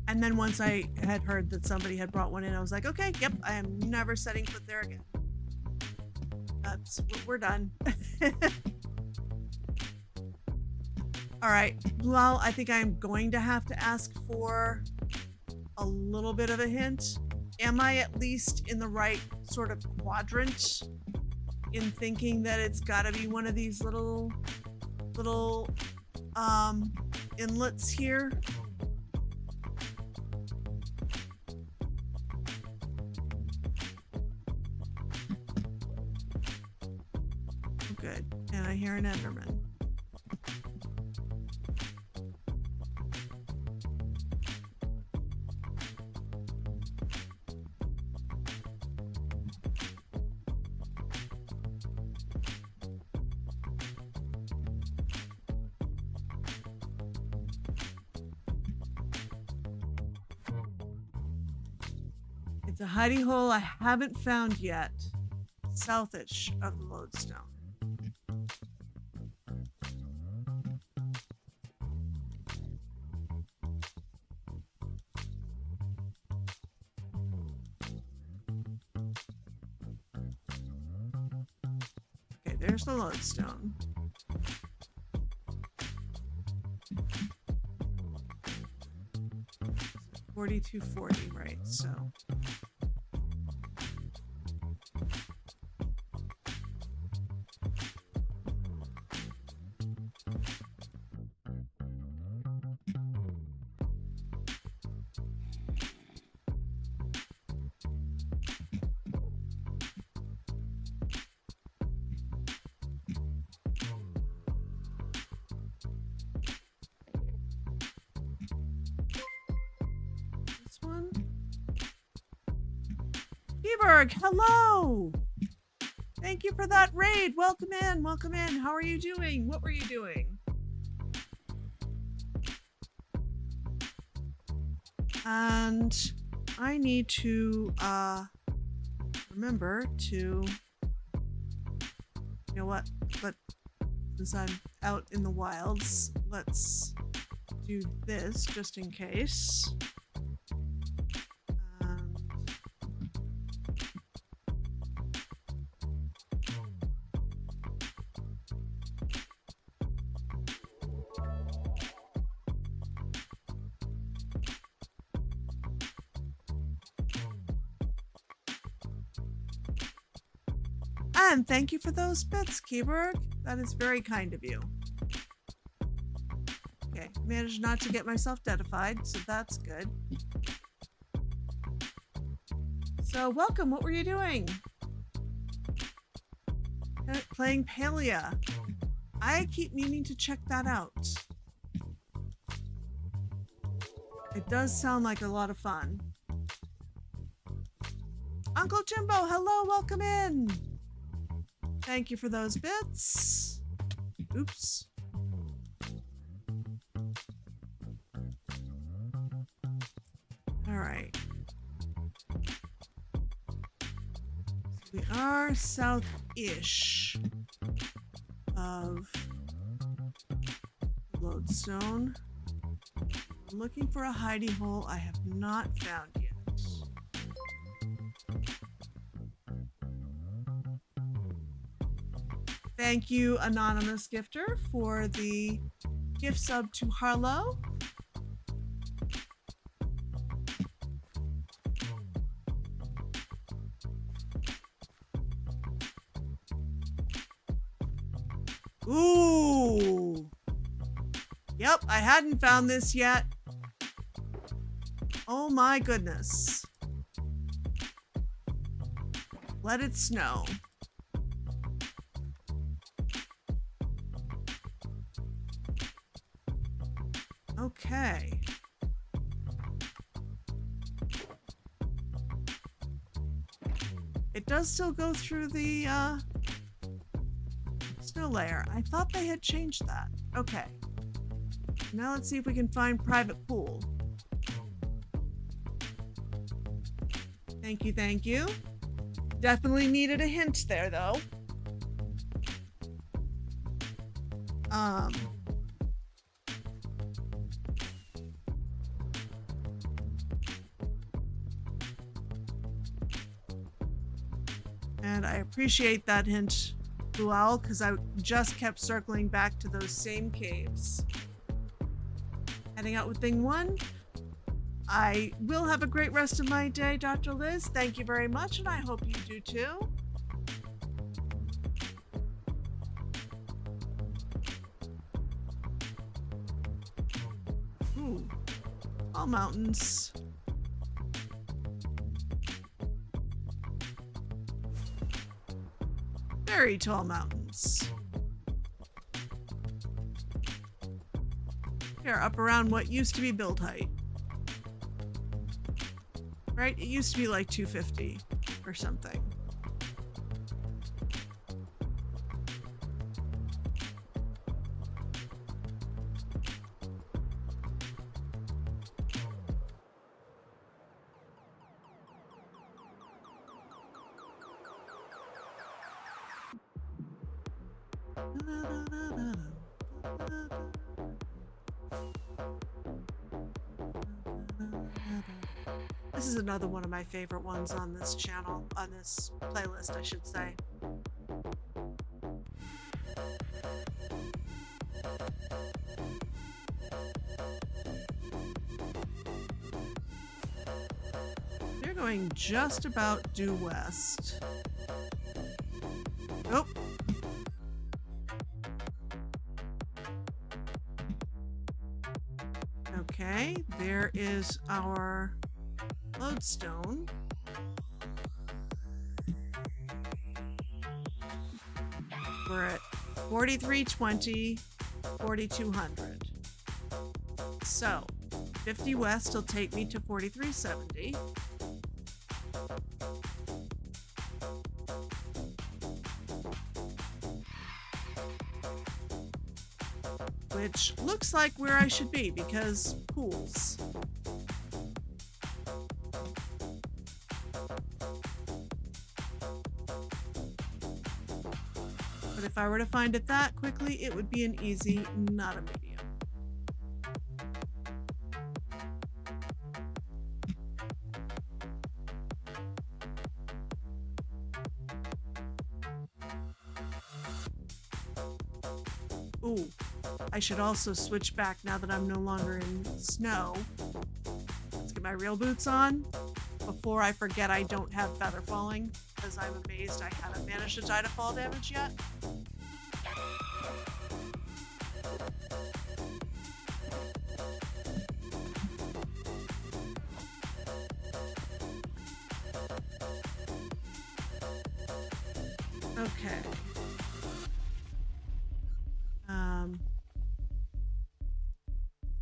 And then once I had heard that somebody had brought one in, I was like, okay, yep, I am never setting foot there again. We're done. All right, well, I think I'm going to have to ask for a little bit of a hint. Am I at least in the right sort of quadrant in thinking that it's got to be one of these little inlets here? Good. And I hear an Enderman. It's a hidey hole I haven't found yet, southish of the lodestone. Okay, there's the lodestone. $42.40, right? So. Eberg, hello! Thank you for that raid. Welcome in, welcome in. How are you doing? What were you doing? And I need to remember to, you know what, since I'm out in the wilds, let's do this just in case. And thank you for those bits, Keyberg. That is very kind of you. Okay, managed not to get myself deadified, so that's good. So welcome, what were you doing? Playing Palia. I keep meaning to check that out. It does sound like a lot of fun. Uncle Jimbo, hello, welcome in. Thank you for those bits. Oops. All right. We are south-ish of Lodestone. I'm looking for a hidey hole I have not found yet. Thank you, Anonymous Gifter, for the gift sub to Harlow. Ooh. Yep, I hadn't found this yet. Oh my goodness. Let it snow. Okay. It does still go through the snow layer. I thought they had changed that. Okay. Now let's see if we can find private pool. Thank you, thank you. Definitely needed a hint there, though. And I appreciate that hint, Blue Owl, because I just kept circling back to those same caves. Heading out with thing 1. I will have a great rest of my day, Dr. Liz. Thank you very much, and I hope you do too. Ooh, all mountains. Very tall mountains. Here, up around what used to be build height. Right? It used to be like 250 or something. This is another one of my favorite ones on this channel, on this playlist, I should say. They're going just about due west. Oh. Okay, there is our lodestone. We're at 4320, 4200. So 50 west will take me to 4370. Which looks like where I should be because pools. But if I were to find it that quickly, it would be an easy, not a medium. Ooh, I should also switch back now that I'm no longer in snow. Let's get my real boots on before I forget I don't have feather falling, because I'm amazed I haven't managed to die to fall damage yet. Okay.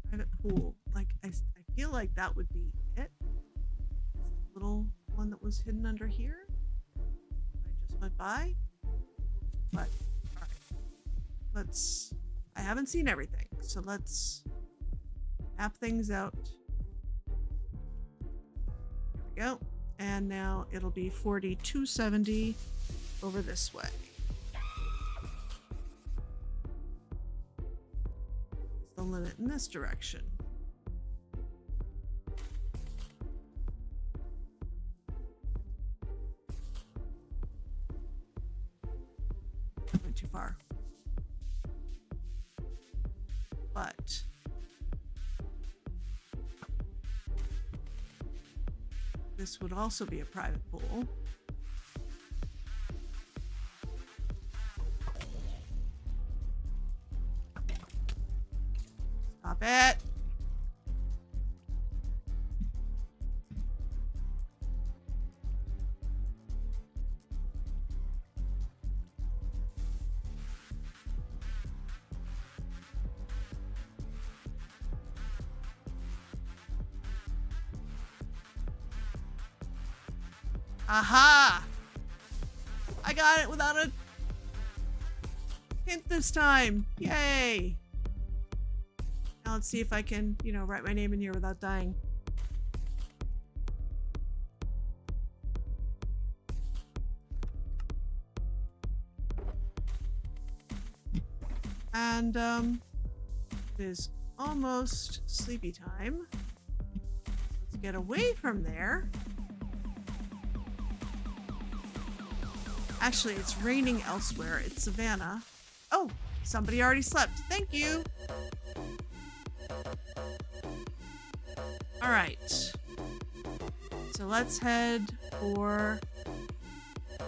Private pool. Like, I feel like that would be it. It's the little one that was hidden under here. I just went by. But, alright. I haven't seen everything, so let's map things out. There we go. And now it'll be 4270 over this way. The limit in this direction. Went too far. But this would also be a private pool. Aha! I got it without a hint this time. Yay! Now let's see if I can, you know, write my name in here without dying. And, it is almost sleepy time. Let's get away from there. Actually, it's raining elsewhere. It's Savannah. Oh, somebody already slept. Thank you. All right. So let's head for...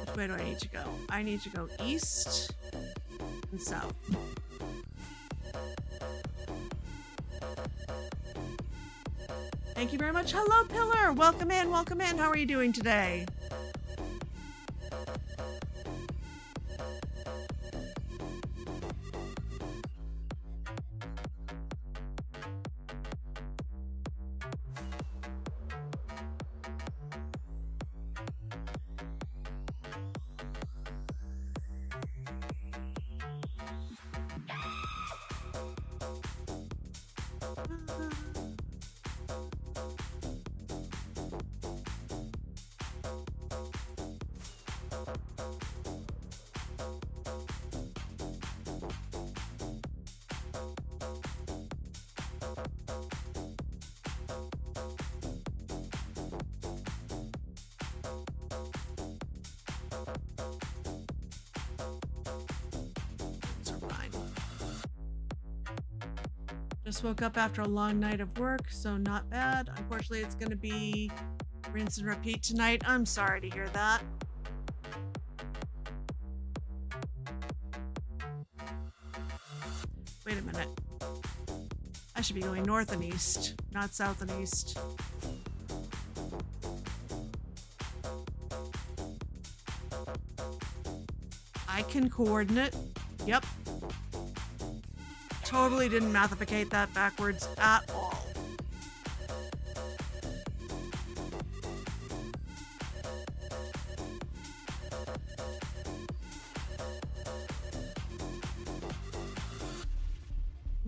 Which way do I need to go? I need to go east and south. Thank you very much. Hello, Pillar. Welcome in. Welcome in. How are you doing today? Just woke up after a long night of work, so not bad. Unfortunately, it's going to be rinse and repeat tonight. I'm sorry to hear that. Wait a minute. I should be going north and east, not south and east. I can coordinate. Yep. Totally didn't mathificate that backwards at all.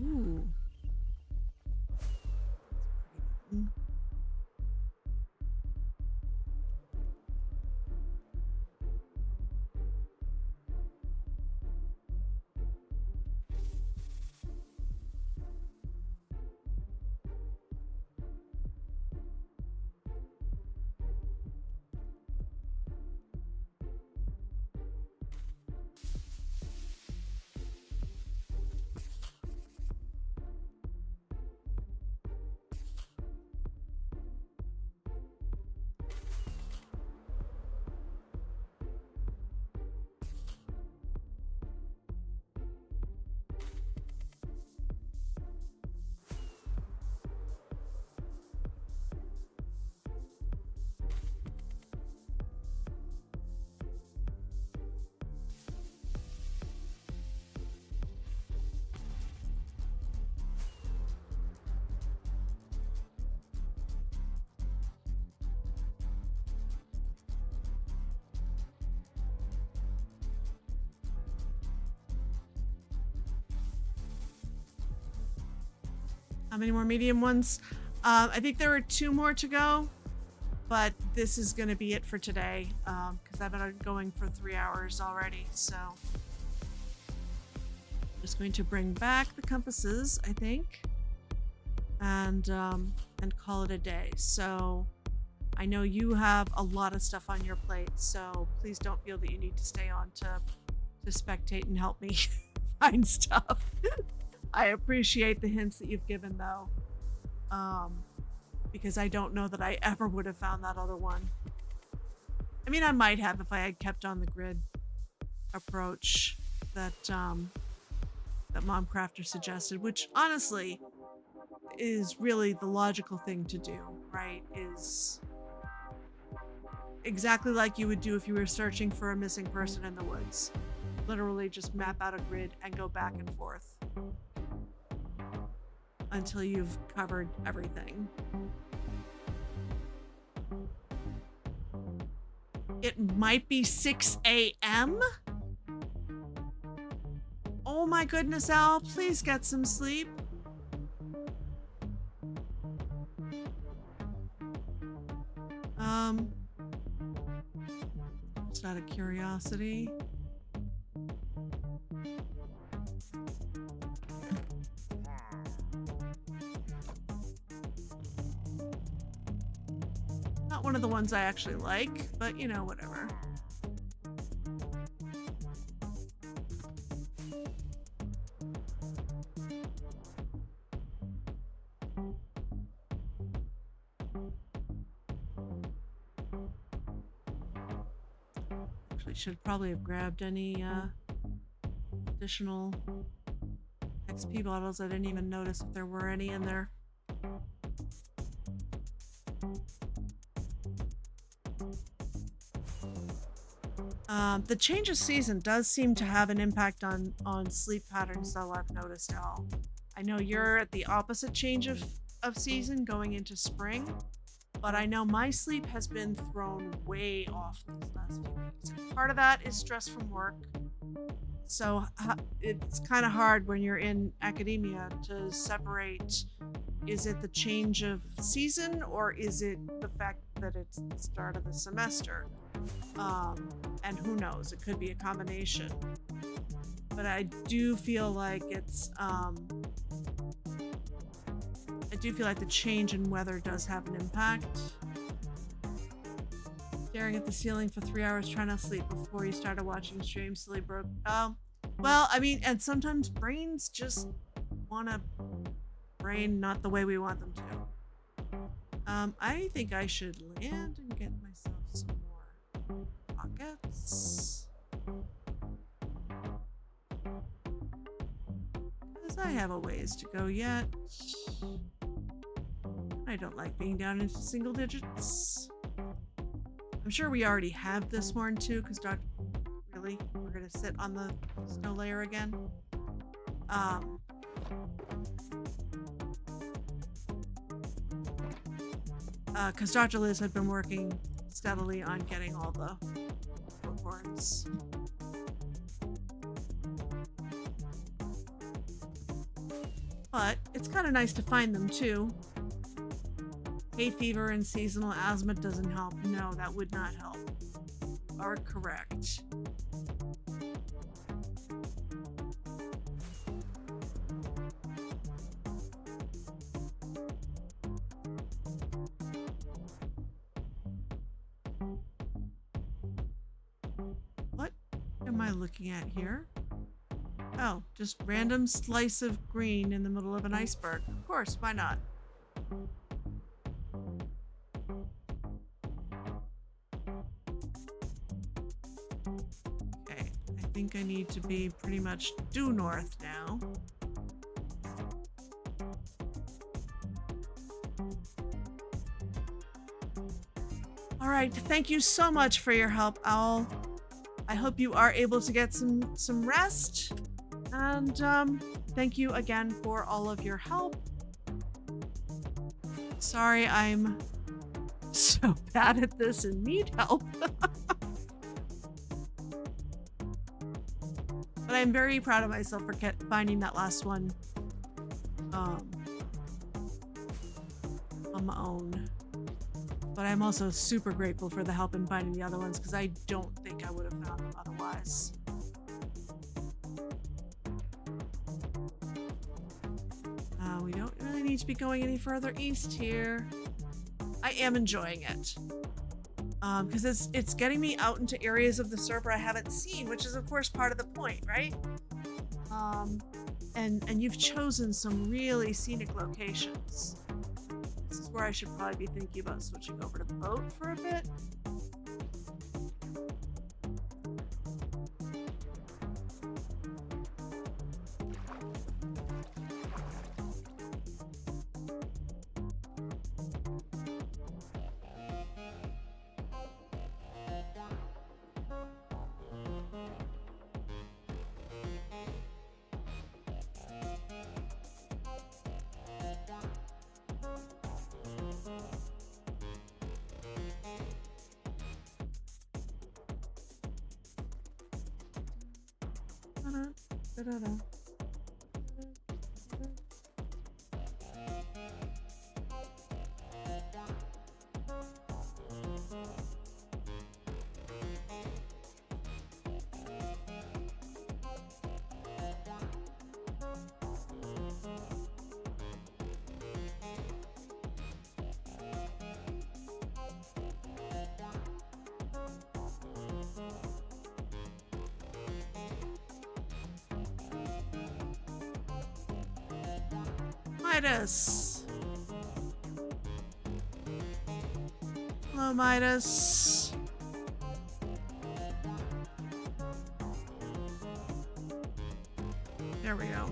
Ooh. How many more medium ones? I think there are 2 more to go, but this is going to be it for today because I've been going for 3 hours already. So just going to bring back the compasses, I think, and call it a day. So I know you have a lot of stuff on your plate, so please don't feel that you need to stay on to spectate and help me find stuff. I appreciate the hints that you've given, though, because I don't know that I ever would have found that other one. I mean, I might have if I had kept on the grid approach that that Mom Crafter suggested, which honestly is really the logical thing to do, right? Is exactly like you would do if you were searching for a missing person in the woods. Literally just map out a grid and go back and forth until you've covered everything. It might be 6 a.m. Oh my goodness, Al, please get some sleep. Just out of curiosity. Not one of the ones I actually like, but you know, whatever. Actually, should probably have grabbed any additional XP bottles. I didn't even notice if there were any in there. The change of season does seem to have an impact on sleep patterns, though, I've noticed, Al. I know you're at the opposite change of season going into spring, but I know my sleep has been thrown way off these last few weeks. And part of that is stress from work. So it's kind of hard when you're in academia to separate, is it the change of season or is it the fact that it's the start of the semester? And who knows, it could be a combination. But I do feel like I do feel like the change in weather does have an impact. Staring at the ceiling for 3 hours trying to sleep before you started watching streams silly broke. Well, I mean, and sometimes brains just want to brain not the way we want them to. I think I should land and get myself some more pockets. Because I have a ways to go yet. I don't like being down into single digits. I'm sure we already have this horn too, because really? We're gonna sit on the snow layer again? Because Dr. Liz had been working steadily on getting all the horns. But it's kind of nice to find them too. Hay fever and seasonal asthma doesn't help. No, that would not help. You are correct. What am I looking at here? Oh, just random slice of green in the middle of an iceberg. Of course, why not? Okay, I think I need to be pretty much due north now. All right, thank you so much for your help, Owl. I hope you are able to get some rest. And thank you again for all of your help. Sorry I'm so bad at this and need help. But I'm very proud of myself for finding that last one on my own. But I'm also super grateful for the help in finding the other ones because I don't think I would have found them otherwise. We don't really need to be going any further east here. I am enjoying it. Because it's getting me out into areas of the server I haven't seen, which is of course part of the point, right? And you've chosen some really scenic locations. This is where I should probably be thinking about switching over to the boat for a bit. Da-da-da. Midas. Hello, Midas. There we go.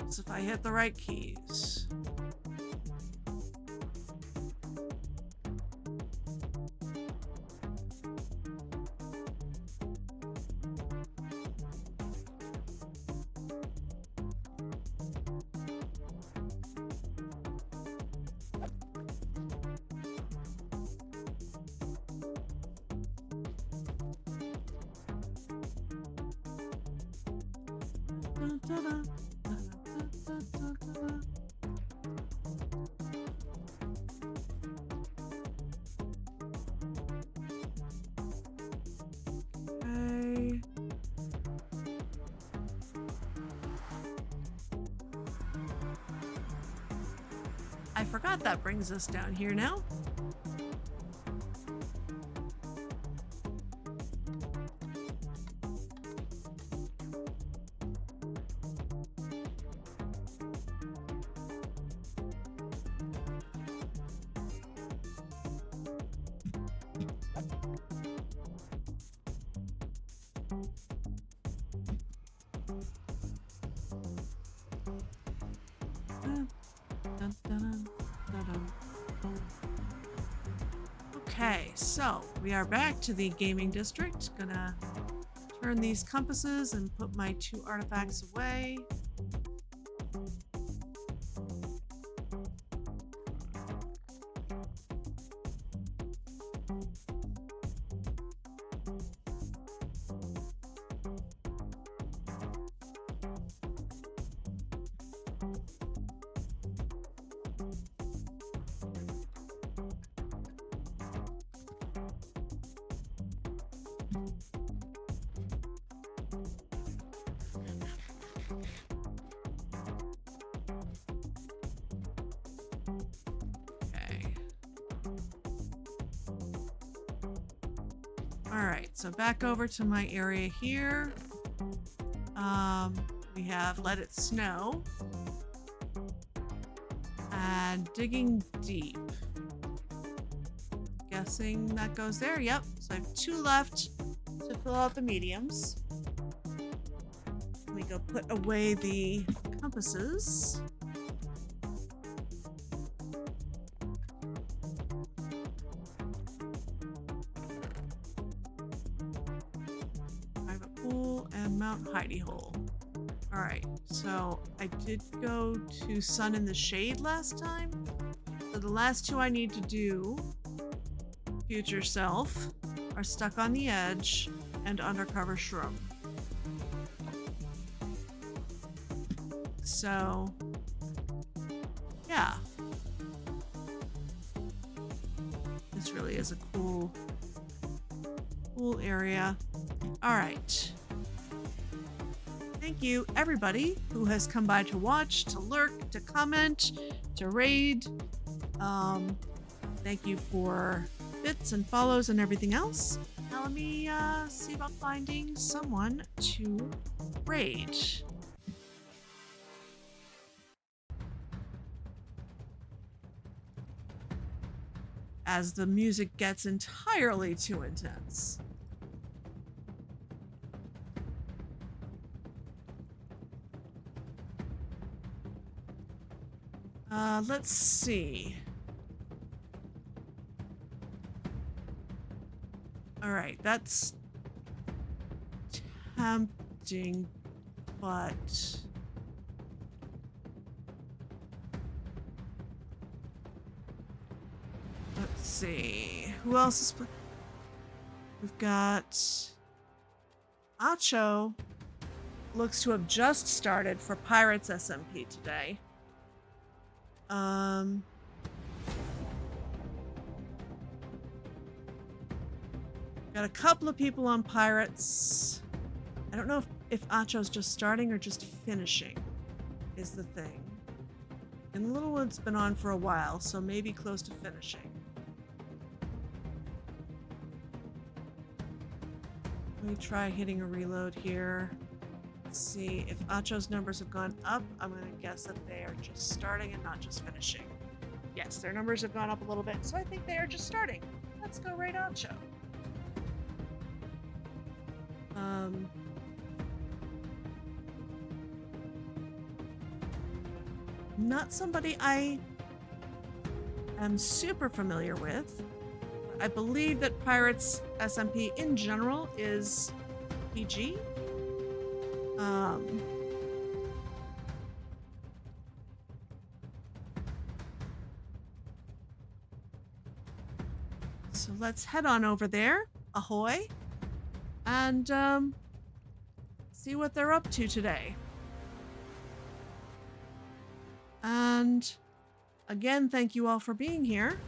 So if I hit the right keys. Okay. I forgot that brings us down here now. Okay, so we are back to the gaming district. Gonna turn these compasses and put my 2 artifacts away. Alright, so back over to my area here. We have Let It Snow. And Digging Deep. Guessing that goes there. Yep, so I have 2 left to fill out the mediums. Let me go put away the compasses. Mount Hidey Hole. Alright, so I did go to Sun in the Shade last time. So the last 2 I need to do, Future Self, are Stuck on the Edge, and Undercover Shrub. So, yeah. This really is a cool area. Alright. Thank you, everybody who has come by to watch, to lurk, to comment, to raid. Thank you for bits and follows and everything else. Now let me see about finding someone to raid. As the music gets entirely too intense. Let's see. All right, that's tempting, but let's see. Who else is? We've got Acho looks to have just started for Pirates SMP today. Got a couple of people on Pirates. I don't know if Acho's just starting or just finishing is the thing. And Littlewood's been on for a while, so maybe close to finishing. Let me try hitting a reload here. Let's see if Acho's numbers have gone up. I'm going to guess that they are just starting and not just finishing. Yes, their numbers have gone up a little bit, so I think they are just starting. Let's go right Acho. Not somebody I am super familiar with. I believe that Pirates SMP in general is PG. So let's head on over there. Ahoy. And see what they're up to today. And again, thank you all for being here.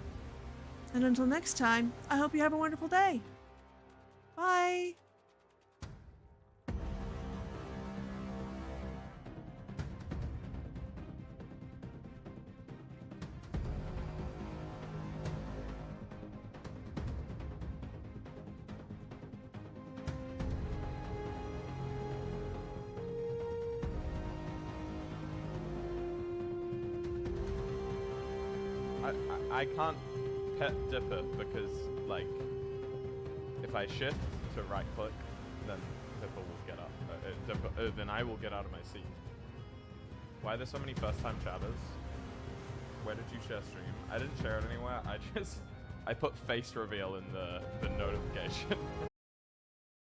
And until next time, I hope you have a wonderful day. Bye. I can't pet Dipper because, like, if I shift to right click, then Dipper will get up. Then I will get out of my seat. Why are there so many first-time chatters? Where did you share stream? I didn't share it anywhere. I put face reveal in the notification.